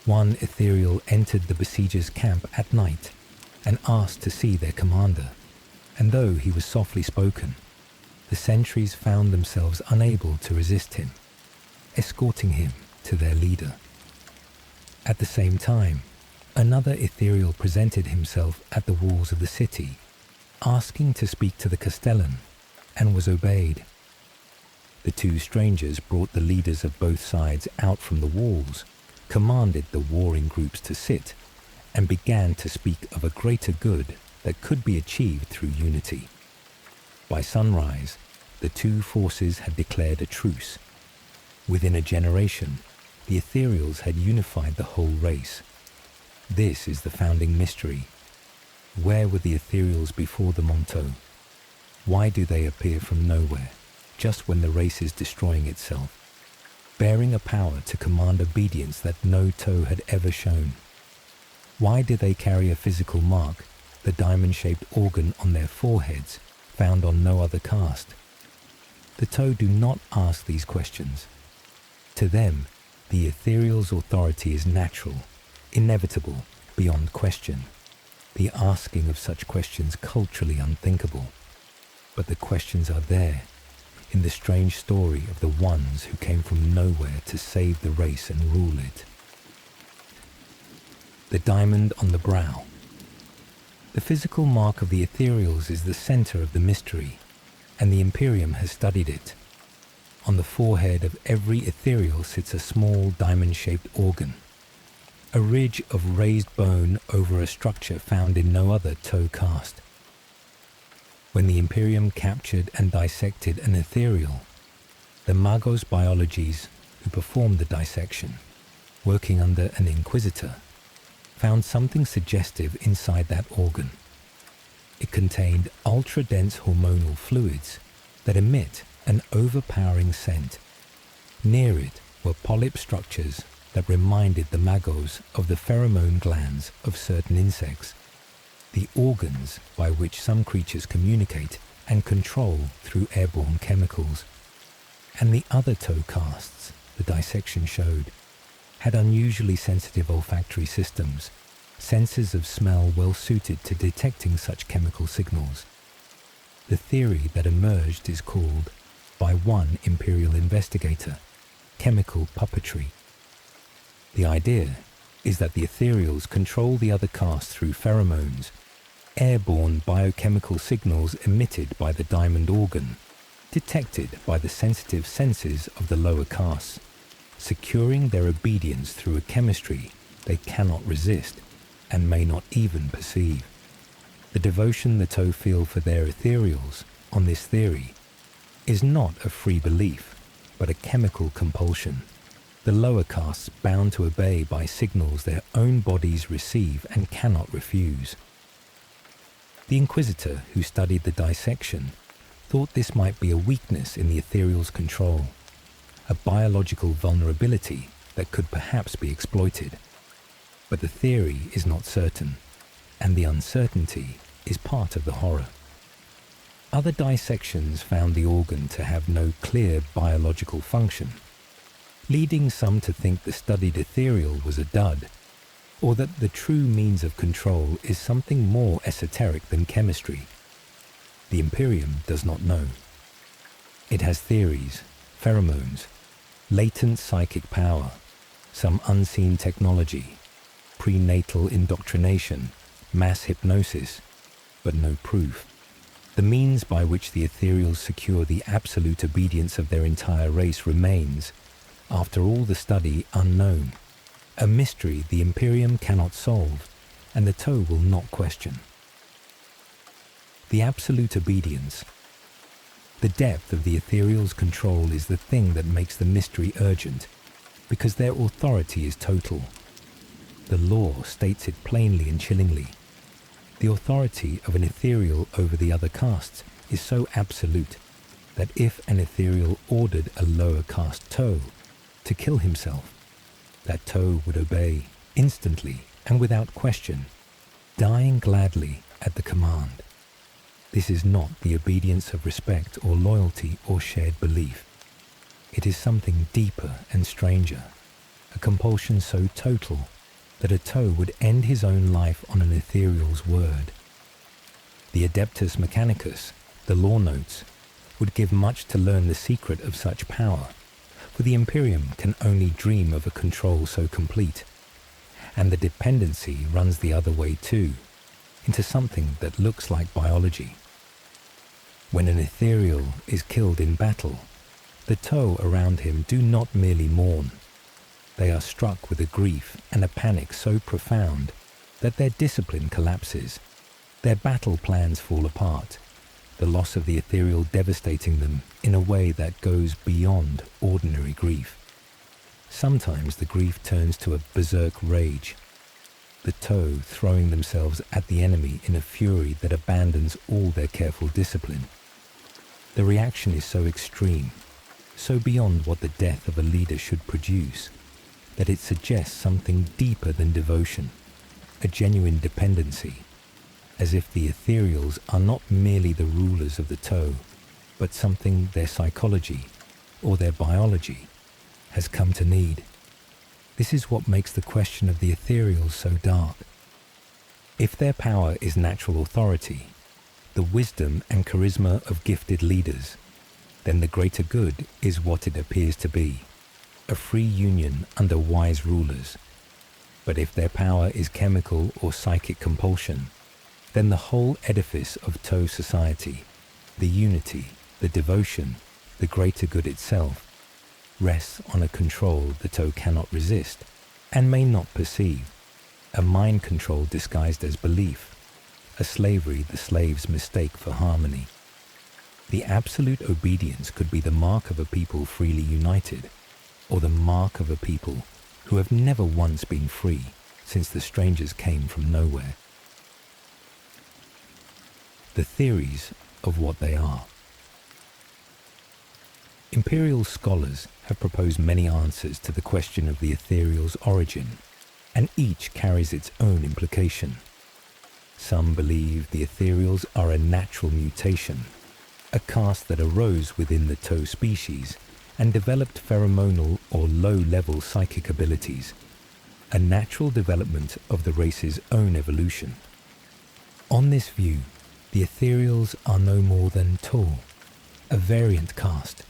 S1: One Ethereal entered the besiegers' camp at night and asked to see their commander, and though he was softly spoken, the sentries found themselves unable to resist him, escorting him to their leader. At the same time, another Ethereal presented himself at the walls of the city, asking to speak to the Castellan, and was obeyed. The two strangers brought the leaders of both sides out from the walls, commanded the warring groups to sit, and began to speak of a greater good that could be achieved through unity. By sunrise, the two forces had declared a truce. Within a generation, the Ethereals had unified the whole race. This is the founding mystery. Where were the Ethereals before the Mont'au? Why do they appear from nowhere, just when the race is destroying itself, bearing a power to command obedience that no T'au had ever shown? Why do they carry a physical mark, the diamond-shaped organ on their foreheads, found on no other caste? The Toe do not ask these questions. To them, the Ethereals' authority is natural, inevitable, beyond question. The asking of such questions culturally unthinkable. But the questions are there, in the strange story of the ones who came from nowhere to save the race and rule it. The diamond on the brow. The physical mark of the Ethereals is the center of the mystery, and the Imperium has studied it. On the forehead of every Ethereal sits a small diamond-shaped organ, a ridge of raised bone over a structure found in no other Toe caste. When the Imperium captured and dissected an Ethereal, the Magos biologies who performed the dissection, working under an Inquisitor, found something suggestive inside that organ. It contained ultra-dense hormonal fluids that emit an overpowering scent. Near it were polyp structures that reminded the Magos of the pheromone glands of certain insects, the organs by which some creatures communicate and control through airborne chemicals. And the other Toe castes, the dissection showed, had unusually sensitive olfactory systems, senses of smell well suited to detecting such chemical signals. The theory that emerged is called, by one Imperial investigator, chemical puppetry. The idea is that the Ethereals control the other caste through pheromones, airborne biochemical signals emitted by the diamond organ, detected by the sensitive senses of the lower castes, securing their obedience through a chemistry they cannot resist and may not even perceive. The devotion the Toe feel for their Ethereals, on this theory, is not a free belief, but a chemical compulsion. The lower castes bound to obey by signals their own bodies receive and cannot refuse. The Inquisitor who studied the dissection thought this might be a weakness in the Ethereals' control, a biological vulnerability that could perhaps be exploited. But the theory is not certain, and the uncertainty is part of the horror. Other dissections found the organ to have no clear biological function, leading some to think the studied Ethereal was a dud, or that the true means of control is something more esoteric than chemistry. The Imperium does not know. It has theories, pheromones, latent psychic power, some unseen technology, prenatal indoctrination, mass hypnosis, but no proof. The means by which the Ethereals secure the absolute obedience of their entire race remains, after all the study, unknown, a mystery the Imperium cannot solve, and the Toe will not question. The absolute obedience. The depth of the Ethereals' control is the thing that makes the mystery urgent, because their authority is total. The law states it plainly and chillingly. The authority of an Ethereal over the other castes is so absolute that if an Ethereal ordered a lower caste Toe to kill himself, that Toe would obey instantly and without question, dying gladly at the command. This is not the obedience of respect or loyalty or shared belief. It is something deeper and stranger, a compulsion so total that a Toe would end his own life on an Ethereal's word. The Adeptus Mechanicus, the law notes, would give much to learn the secret of such power, for the Imperium can only dream of a control so complete, and the dependency runs the other way too, into something that looks like biology. When an Ethereal is killed in battle, the Toe around him do not merely mourn. They are struck with a grief and a panic so profound that their discipline collapses, their battle plans fall apart, the loss of the Ethereal devastating them in a way that goes beyond ordinary grief. Sometimes the grief turns to a berserk rage, the Toe throwing themselves at the enemy in a fury that abandons all their careful discipline. The reaction is so extreme, so beyond what the death of a leader should produce, that it suggests something deeper than devotion, a genuine dependency, as if the Ethereals are not merely the rulers of the Toe, but something their psychology, or their biology, has come to need. This is what makes the question of the Ethereals so dark. If their power is natural authority, the wisdom and charisma of gifted leaders, then the greater good is what it appears to be, a free union under wise rulers. But if their power is chemical or psychic compulsion, then the whole edifice of Toe society, the unity, the devotion, the greater good itself, rests on a control the Toe cannot resist and may not perceive, a mind control disguised as belief, a slavery the slaves mistake for harmony. The absolute obedience could be the mark of a people freely united, or the mark of a people who have never once been free since the strangers came from nowhere. The theories of what they are. Imperial scholars have proposed many answers to the question of the Ethereal's origin, and each carries its own implication. Some believe the Ethereals are a natural mutation, a caste that arose within the Toe species and developed pheromonal or low-level psychic abilities, a natural development of the race's own evolution. On this view, the Ethereals are no more than Toe, a variant caste,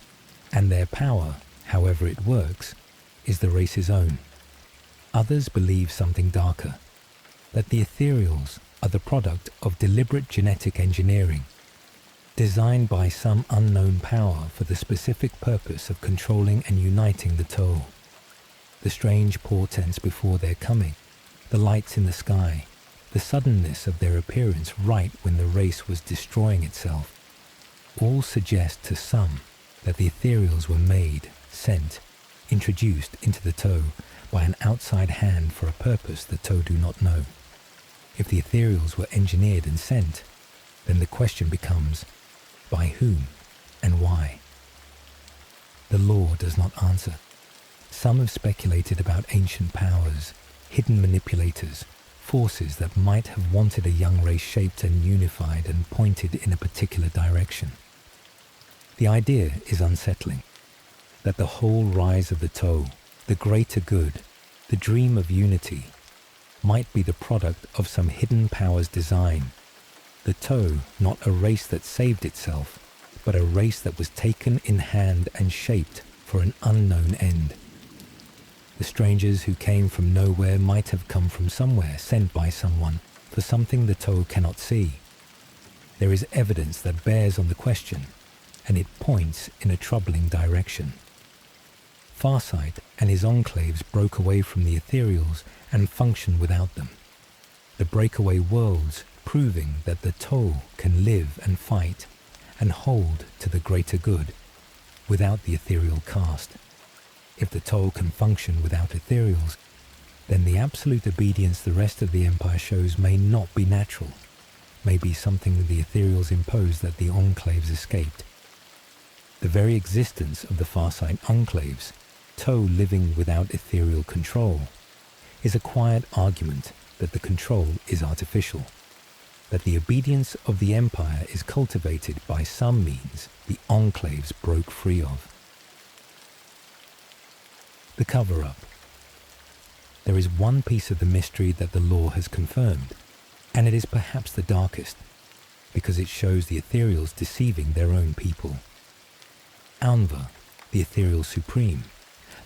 S1: and their power, however it works, is the race's own. Others believe something darker, that the Ethereals are the product of deliberate genetic engineering, designed by some unknown power for the specific purpose of controlling and uniting the Toe. The strange portents before their coming, the lights in the sky, the suddenness of their appearance right when the race was destroying itself, all suggest to some that the Ethereals were made, sent, introduced into the Toe by an outside hand for a purpose the Toe do not know. If the Ethereals were engineered and sent, then the question becomes, by whom and why? The lore does not answer. Some have speculated about ancient powers, hidden manipulators, forces that might have wanted a young race shaped and unified and pointed in a particular direction. The idea is unsettling, that the whole rise of the Toe, the greater good, the dream of unity, might be the product of some hidden power's design. The Toe, not a race that saved itself, but a race that was taken in hand and shaped for an unknown end. The strangers who came from nowhere might have come from somewhere, sent by someone, for something the Toe cannot see. There is evidence that bears on the question, and it points in a troubling direction. Farsight and his enclaves broke away from the Ethereals and functioned without them. The breakaway worlds proving that the Toe can live and fight and hold to the greater good without the ethereal caste. If the Toe can function without Ethereals, then the absolute obedience the rest of the Empire shows may not be natural, may be something the Ethereals imposed that the enclaves escaped. The very existence of the Farsight enclaves, Toe living without ethereal control, is a quiet argument that the control is artificial, that the obedience of the Empire is cultivated by some means the enclaves broke free of. The cover-up. There is one piece of the mystery that the lore has confirmed, and it is perhaps the darkest, because it shows the Ethereals deceiving their own people. Anva, the Ethereal Supreme,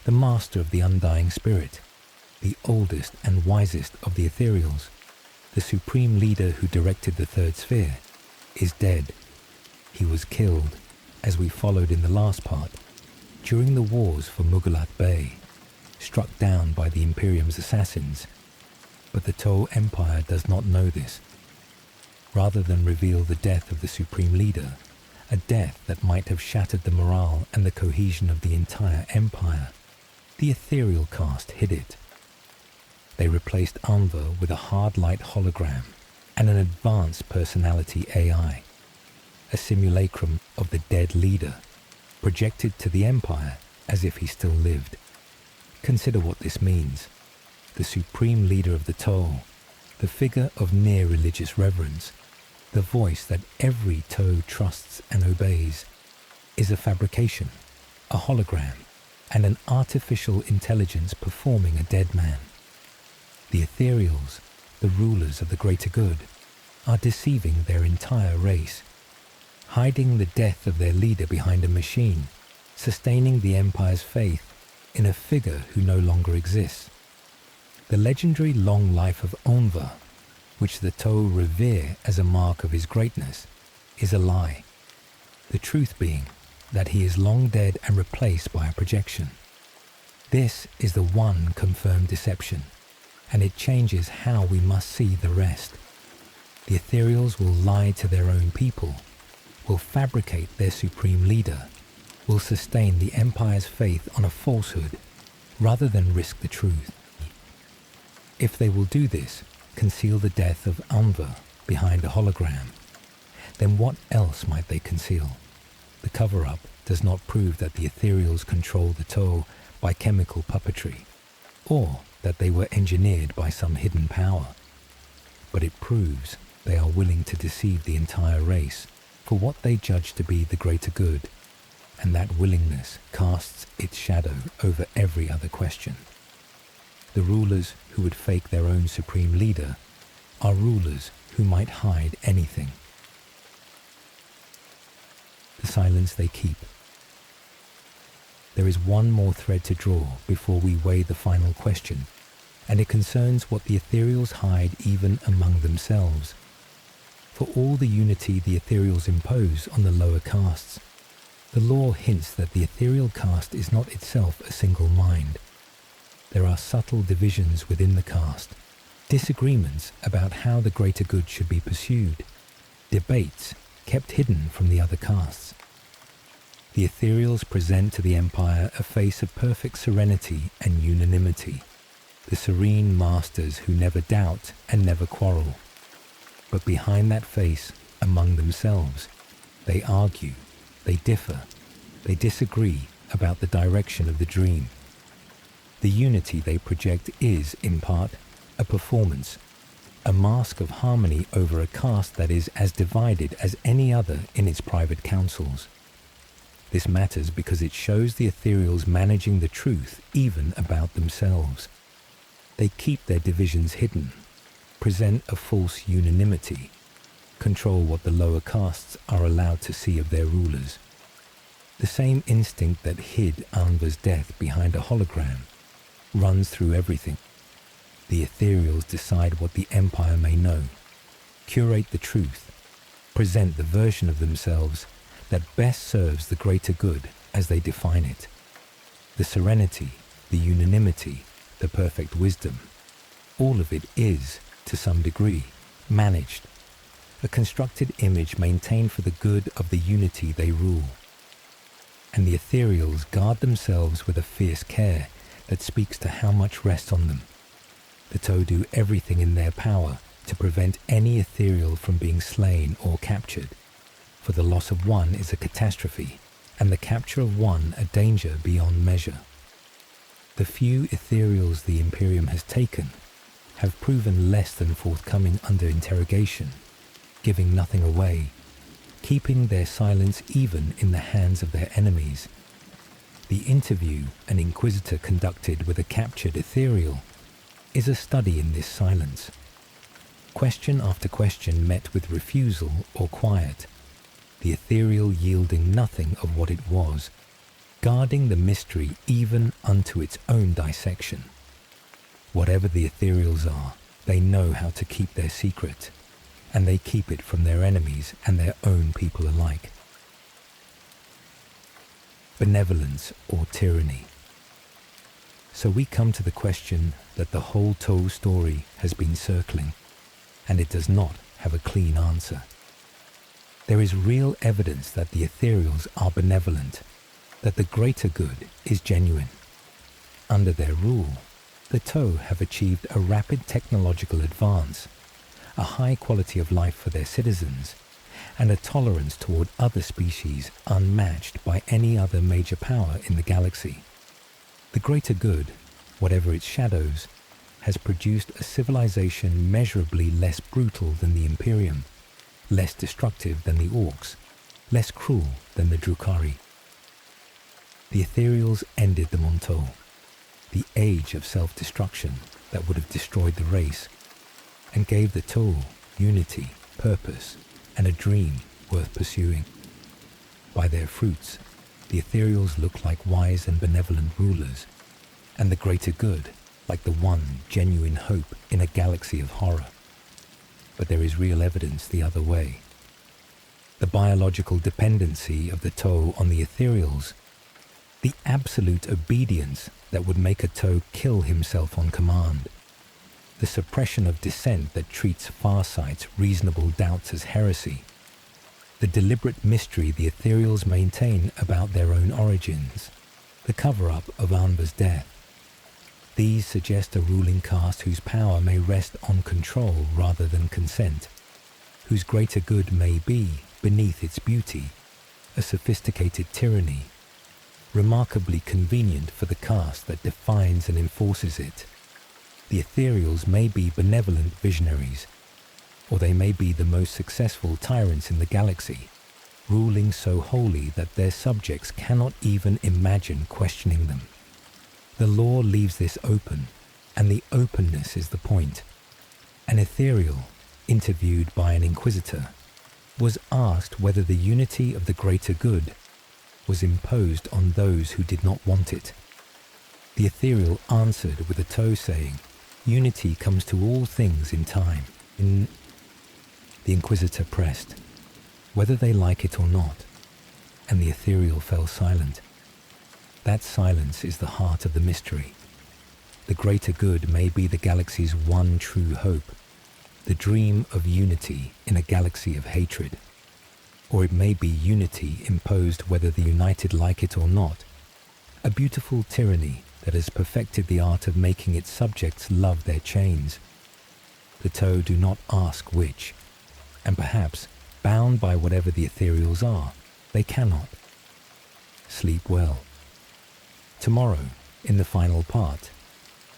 S1: the master of the undying spirit, the oldest and wisest of the Ethereals, the supreme leader who directed the third sphere, is dead. He was killed, as we followed in the last part, during the wars for Mughal Bay, struck down by the Imperium's assassins. But the Toe Empire does not know this. Rather than reveal the death of the supreme leader, a death that might have shattered the morale and the cohesion of the entire empire, the Ethereal caste hid it. They replaced Anva with a hard light hologram and an advanced personality AI, a simulacrum of the dead leader, projected to the Empire as if he still lived. Consider what this means. The supreme leader of the Toe, the figure of near religious reverence, the voice that every toe trusts and obeys, is a fabrication, a hologram, and an artificial intelligence performing a dead man. The Ethereals, the rulers of the greater good, are deceiving their entire race, hiding the death of their leader behind a machine, sustaining the Empire's faith in a figure who no longer exists. The legendary long life of Onva, which the Tau revere as a mark of his greatness, is a lie, the truth being that he is long dead and replaced by a projection. This is the one confirmed deception, and it changes how we must see the rest. The Ethereals will lie to their own people, will fabricate their supreme leader, will sustain the Empire's faith on a falsehood rather than risk the truth. If they will do this, conceal the death of Anva behind a hologram, then what else might they conceal? The cover-up does not prove that the Ethereals control the Tau by chemical puppetry, or that they were engineered by some hidden power. But it proves they are willing to deceive the entire race for what they judge to be the greater good, and that willingness casts its shadow over every other question. The rulers who would fake their own supreme leader are rulers who might hide anything. The silence they keep. There is one more thread to draw before we weigh the final question, and it concerns what the Ethereals hide even among themselves. For all the unity the Ethereals impose on the lower castes, the law hints that the Ethereal caste is not itself a single mind. There are subtle divisions within the caste, disagreements about how the greater good should be pursued, debates kept hidden from the other castes. The Ethereals present to the Empire a face of perfect serenity and unanimity, the serene masters who never doubt and never quarrel. But behind that face, among themselves, they argue, they differ, they disagree about the direction of the dream. The unity they project is, in part, a performance, a mask of harmony over a caste that is as divided as any other in its private councils. This matters because it shows the Ethereals managing the truth even about themselves. They keep their divisions hidden, present a false unanimity, control what the lower castes are allowed to see of their rulers. The same instinct that hid Anva's death behind a hologram runs through everything. The Ethereals decide what the Empire may know, curate the truth, present the version of themselves that best serves the greater good as they define it. The serenity, the unanimity, the perfect wisdom, all of it is, to some degree, managed, a constructed image maintained for the good of the unity they rule. And the Ethereals guard themselves with a fierce care that speaks to how much rests on them. The Tau do everything in their power to prevent any Ethereal from being slain or captured, for the loss of one is a catastrophe, and the capture of one a danger beyond measure. The few Ethereals the Imperium has taken have proven less than forthcoming under interrogation, giving nothing away, keeping their silence even in the hands of their enemies. The interview an Inquisitor conducted with a captured Ethereal is a study in this silence. Question after question met with refusal or quiet, the Ethereal yielding nothing of what it was, guarding the mystery even unto its own dissection. Whatever the Ethereals are, they know how to keep their secret, and they keep it from their enemies and their own people alike. Benevolence or tyranny. So we come to the question that the whole Tau story has been circling, and it does not have a clean answer. There is real evidence that the Ethereals are benevolent, that the greater good is genuine. Under their rule, the Tau have achieved a rapid technological advance, a high quality of life for their citizens, and a tolerance toward other species unmatched by any other major power in the galaxy. The greater good, whatever its shadows, has produced a civilization measurably less brutal than the Imperium, less destructive than the Orcs, less cruel than the Drukhari. The Ethereals ended the Mont'au, the age of self-destruction that would have destroyed the race, and gave the Ta'u unity, purpose, and a dream worth pursuing. By their fruits, the Ethereals look like wise and benevolent rulers, and the greater good like the one genuine hope in a galaxy of horror. But there is real evidence the other way. The biological dependency of the Ta'u on the Ethereals, the absolute obedience that would make a Ta'u kill himself on command, the suppression of dissent that treats Farsight's reasonable doubts as heresy, the deliberate mystery the Ethereals maintain about their own origins, the cover-up of Anva's death. These suggest a ruling caste whose power may rest on control rather than consent, whose greater good may be, beneath its beauty, a sophisticated tyranny, remarkably convenient for the caste that defines and enforces it. The Ethereals may be benevolent visionaries, or they may be the most successful tyrants in the galaxy, ruling so wholly that their subjects cannot even imagine questioning them. The law leaves this open, and the openness is the point. An Ethereal, interviewed by an Inquisitor, was asked whether the unity of the greater good was imposed on those who did not want it. The Ethereal answered with a toe saying, "Unity comes to all things in time." The Inquisitor pressed, whether they like it or not, and the Ethereal fell silent. That silence is the heart of the mystery. The greater good may be the galaxy's one true hope, the dream of unity in a galaxy of hatred. Or it may be unity imposed whether the United like it or not, a beautiful tyranny that has perfected the art of making its subjects love their chains. The Ta'u do not ask which, and perhaps, bound by whatever the Ethereals are, they cannot. Sleep well. Tomorrow, in the final part,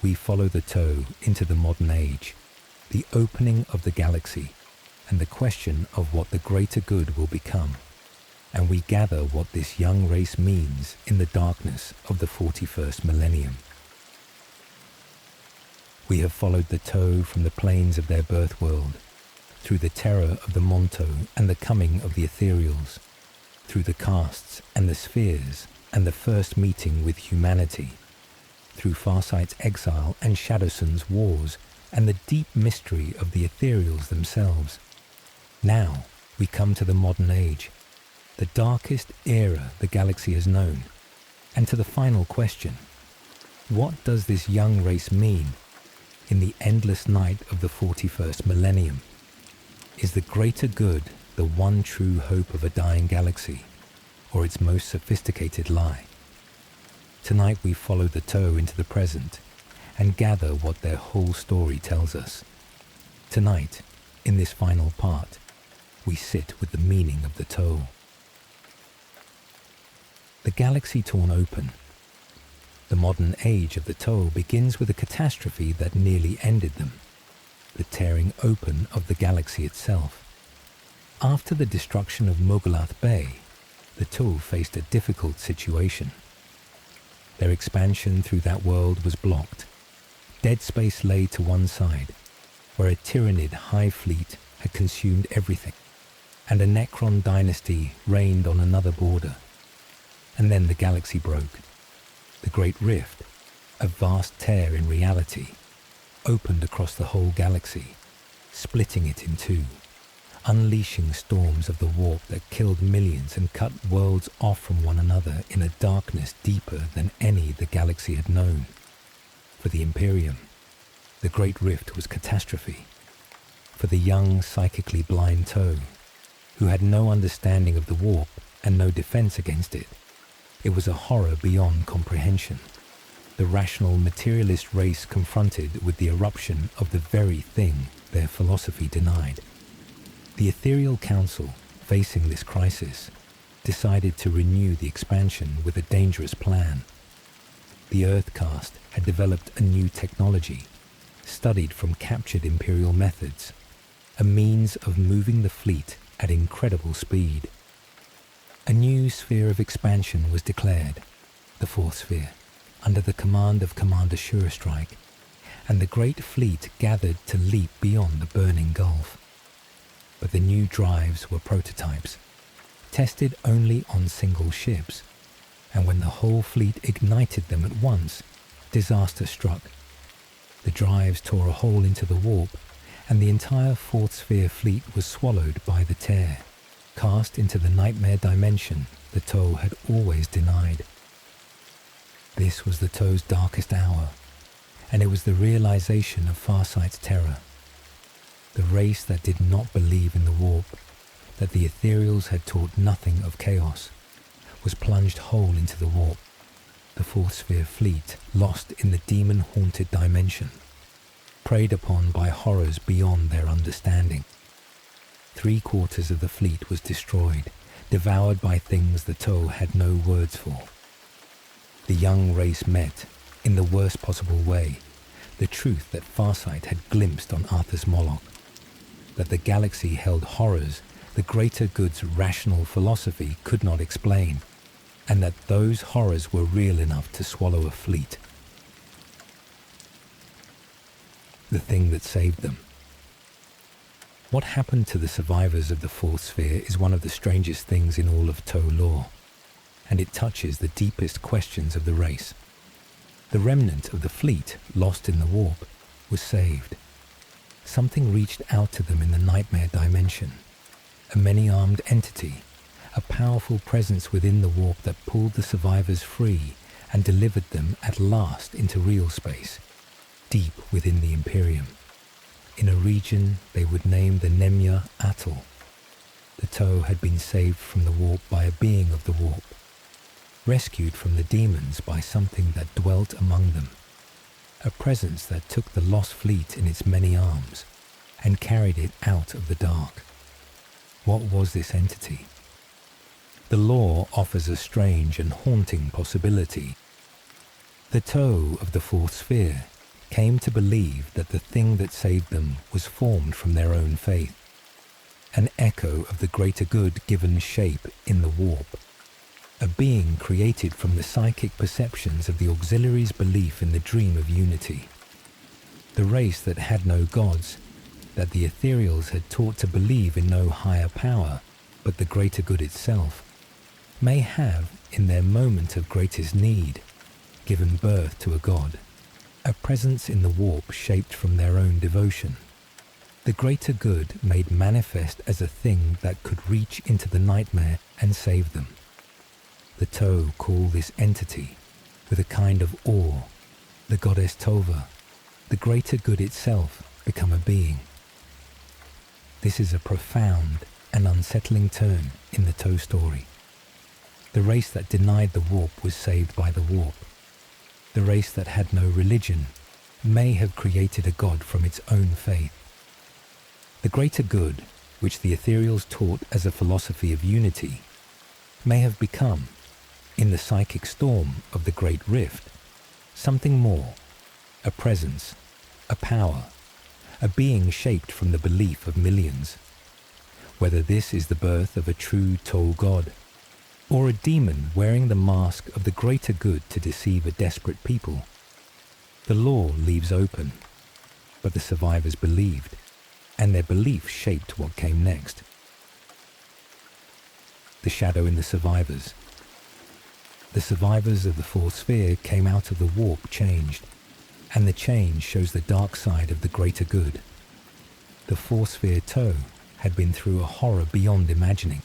S1: we follow the Ta'u into the modern age, the opening of the galaxy, and the question of what the greater good will become, and we gather what this young race means in the darkness of the 41st millennium. We have followed the Ta'u from the plains of their birth world, through the terror of the Mont'au and the coming of the Ethereals, through the castes and the spheres and the first meeting with humanity, through Farsight's exile and Shadowsun's wars and the deep mystery of the Ethereals themselves. Now we come to the modern age, the darkest era the galaxy has known, and to the final question: what does this young race mean in the endless night of the 41st millennium? Is the greater good the one true hope of a dying galaxy, or its most sophisticated lie? Tonight we follow the Ta'u into the present and gather what their whole story tells us. Tonight, in this final part, we sit with the meaning of the Ta'u. The galaxy torn open. The modern age of the Ta'u begins with a catastrophe that nearly ended them, the tearing open of the galaxy itself. After the destruction of Mogulath Bay, the Ta'u faced a difficult situation. Their expansion through that world was blocked. Dead space lay to one side, where a tyrannid high fleet had consumed everything, and a Necron dynasty reigned on another border. And then the galaxy broke. The Great Rift, a vast tear in reality, opened across the whole galaxy, splitting it in two, unleashing storms of the warp that killed millions and cut worlds off from one another in a darkness deeper than any the galaxy had known. For the Imperium, the Great Rift was catastrophe. For the young, psychically blind Ta'u, who had no understanding of the warp and no defense against it, it was a horror beyond comprehension. The rational materialist race confronted with the eruption of the very thing their philosophy denied. The Ethereal Council, facing this crisis, decided to renew the expansion with a dangerous plan. The Earth caste had developed a new technology, studied from captured Imperial methods, a means of moving the fleet at incredible speed. A new sphere of expansion was declared, the Fourth Sphere, under the command of Commander Shadowsun, and the great fleet gathered to leap beyond the burning gulf. But the new drives were prototypes, tested only on single ships, and when the whole fleet ignited them at once, disaster struck. The drives tore a hole into the warp, and the entire Fourth Sphere fleet was swallowed by the tear, cast into the nightmare dimension the Mont'au had always denied. This was the Mont'au's darkest hour, and it was the realization of Farsight's terror. The race that did not believe in the warp, that the Ethereals had taught nothing of chaos, was plunged whole into the warp, the Fourth Sphere fleet lost in the demon-haunted dimension, preyed upon by horrors beyond their understanding. 3/4 of the fleet was destroyed, devoured by things the Mont'au had no words for. The young race met, in the worst possible way, the truth that Farsight had glimpsed on Arthur's Moloch, that the galaxy held horrors the greater good's rational philosophy could not explain, and that those horrors were real enough to swallow a fleet. The thing that saved them. What happened to the survivors of the Fourth Sphere is one of the strangest things in all of Mont'au lore, and it touches the deepest questions of the race. The remnant of the fleet, lost in the warp, was saved. Something reached out to them in the nightmare dimension, a many-armed entity, a powerful presence within the warp that pulled the survivors free and delivered them at last into real space, deep within the Imperium, in a region they would name the Nemya Atoll. The Mont'au had been saved from the warp by a being of the warp, rescued from the demons by something that dwelt among them, a presence that took the lost fleet in its many arms and carried it out of the dark. What was this entity? The lore offers a strange and haunting possibility. The Mont'au of the Fourth Sphere came to believe that the thing that saved them was formed from their own faith, an echo of the greater good given shape in the warp, a being created from the psychic perceptions of the auxiliaries' belief in the dream of unity. The race that had no gods, that the Ethereals had taught to believe in no higher power but the greater good itself, may have, in their moment of greatest need, given birth to a god, a presence in the warp shaped from their own devotion, the greater good made manifest as a thing that could reach into the nightmare and save them. The Mont'au call this entity, with a kind of awe, the goddess Tova, the greater good itself become a being. This is a profound and unsettling turn in the Mont'au story. The race that denied the warp was saved by the warp. The race that had no religion may have created a god from its own faith. The greater good, which the Ethereals taught as a philosophy of unity, may have become, in the psychic storm of the Great Rift, something more, a presence, a power, a being shaped from the belief of millions. Whether this is the birth of a true Mont'au god, or a demon wearing the mask of the greater good to deceive a desperate people, the lore leaves open, but the survivors believed, and their belief shaped what came next. The shadow in the survivors. The survivors of the Fourth Sphere came out of the warp changed, and the change shows the dark side of the greater good. The Fourth Sphere Mont'au had been through a horror beyond imagining,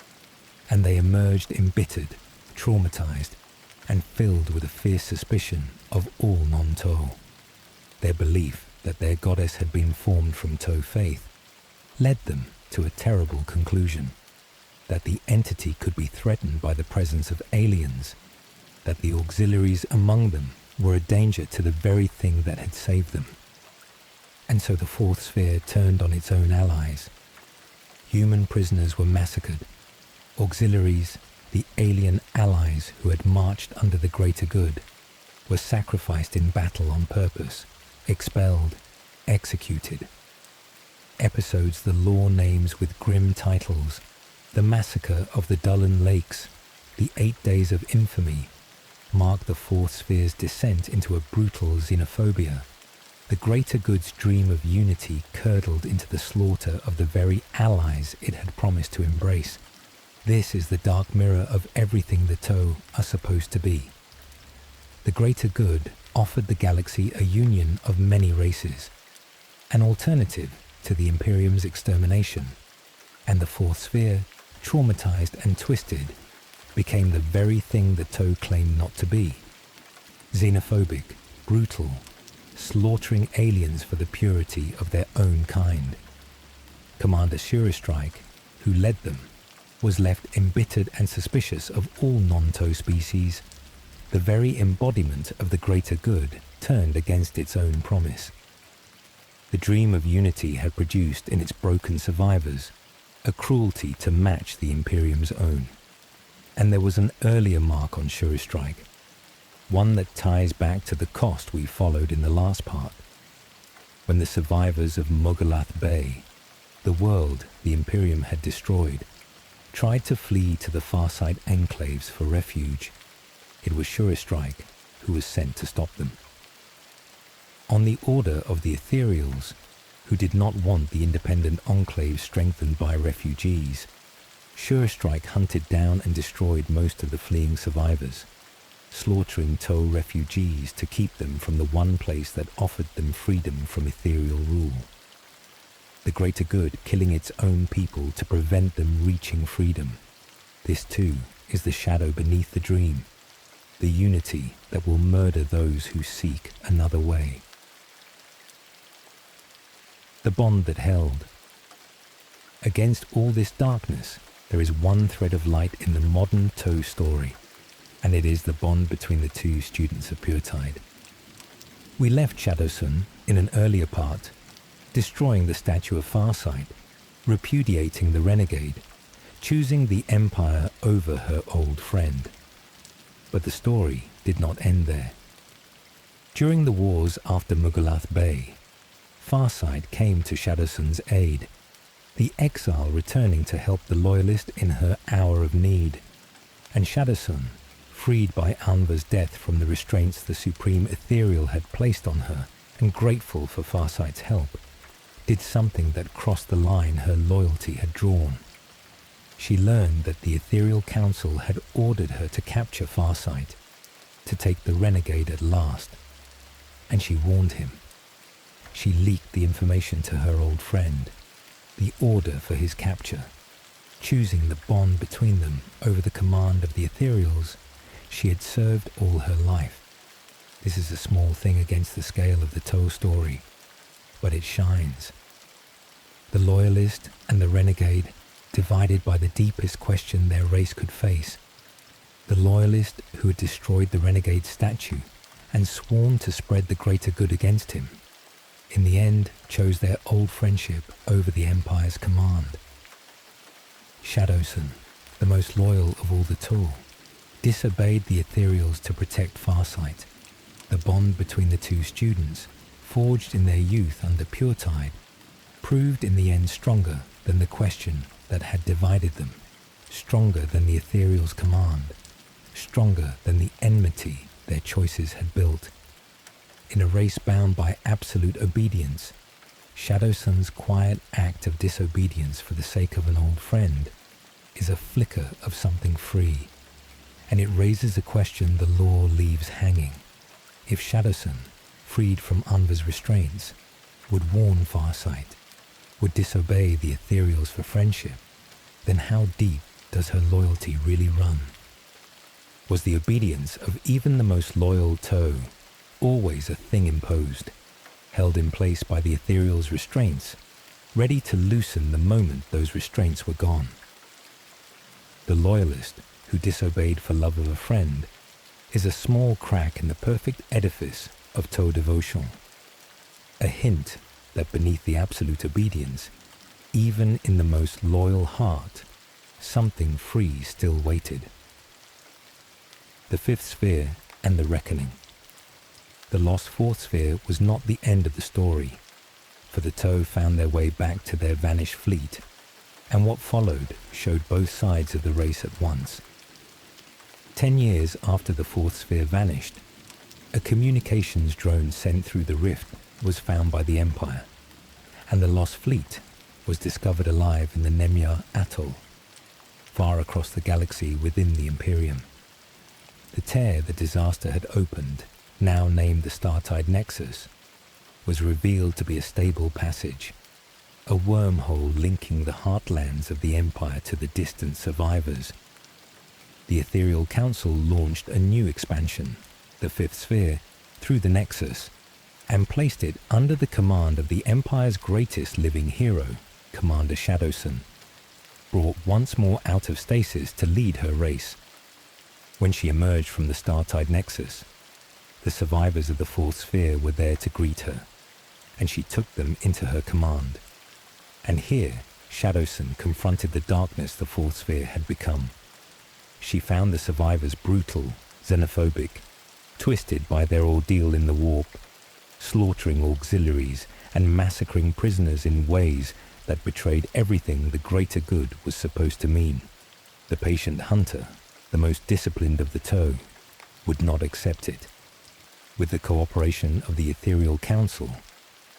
S1: and they emerged embittered, traumatized, and filled with a fierce suspicion of all non-Mont'au. Their belief that their goddess had been formed from Mont'au faith led them to a terrible conclusion, that the entity could be threatened by the presence of aliens, that the auxiliaries among them were a danger to the very thing that had saved them. And so the Fourth Sphere turned on its own allies. Human prisoners were massacred. Auxiliaries, the alien allies who had marched under the greater good, were sacrificed in battle on purpose, expelled, executed. Episodes the lore names with grim titles: The Massacre of the Dullen Lakes, The 8 Days of Infamy, mark the Fourth Sphere's descent into a brutal xenophobia. The greater good's dream of unity curdled into the slaughter of the very allies it had promised to embrace. This is the dark mirror of everything the Toe are supposed to be. The greater good offered the galaxy a union of many races, an alternative to the Imperium's extermination, and the Fourth Sphere, traumatized and twisted, became the very thing the Toe claimed not to be: xenophobic, brutal, slaughtering aliens for the purity of their own kind. Commander Shadowsun, who led them, was left embittered and suspicious of all non-Toe species. The very embodiment of the greater good turned against its own promise. The dream of unity had produced in its broken survivors a cruelty to match the Imperium's own. And there was an earlier mark on Shadowsun, one that ties back to the cost we followed in the last part. When the survivors of Mont'au Bay, the world the Imperium had destroyed, tried to flee to the Farsight enclaves for refuge, it was Shadowsun who was sent to stop them. On the order of the Ethereals, who did not want the independent enclave strengthened by refugees, Shadowsun hunted down and destroyed most of the fleeing survivors, slaughtering Toe refugees to keep them from the one place that offered them freedom from ethereal rule. The greater good killing its own people to prevent them reaching freedom. This too is the shadow beneath the dream, the unity that will murder those who seek another way. The bond that held. Against all this darkness, there is one thread of light in the modern Toe story, and it is the bond between the two students of Puretide. We left Shadowsun in an earlier part, destroying the statue of Farsight, repudiating the renegade, choosing the Empire over her old friend. But the story did not end there. During the wars after Mont'au Bay, Farsight came to Shadowsun's aid, the exile returning to help the Loyalist in her hour of need, and Shadowsun, freed by Anva's death from the restraints the Supreme Ethereal had placed on her, and grateful for Farsight's help, did something that crossed the line her loyalty had drawn. She learned that the Ethereal Council had ordered her to capture Farsight, to take the renegade at last, and she warned him. She leaked the information to her old friend, the order for his capture. Choosing the bond between them over the command of the Ethereals she had served all her life. This is a small thing against the scale of the Toe story, but it shines. The Loyalist and the Renegade, divided by the deepest question their race could face. The Loyalist who had destroyed the Renegade's statue and sworn to spread the greater good against him, in the end chose their old friendship over the Empire's command. Shadowsun, the most loyal of all the Toe, disobeyed the Ethereals to protect Farsight. The bond between the two students, forged in their youth under Puretide, proved in the end stronger than the question that had divided them, stronger than the Ethereals' command, stronger than the enmity their choices had built. In a race bound by absolute obedience, Shadowsun's quiet act of disobedience for the sake of an old friend is a flicker of something free, and it raises a question the lore leaves hanging. If Shadowsun, freed from Anva's restraints, would warn Farsight, would disobey the Ethereals for friendship, then how deep does her loyalty really run? Was the obedience of even the most loyal Toe always a thing imposed, held in place by the Ethereals' restraints, ready to loosen the moment those restraints were gone? The Loyalist, who disobeyed for love of a friend, is a small crack in the perfect edifice of Toe devotion, a hint that beneath the absolute obedience, even in the most loyal heart, something free still waited. The Fifth Sphere and the Reckoning. The lost Fourth Sphere was not the end of the story. for the Mont'au found their way back to their vanished fleet, and what followed showed both sides of the race at once. 10 years after the fourth sphere vanished, a communications drone sent through the rift was found by the Empire, and the lost fleet was discovered alive in the Mont'au atoll, far across the galaxy within the Imperium. The tear the disaster had opened, now named the Startide Nexus, was revealed to be a stable passage, a wormhole linking the heartlands of the Empire to the distant survivors. The Ethereal Council launched a new expansion, the Fifth Sphere, through the Nexus, and placed it under the command of the Empire's greatest living hero, Commander Shadowsun, brought once more out of stasis to lead her race. When she emerged from the Startide Nexus, the survivors of the Fourth Sphere were there to greet her, and she took them into her command. And here, Shadowsun confronted the darkness the Fourth Sphere had become. She found the survivors brutal, xenophobic, twisted by their ordeal in the warp, slaughtering auxiliaries and massacring prisoners in ways that betrayed everything the greater good was supposed to mean. The patient hunter, the most disciplined of the Mont'au, would not accept it. With the cooperation of the Ethereal Council,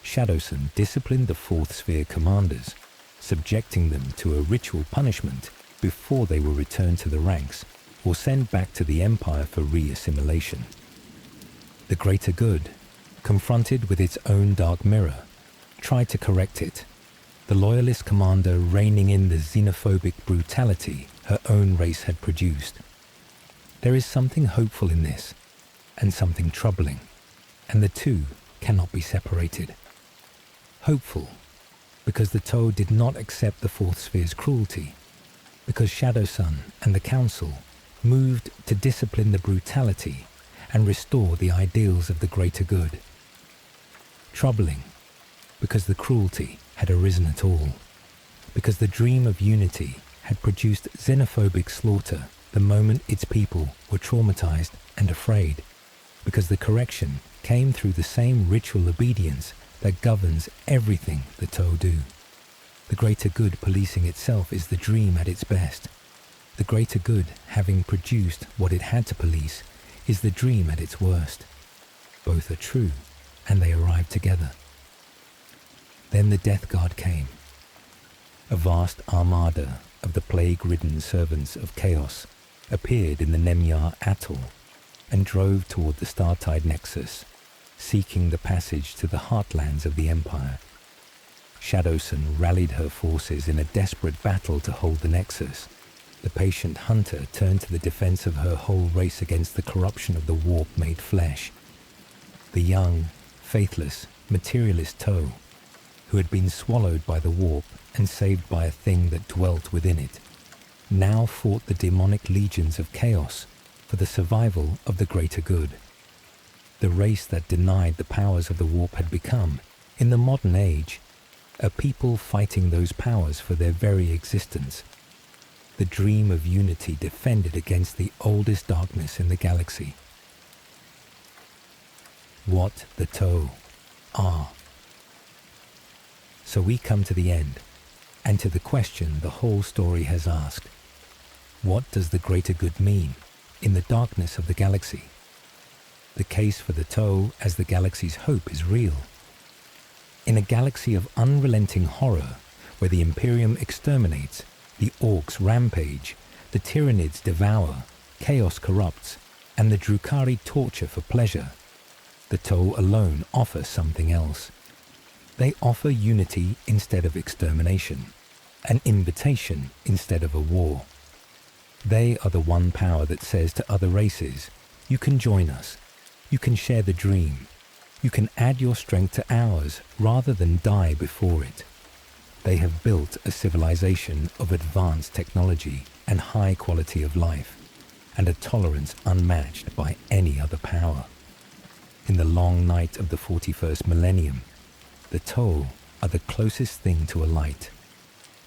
S1: Shadowsun disciplined the Fourth Sphere commanders, subjecting them to a ritual punishment before they were returned to the ranks or sent back to the Empire for re-assimilation. The greater good, confronted with its own dark mirror, tried to correct it, the loyalist commander reining in the xenophobic brutality her own race had produced. There is something hopeful in this, and something troubling, and the two cannot be separated. Hopeful, because the Mont'au did not accept the Fourth Sphere's cruelty, because Shadowsun and the Council moved to discipline the brutality and restore the ideals of the greater good. Troubling, because the cruelty had arisen at all, because the dream of unity had produced xenophobic slaughter the moment its people were traumatized and afraid, because the correction came through the same ritual obedience that governs everything the Mont'au do. The greater good policing itself is the dream at its best. The greater good, having produced what it had to police, is the dream at its worst. Both are true, and they arrive together. Then the Death Guard came, a vast armada of the plague-ridden servants of chaos appeared in the Mont'au atoll and drove toward the Startide Nexus, seeking the passage to the heartlands of the Empire. Shadowsun rallied her forces in a desperate battle to hold the Nexus. The patient hunter turned to the defense of her whole race against the corruption of the warp-made flesh. The young, faithless, materialist Mont'au, who had been swallowed by the warp and saved by a thing that dwelt within it, now fought the demonic legions of chaos for the survival of the greater good. The race that denied the powers of the warp had become, in the modern age, a people fighting those powers for their very existence. The dream of unity defended against the oldest darkness in the galaxy. What the Mont'au are. So we come to the end, and to the question the whole story has asked. What does the greater good mean in the darkness of the galaxy? The case for the Mont'au as the galaxy's hope is real. In a galaxy of unrelenting horror, where the Imperium exterminates, the Orcs rampage, the Tyranids devour, chaos corrupts, and the Drukhari torture for pleasure, the Mont'au alone offer something else. They offer unity instead of extermination, an invitation instead of a war. They are the one power that says to other races, you can join us, you can share the dream, you can add your strength to ours rather than die before it. They have built a civilization of advanced technology and high quality of life, and a tolerance unmatched by any other power. In the long night of the 41st millennium, the Mont'au are the closest thing to a light,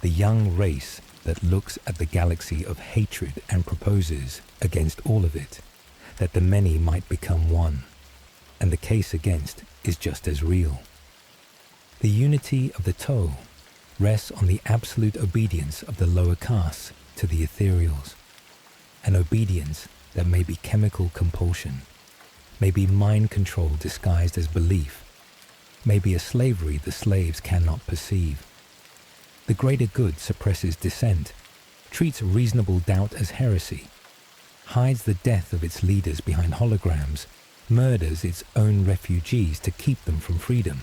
S1: the young race that looks at the galaxy of hatred and proposes, against all of it, that the many might become one, and the case against is just as real. The unity of the Mont'au rests on the absolute obedience of the lower castes to the Ethereals, an obedience that may be chemical compulsion, may be mind control disguised as belief, may be a slavery the slaves cannot perceive. The greater good suppresses dissent, treats reasonable doubt as heresy, hides the death of its leaders behind holograms, murders its own refugees to keep them from freedom,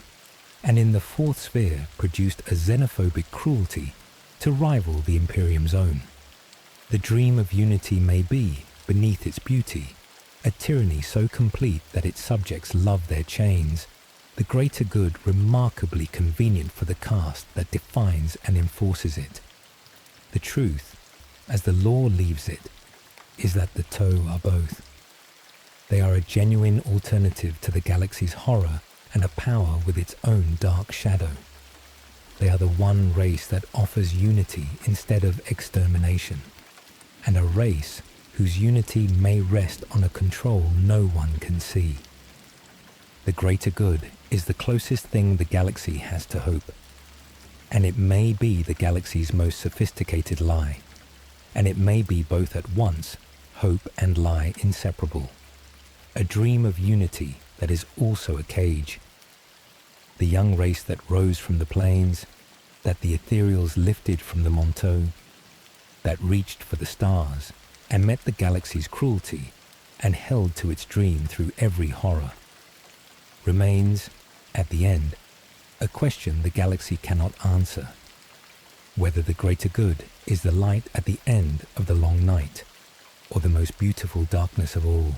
S1: and in the fourth sphere produced a xenophobic cruelty to rival the Imperium's own. The dream of unity may be, beneath its beauty, a tyranny so complete that its subjects love their chains, the greater good remarkably convenient for the caste that defines and enforces it. The truth, as the law leaves it, is that the Mont'au are both. They are a genuine alternative to the galaxy's horror and a power with its own dark shadow. They are the one race that offers unity instead of extermination, and a race whose unity may rest on a control no one can see. The greater good is the closest thing the galaxy has to hope, and it may be the galaxy's most sophisticated lie, and it may be both at once, hope and lie inseparable. A dream of unity that is also a cage. The young race that rose from the plains, that the Ethereals lifted from the Mont'au, that reached for the stars and met the galaxy's cruelty and held to its dream through every horror, remains, at the end, a question the galaxy cannot answer. Whether the greater good is the light at the end of the long night, or the most beautiful darkness of all.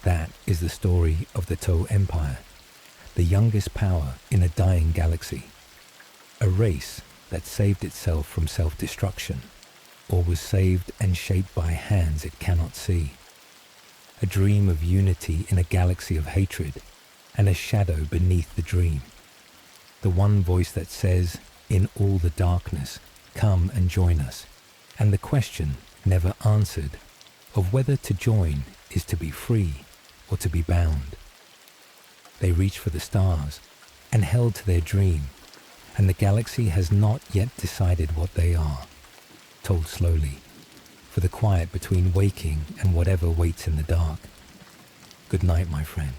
S1: That is the story of the Mont'au Empire, the youngest power in a dying galaxy. A race that saved itself from self-destruction, or was saved and shaped by hands it cannot see. A dream of unity in a galaxy of hatred, and a shadow beneath the dream. The one voice that says, in all the darkness, come and join us, and the question, never answered, of whether to join is to be free or to be bound. They reach for the stars and held to their dream, and the galaxy has not yet decided what they are, told slowly, for the quiet between waking and whatever waits in the dark. Good night, my friend.